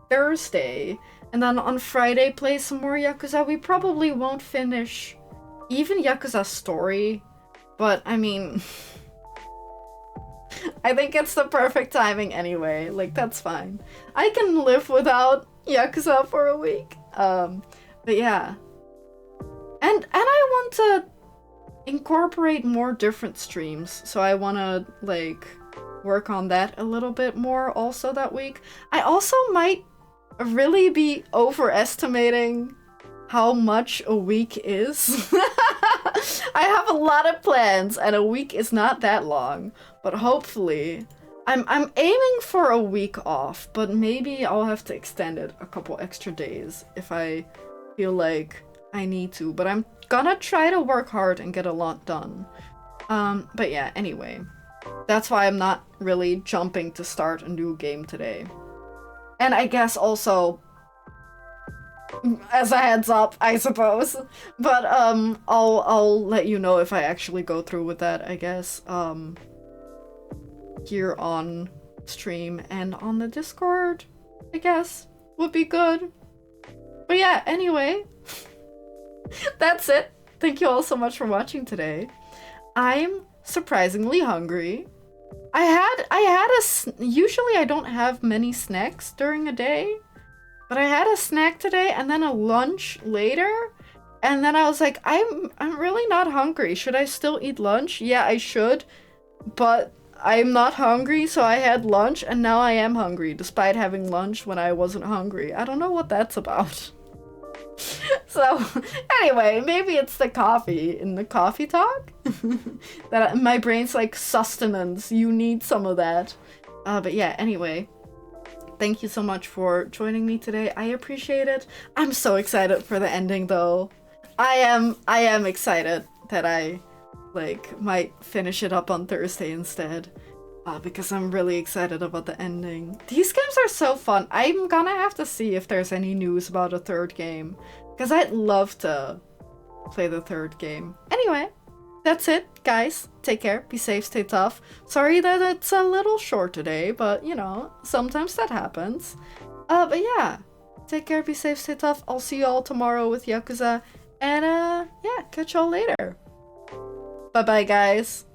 Thursday. And then on Friday play some more Yakuza. We probably won't finish even Yakuza Story, but I mean, I think it's the perfect timing anyway. Like, that's fine. I can live without Yakuza for a week. But yeah. And I want to incorporate more different streams, so I want to, like, work on that a little bit more also that week. I also might really be overestimating how much a week is. I have a lot of plans, and a week is not that long, but hopefully I'm aiming for a week off, but maybe I'll have to extend it a couple extra days if I feel like I need to, but I'm gonna try to work hard and get a lot done. But yeah, anyway, that's why I'm not really jumping to start a new game today. And I guess also, as a heads up, I suppose. But I'll let you know if I actually go through with that, I guess. Here on stream and on the Discord, I guess, would be good. But yeah, anyway, that's it. Thank you all so much for watching today. I'm surprisingly hungry. Usually I don't have many snacks during a day, but I had a snack today and then a lunch later, and then I was like, I'm really not hungry. Should I still eat lunch? Yeah, I should, but I'm not hungry, so I had lunch, and now I am hungry, despite having lunch when I wasn't hungry. I don't know what that's about. So, anyway, maybe it's the coffee in the coffee talk. That my brain's like, sustenance, you need some of that. But yeah, anyway. Thank you so much for joining me today. I appreciate it. I'm so excited for the ending, though. I am excited that I, like, might finish it up on Thursday instead. Because I'm really excited about the ending. These games are so fun. I'm gonna have to see if there's any news about a third game, because I'd love to play the third game. Anyway, that's it, guys. Take care, be safe, stay tough. Sorry that it's a little short today, but you know, sometimes that happens. But yeah, take care, be safe, stay tough. I'll see you all tomorrow with Yakuza, and yeah, catch y'all later. Bye bye, guys.